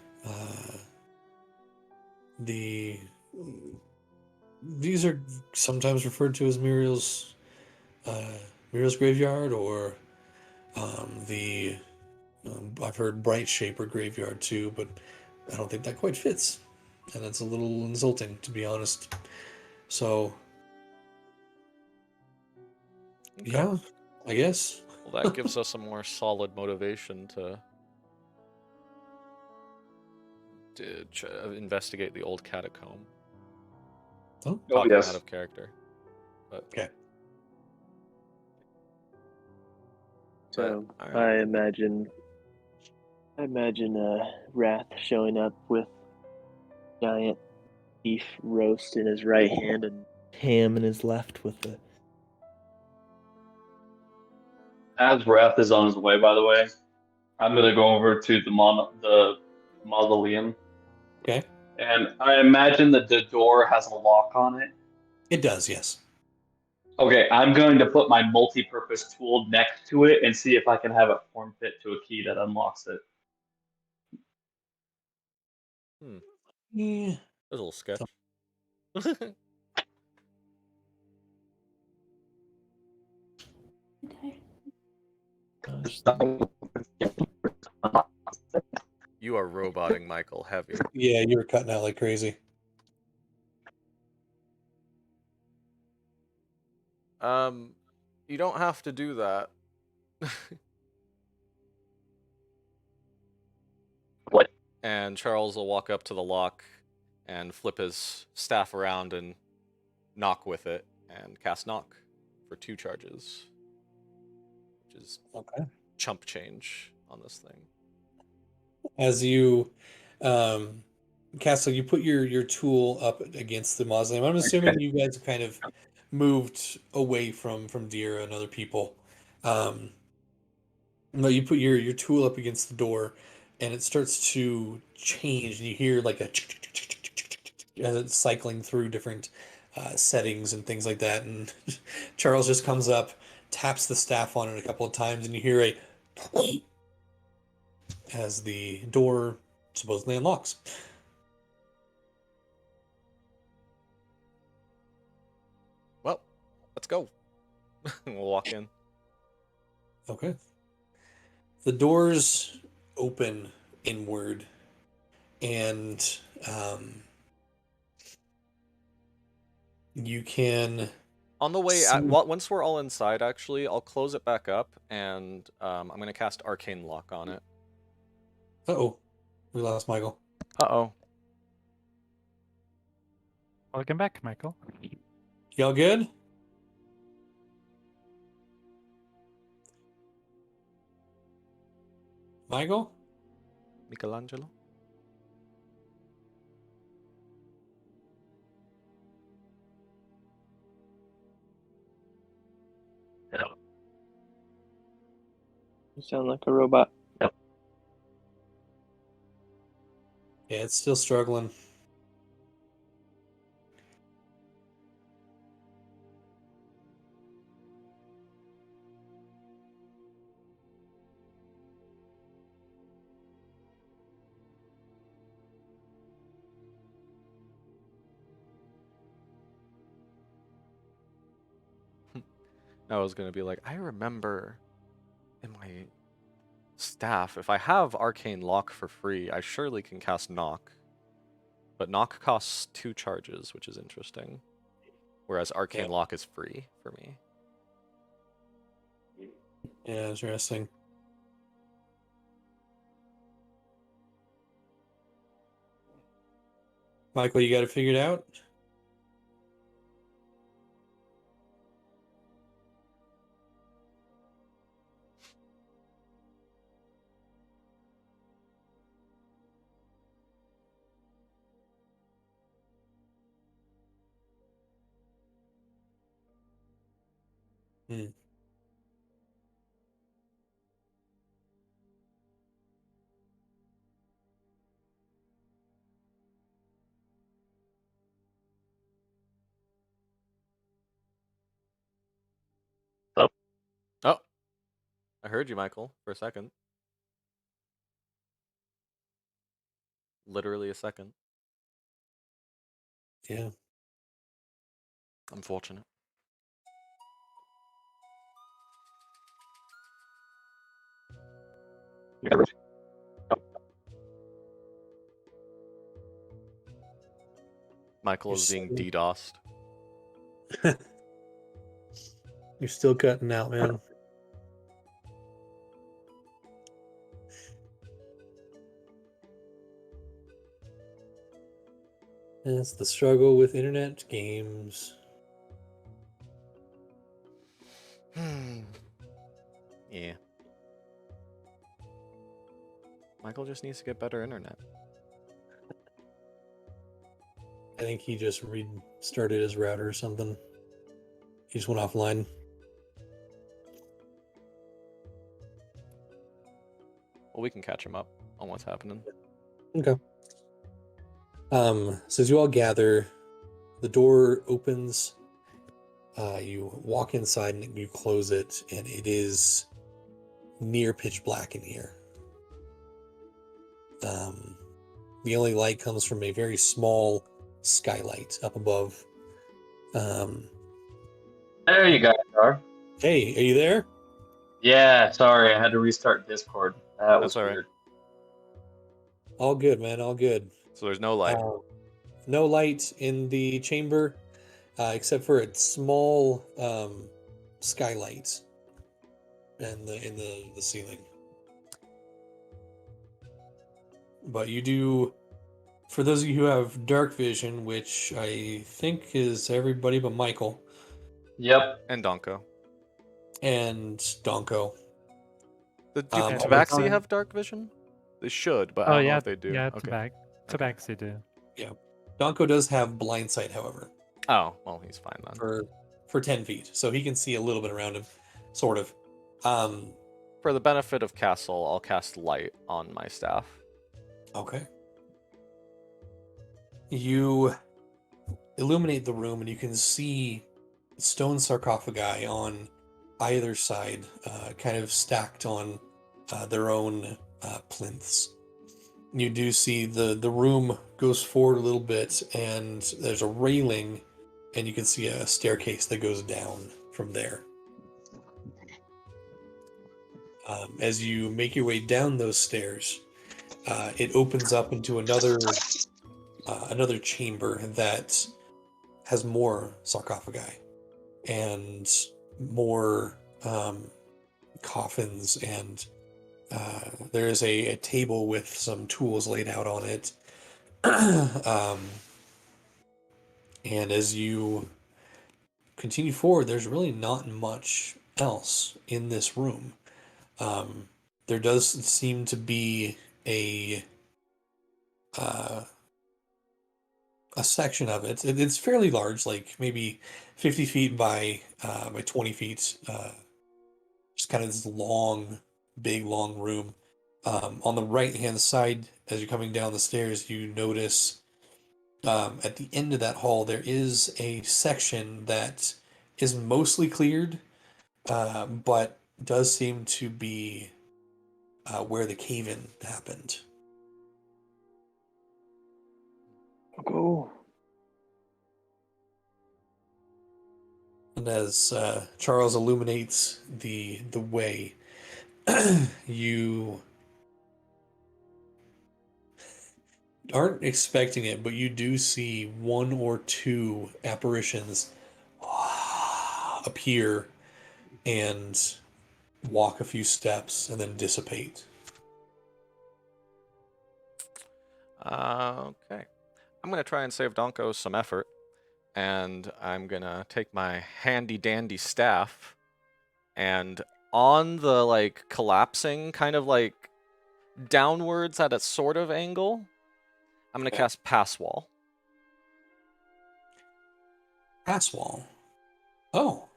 these are sometimes referred to as Muriel's graveyard, or the I've heard Bright Shaper graveyard too, but I don't think that quite fits, and it's a little insulting, to be honest. So Okay. yeah, I guess. Well, that gives us a more solid motivation to investigate the old catacomb. Oh, Talking yes. out of character. But, okay. so alright. I imagine Wrath showing up with giant beef roast in his right hand and ham in his left with the As Wrath is on his way, by the way, I'm gonna go over to the mausoleum Okay. And I imagine that the door has a lock on it. It does, yes. Okay, I'm going to put my multi-purpose tool next to it and see if I can have it form fit to a key that unlocks it. Yeah. A little sketch. You are roboting Michael heavy. Yeah, you were cutting out like crazy. You don't have to do that. What? And Charles will walk up to the lock and flip his staff around and knock with it and cast knock for 2 charges, which is Okay. chump change on this thing. As you Castle, you put your tool up against the mausoleum. I'm assuming you guys have kind of moved away from Dira and other people. No, you put your tool up against the door, and it starts to change, and you hear like a as it's cycling through different settings and things like that. And Charles just comes up, taps the staff on it a couple of times, and you hear a as the door supposedly unlocks. Well, let's go. We'll walk in. Okay. The doors open inward, and you can On the way, see... once we're all inside, actually, I'll close it back up, and I'm going to cast Arcane Lock on it. Uh-oh. We lost Michael. Uh-oh. Welcome back, Michael. Y'all good? Michael? Michelangelo? You sound like a robot. Yeah, it's still struggling. I was going to be like, I remember in my staff, if I have Arcane Lock for free, I surely can cast Knock. But Knock costs 2 charges, which is interesting. Whereas Arcane Lock is free for me. Yeah, interesting. Michael, you got it figured out? Hmm. Oh, I heard you, Michael, for a second. Literally a second. Yeah. Unfortunate. Michael is being DDoSed. You're still cutting out, man. It's the struggle with internet games. Yeah. Michael just needs to get better internet. I think he just restarted his router or something. He just went offline. Well, we can catch him up on what's happening. Okay. So as you all gather, the door opens. You walk inside and you close it, and it is near pitch black in here. The only light comes from a very small skylight up above. There you guys are. Hey, are you there? Yeah, sorry, I had to restart Discord. That was That's all right. weird. All good, man. All good. So there's no light. No light in the chamber, except for a small skylight in the ceiling. But you do, for those of you who have dark vision, which I think is everybody but Michael Yep. And Donko. and Donko. Do Um, Tabaxi have dark vision? They should, but I Oh don't know yeah, if they do. yeah, Okay. Tabaxi do. Donko does have blind sight, however, Oh, well, he's fine then. for 10 feet, so he can see a little bit around him, sort of. For the benefit of Castle, I'll cast light on my staff. Okay. You illuminate the room, and you can see stone sarcophagi on either side, kind of stacked on their own plinths. You do see the room goes forward a little bit, and there's a railing, and you can see a staircase that goes down from there. As you make your way down those stairs, it opens up into another chamber that has more sarcophagi and more coffins, and there is a table with some tools laid out on it. And as you continue forward, there's really not much else in this room. There does seem to be a section of it. It's fairly large, like maybe 50 feet by 20 feet. Just kind of this big, long room. On the right-hand side, as you're coming down the stairs, you notice at the end of that hall, there is a section that is mostly cleared, but does seem to be where the cave-in happened. Go. And as Charles illuminates the way, you aren't expecting it, but you do see one or two apparitions appear and walk a few steps and then dissipate. Okay. I'm going to try and save Donko some effort, and I'm going to take my handy-dandy staff, and on the, like, collapsing, kind of, like, downwards at a sort of angle, I'm going to cast Pass Wall. Pass wall. Oh.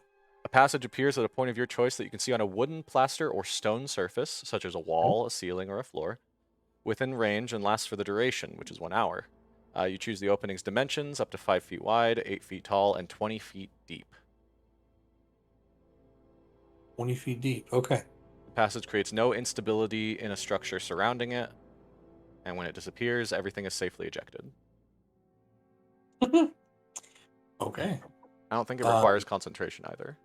A passage appears at a point of your choice that you can see on a wooden, plaster, or stone surface, such as a wall, a ceiling, or a floor, within range and lasts for the duration, which is 1 hour. You choose the opening's dimensions, up to 5 feet wide, 8 feet tall, and 20 feet deep. 20 feet deep. Okay. The passage creates no instability in a structure surrounding it, and when it disappears, everything is safely ejected. Okay. I don't think it requires concentration either.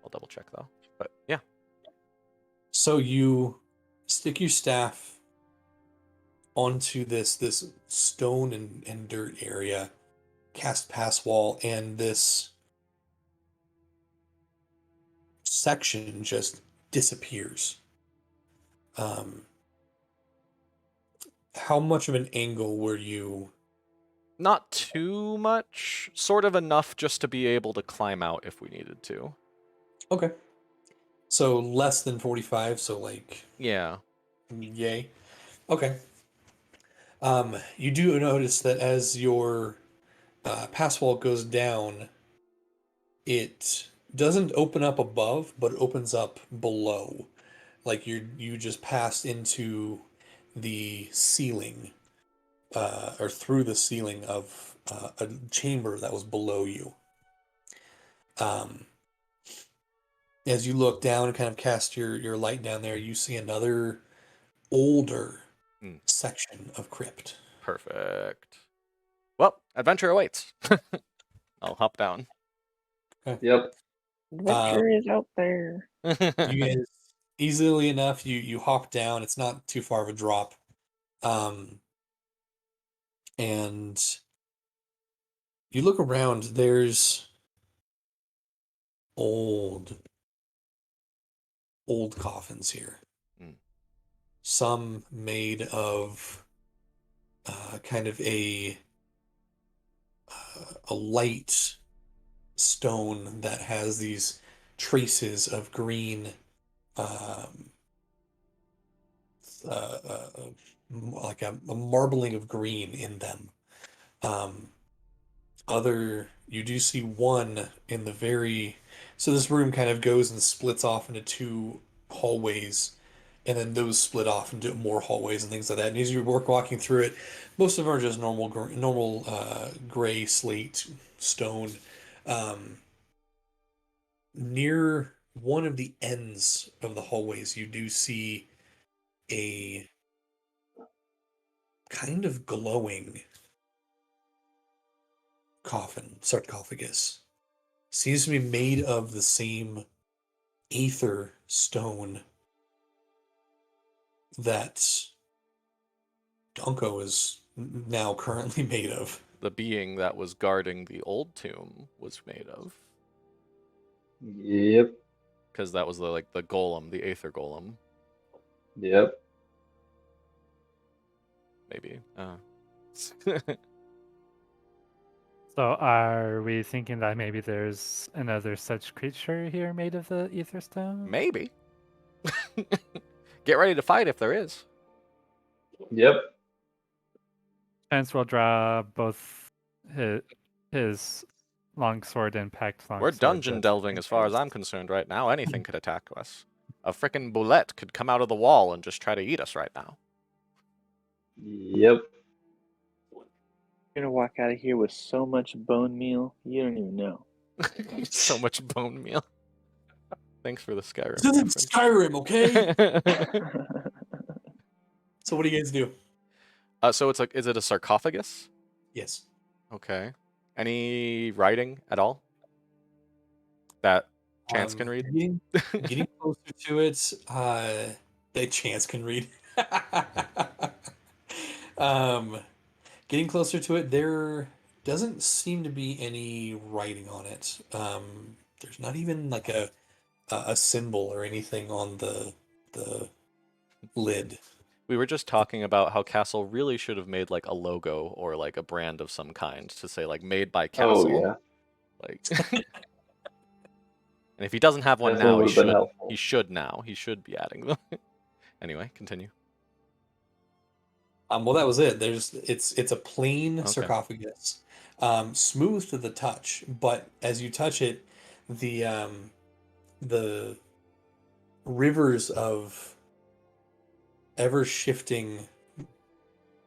I'll double check though. But yeah. So you stick your staff onto this stone and dirt area, cast Pass Wall, and this section just disappears. How much of an angle were you? Not too much. Sort of enough just to be able to climb out if we needed to. Okay. So less than 45, so like, Yeah. yay. Okay. You do notice that as your pass wall goes down, it doesn't open up above, but it opens up below. Like you just passed into the ceiling or through the ceiling of a chamber that was below you. As you look down and kind of cast your light down there, you see another older section of crypt. Perfect. Well, adventure awaits. I'll hop down. Yep. Adventure is out there. You guys, easily enough, you hop down. It's not too far of a drop. And you look around, there's old coffins here. Some made of kind of a light stone that has these traces of green, like a marbling of green in them. You do see one in the very, so this room kind of goes and splits off into two hallways, and then those split off into more hallways and things like that. And as you're walking through it, most of them are just normal gray slate stone. Near one of the ends of the hallways, you do see a kind of glowing sarcophagus. Seems to be made of the same aether stone that Donko is now currently made of. The being that was guarding the old tomb was made of. Yep. Because that was the golem, the aether golem. Yep. Maybe. So are we thinking that maybe there's another such creature here made of the ether stone? Maybe. Get ready to fight if there is. Yep. Chance will draw both his longsword and packed longsword. We're dungeon just delving in as far as case. I'm concerned right now. Anything could attack us. A frickin' boulette could come out of the wall and just try to eat us right now. Yep. You're gonna walk out of here with so much bone meal, you don't even know. So much bone meal. Thanks for the Skyrim This isn't reference. Skyrim, okay? So what do you guys do? So it's is it a sarcophagus? Yes. Okay. Any writing at all that Chance can read? Getting closer to it, that Chance can read. Getting closer to it, there doesn't seem to be any writing on it. There's not even like a symbol or anything on the lid. We were just talking about how Castle really should have made like a logo or like a brand of some kind to say like made by Castle. Oh yeah. Like and if he doesn't have one Definitely now, would've been helpful. he should now. He should be adding them. Anyway, continue. Well, that was it. It's a plain Okay. sarcophagus, smooth to the touch, but as you touch it, the rivers of ever shifting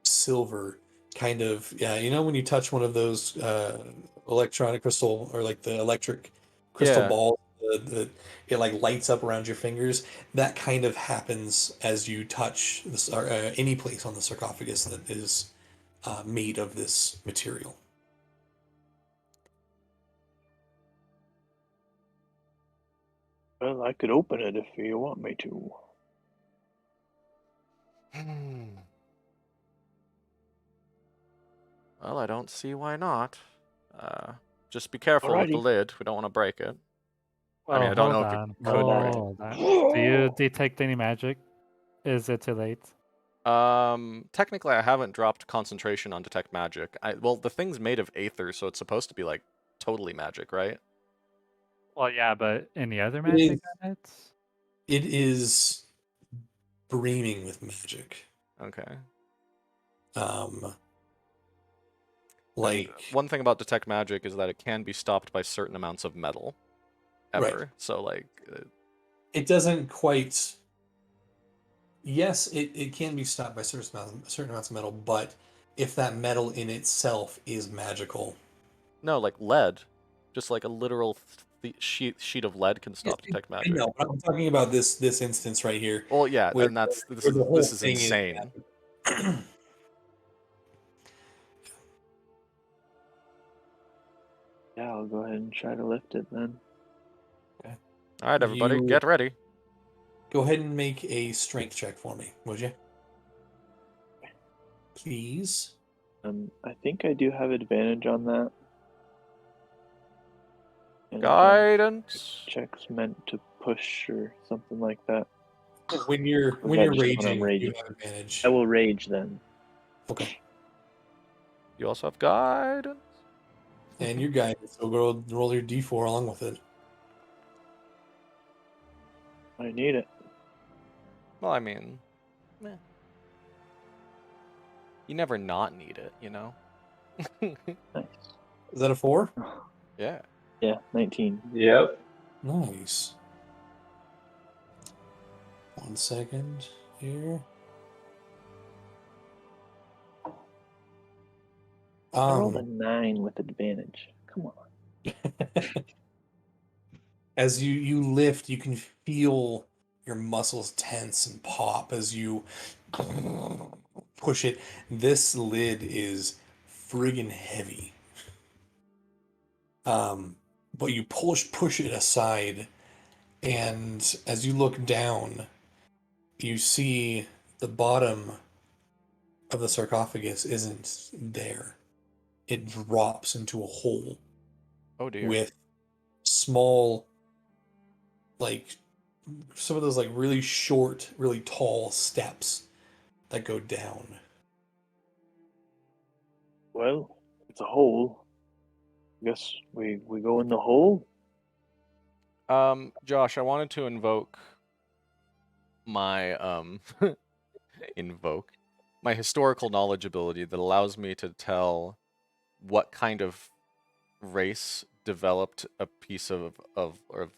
silver kind of, yeah, you know when you touch one of those electronic crystal or like the electric crystal Yeah. ball, it like lights up around your fingers. That kind of happens as you touch this any place on the sarcophagus that is made of this material. Well, I could open it if you want me to. Well, I don't see why not. Just be careful with the Alrighty. lid. We don't want to break it. Well, I don't know if hold you on. could break it. Hold on. Do you detect any magic? Is it too late? Technically, I haven't dropped concentration on detect magic. Well, the thing's made of aether, so it's supposed to be like totally magic, right? Well, yeah, but any other magic on it? It is brimming with magic. Okay. Like one thing about detect magic is that it can be stopped by certain amounts of metal. Ever. Right. So like it doesn't quite. Yes, it can be stopped by certain amounts of metal, but if that metal in itself is magical. No, like lead. Just like a literal sheet of lead can stop detect I magic. know, but I'm talking about this instance right here. Well, yeah, where, and this where the whole this is thing insane. is Yeah, I'll go ahead and try to lift it then. All right, everybody, You- get ready. Go ahead and make a strength check for me, would you? Please. I think I do have advantage on that. And Guidance. checks meant to push or something like that. When you're Or is that just when I'm raging, you raging? have advantage. I will rage then. Okay. You also have guidance. And your guidance, so go roll your d4 along with it. I need it. Well, I mean, meh. You never not need it, you know? Nice. Is that a 4? Yeah. Yeah, 19. Yep. Nice. 1 second here. I rolled a 9 with advantage. Come on. As you lift, you can feel your muscles tense and pop as you push it. This lid is friggin' heavy. But you push it aside, and as you look down, you see the bottom of the sarcophagus isn't there. It drops into a hole Oh dear. with small, like some of those like really short, really tall steps that go down. Well, it's a hole. Guess we go in the hole. Josh, I wanted to invoke my invoke my historical knowledge ability that allows me to tell what kind of race developed a piece of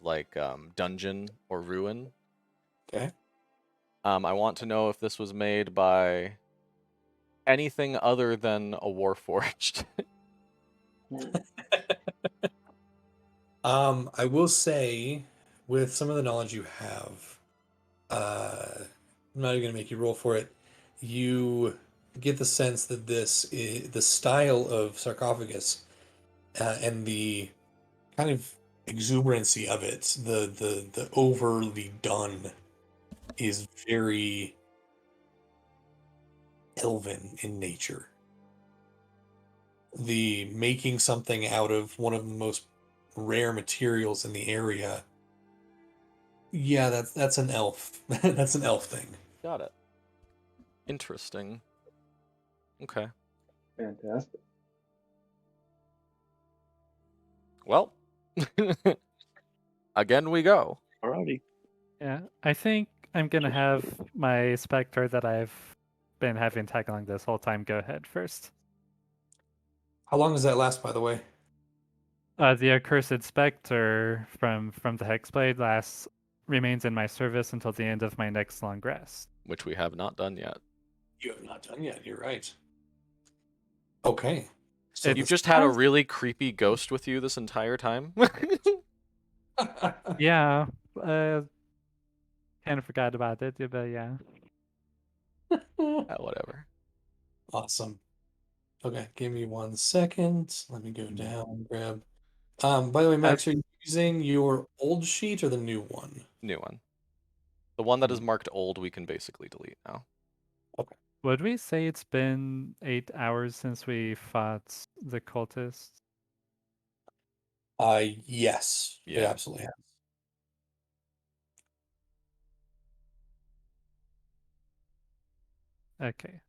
like dungeon or ruin. Okay. I want to know if this was made by anything other than a warforged. I will say, with some of the knowledge you have, I'm not even gonna make you roll for it. You get the sense that this is the style of sarcophagus and the kind of exuberancy of it, the overly done, is very elven in nature. The making something out of one of the most rare materials in the area. Yeah, that's an elf. That's an elf thing. Got it. Interesting. Okay. Fantastic. Well, again we go. Alrighty. Yeah, I think I'm gonna have my specter that I've been having tackling this whole time go ahead first. How long does that last, by the way? The accursed specter from the hexblade remains in my service until the end of my next long rest. Which we have not done yet. You have not done yet. You're right. Okay. So You've just had a really creepy ghost with you this entire time? Yeah, kind of forgot about it, but yeah. Whatever. Awesome. Okay, give me 1 second. Let me go down and grab. By the way, Max, are you using your old sheet or the new one? New one. The one that is marked old, we can basically delete now. Okay. Would we say it's been 8 hours since we fought the cultists? Yes. It Yeah. absolutely has. Okay.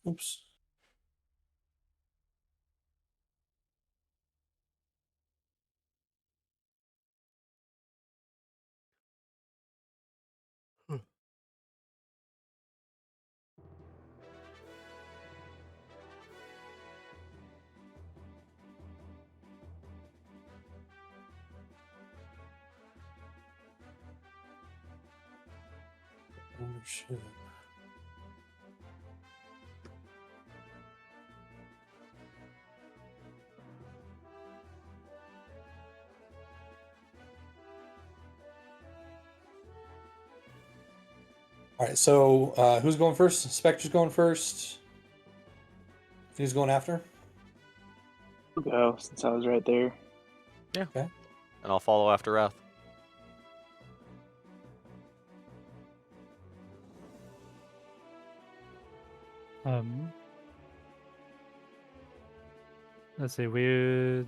Oops. Ownership. All right, so who's going first? Spectre's going first. Who's going after? I'll go since I was right there. Okay. And I'll follow after Wrath. Let's see. Who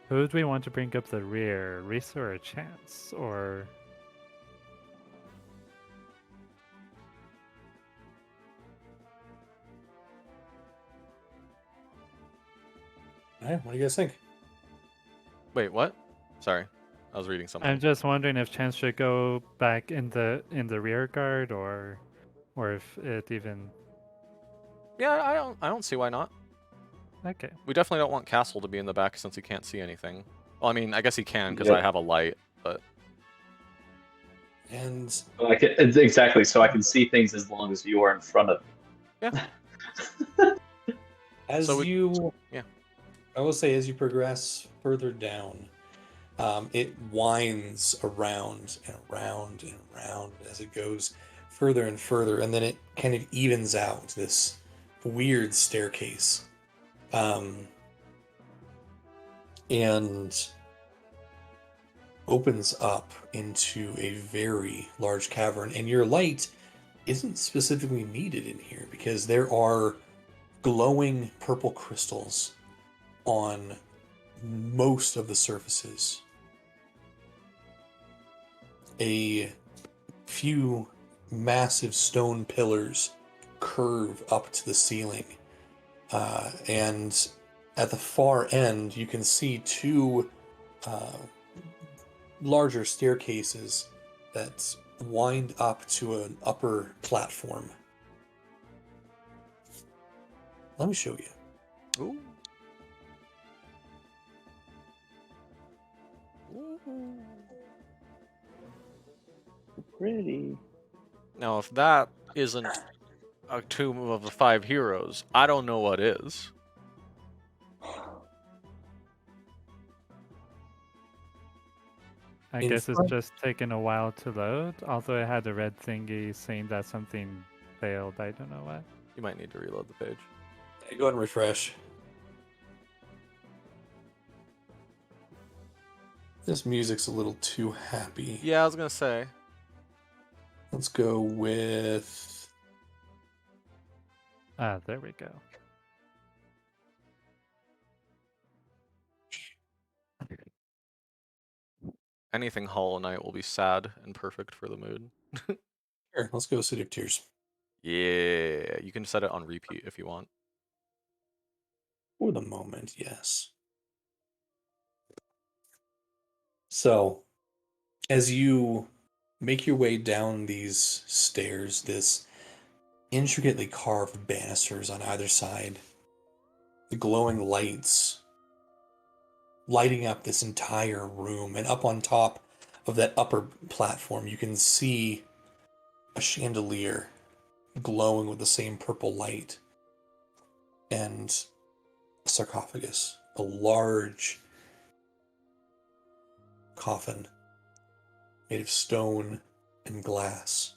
would we want to bring up the rear? Risa or Chance? Or All right, what do you guys think? Wait, what? Sorry, I was reading something. I'm just wondering if Chance should go back in the rear guard, or if it even. Yeah, I don't see why not. Okay. We definitely don't want Castle to be in the back since he can't see anything. Well, I mean, I guess he can because Yep. I have a light, but And It's exactly, so I can see things as long as you are in front of me. Yeah. as So I will say, as you progress further down, it winds around and around and around as it goes further and further, and then it kind of evens out this weird staircase. And opens up into a very large cavern, and your light isn't specifically needed in here because there are glowing purple crystals on most of the surfaces. A few massive stone pillars curve up to the ceiling, and at the far end you can see two larger staircases that wind up to an upper platform. Let me show you. ooh. Ooh. Pretty. Now, if that isn't a tomb of the 5 heroes, I don't know what is. I In guess it's front- just taking a while to load. Although it had a red thingy saying that something failed. I don't know what. You might need to reload the page. Hey, go ahead and refresh. This music's a little too happy. Yeah, I was gonna say. Let's go with. Ah, there we go. Anything Hollow Knight will be sad and perfect for the mood. Sure, let's go City of Tears. Yeah, you can set it on repeat if you want. For the moment, yes. So, as you make your way down these stairs, this intricately carved banisters on either side, the glowing lights lighting up this entire room, and up on top of that upper platform, you can see a chandelier glowing with the same purple light, and a sarcophagus, a large coffin made of stone and glass.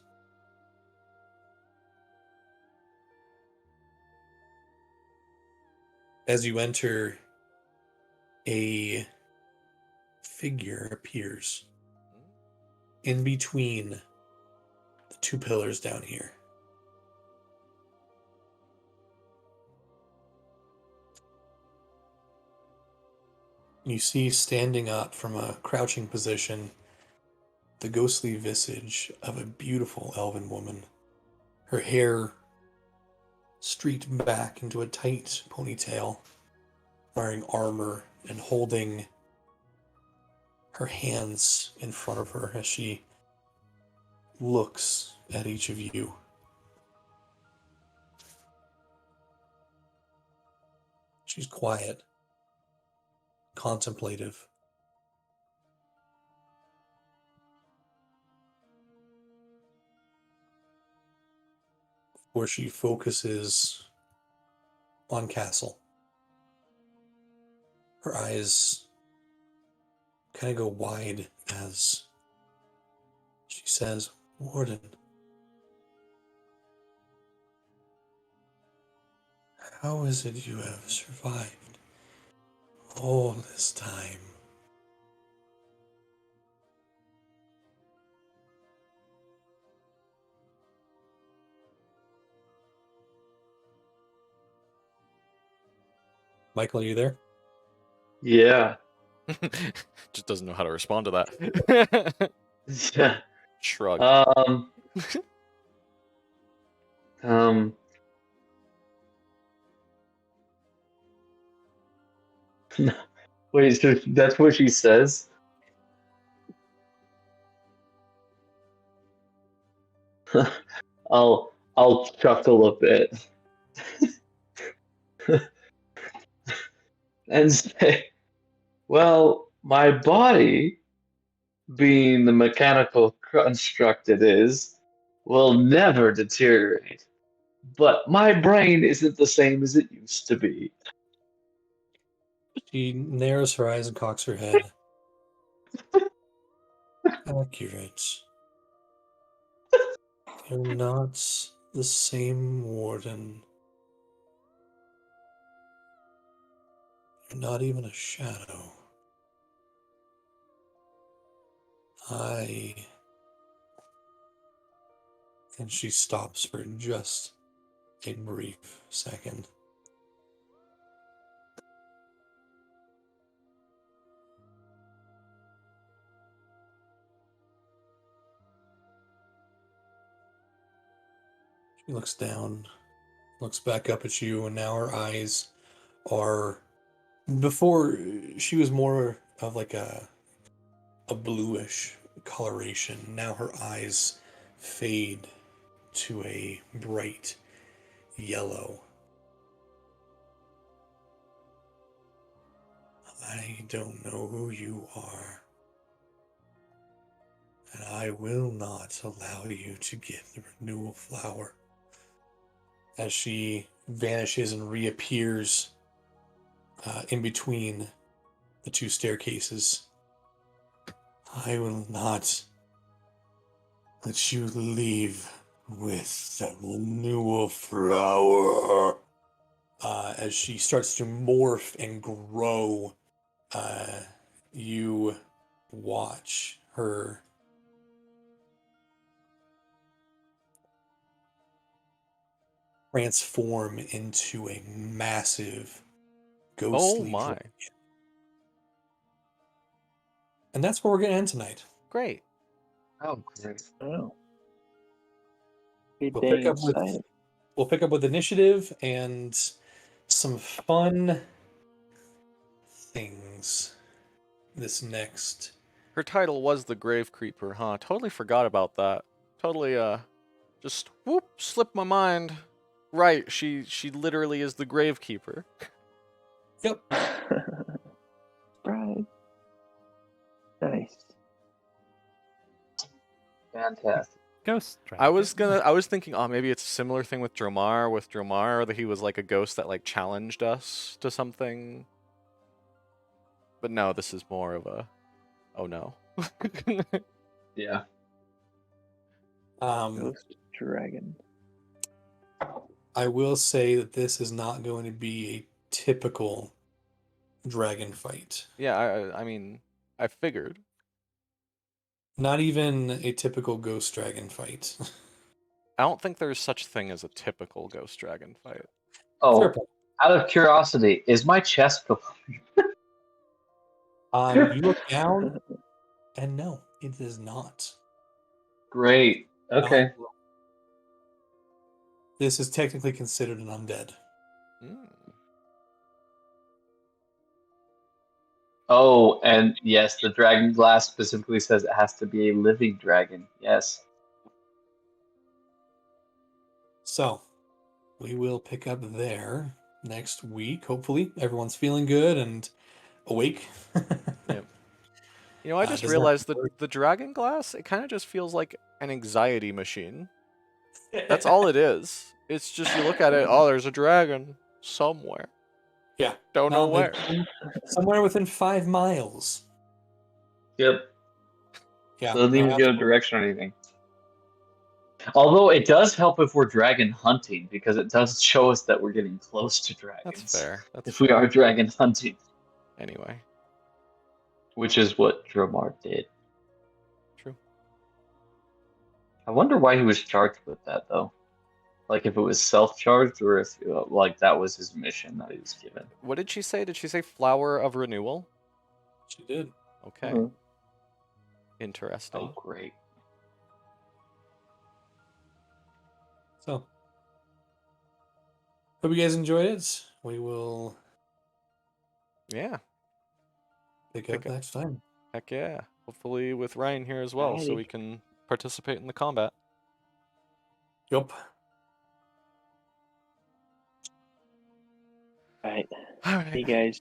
As you enter, a figure appears in between the two pillars down here. You see standing up from a crouching position the ghostly visage of a beautiful elven woman. Her hair streaked back into a tight ponytail, wearing armor and holding her hands in front of her as she looks at each of you. She's quiet, contemplative. Where she focuses on Castle. Her eyes kind of go wide as she says, "Warden, How is it you have survived all this time? Michael, are you there? Yeah. Just doesn't know how to respond to that. Yeah. Shrug. Um, wait, so that's what she says? I'll chuckle a bit and say, well, my body, being the mechanical construct it is, will never deteriorate. But my brain isn't the same as it used to be. She narrows her eyes and cocks her head. Accurate. You're not the same warden. You're not even a shadow. And she stops for just a brief second. She looks down, looks back up at you, and now her eyes are. Before, she was more of like a bluish coloration. Now her eyes fade to a bright yellow. I don't know who you are, and I will not allow you to get the renewal flower. As she vanishes and reappears in between the two staircases, I will not let you leave with the renewal flower. As she starts to morph and grow, you watch her transform into a massive ghostly my. dragon. And that's where we're going to end tonight. Great. Oh, great. Oh. Pretty We'll dang pick up with excited. we'll pick up with initiative and some fun things this next. Her title was the Grave Creeper, huh? Totally forgot about that. Totally, just whoop, slipped my mind. Right, she literally is the Gravekeeper. Yep. Right. Nice. Fantastic. Ghost dragon. I was thinking, oh, maybe it's a similar thing with Dromar, that he was like a ghost that like challenged us to something. But no, this is more of a, oh no. Yeah. Ghost dragon. I will say that this is not going to be a typical dragon fight. Yeah, I mean, I figured. Not even a typical ghost dragon fight. I don't think there's such thing as a typical ghost dragon fight. Oh, Fair point. out of curiosity, is my chest full? You look down, and no, it is not. Great. Okay. Not- This is technically considered an undead. Mm. Oh, and yes, the dragon glass specifically says it has to be a living dragon. Yes. So, we will pick up there next week. Hopefully, everyone's feeling good and awake. Yep. You know, I just does that realized that work? the dragon glass, it kind of just feels like an anxiety machine. That's all it is. It's just you look at it, oh, there's a dragon somewhere. Yeah. Don't know where. Somewhere within 5 miles. Yep. Yeah. So it doesn't no, even give a absolutely. direction or anything. Although it does help if we're dragon hunting, because it does show us that we're getting close to dragons. That's fair. That's If we fair. are dragon hunting, Anyway, which is what Dromar did. true. I wonder why he was charged with that, though. Like, if it was self-charged, or if, like, that was his mission that he was given. What did she say? Did she say flower of renewal? She did. Okay. Mhm. Interesting. Oh, great. So, hope you guys enjoyed it. We will Yeah. pick Pick up next time. Heck yeah. Hopefully with Ryan here as well, so Alrighty. we can participate in the combat. Yup. All right. All right. Hey guys.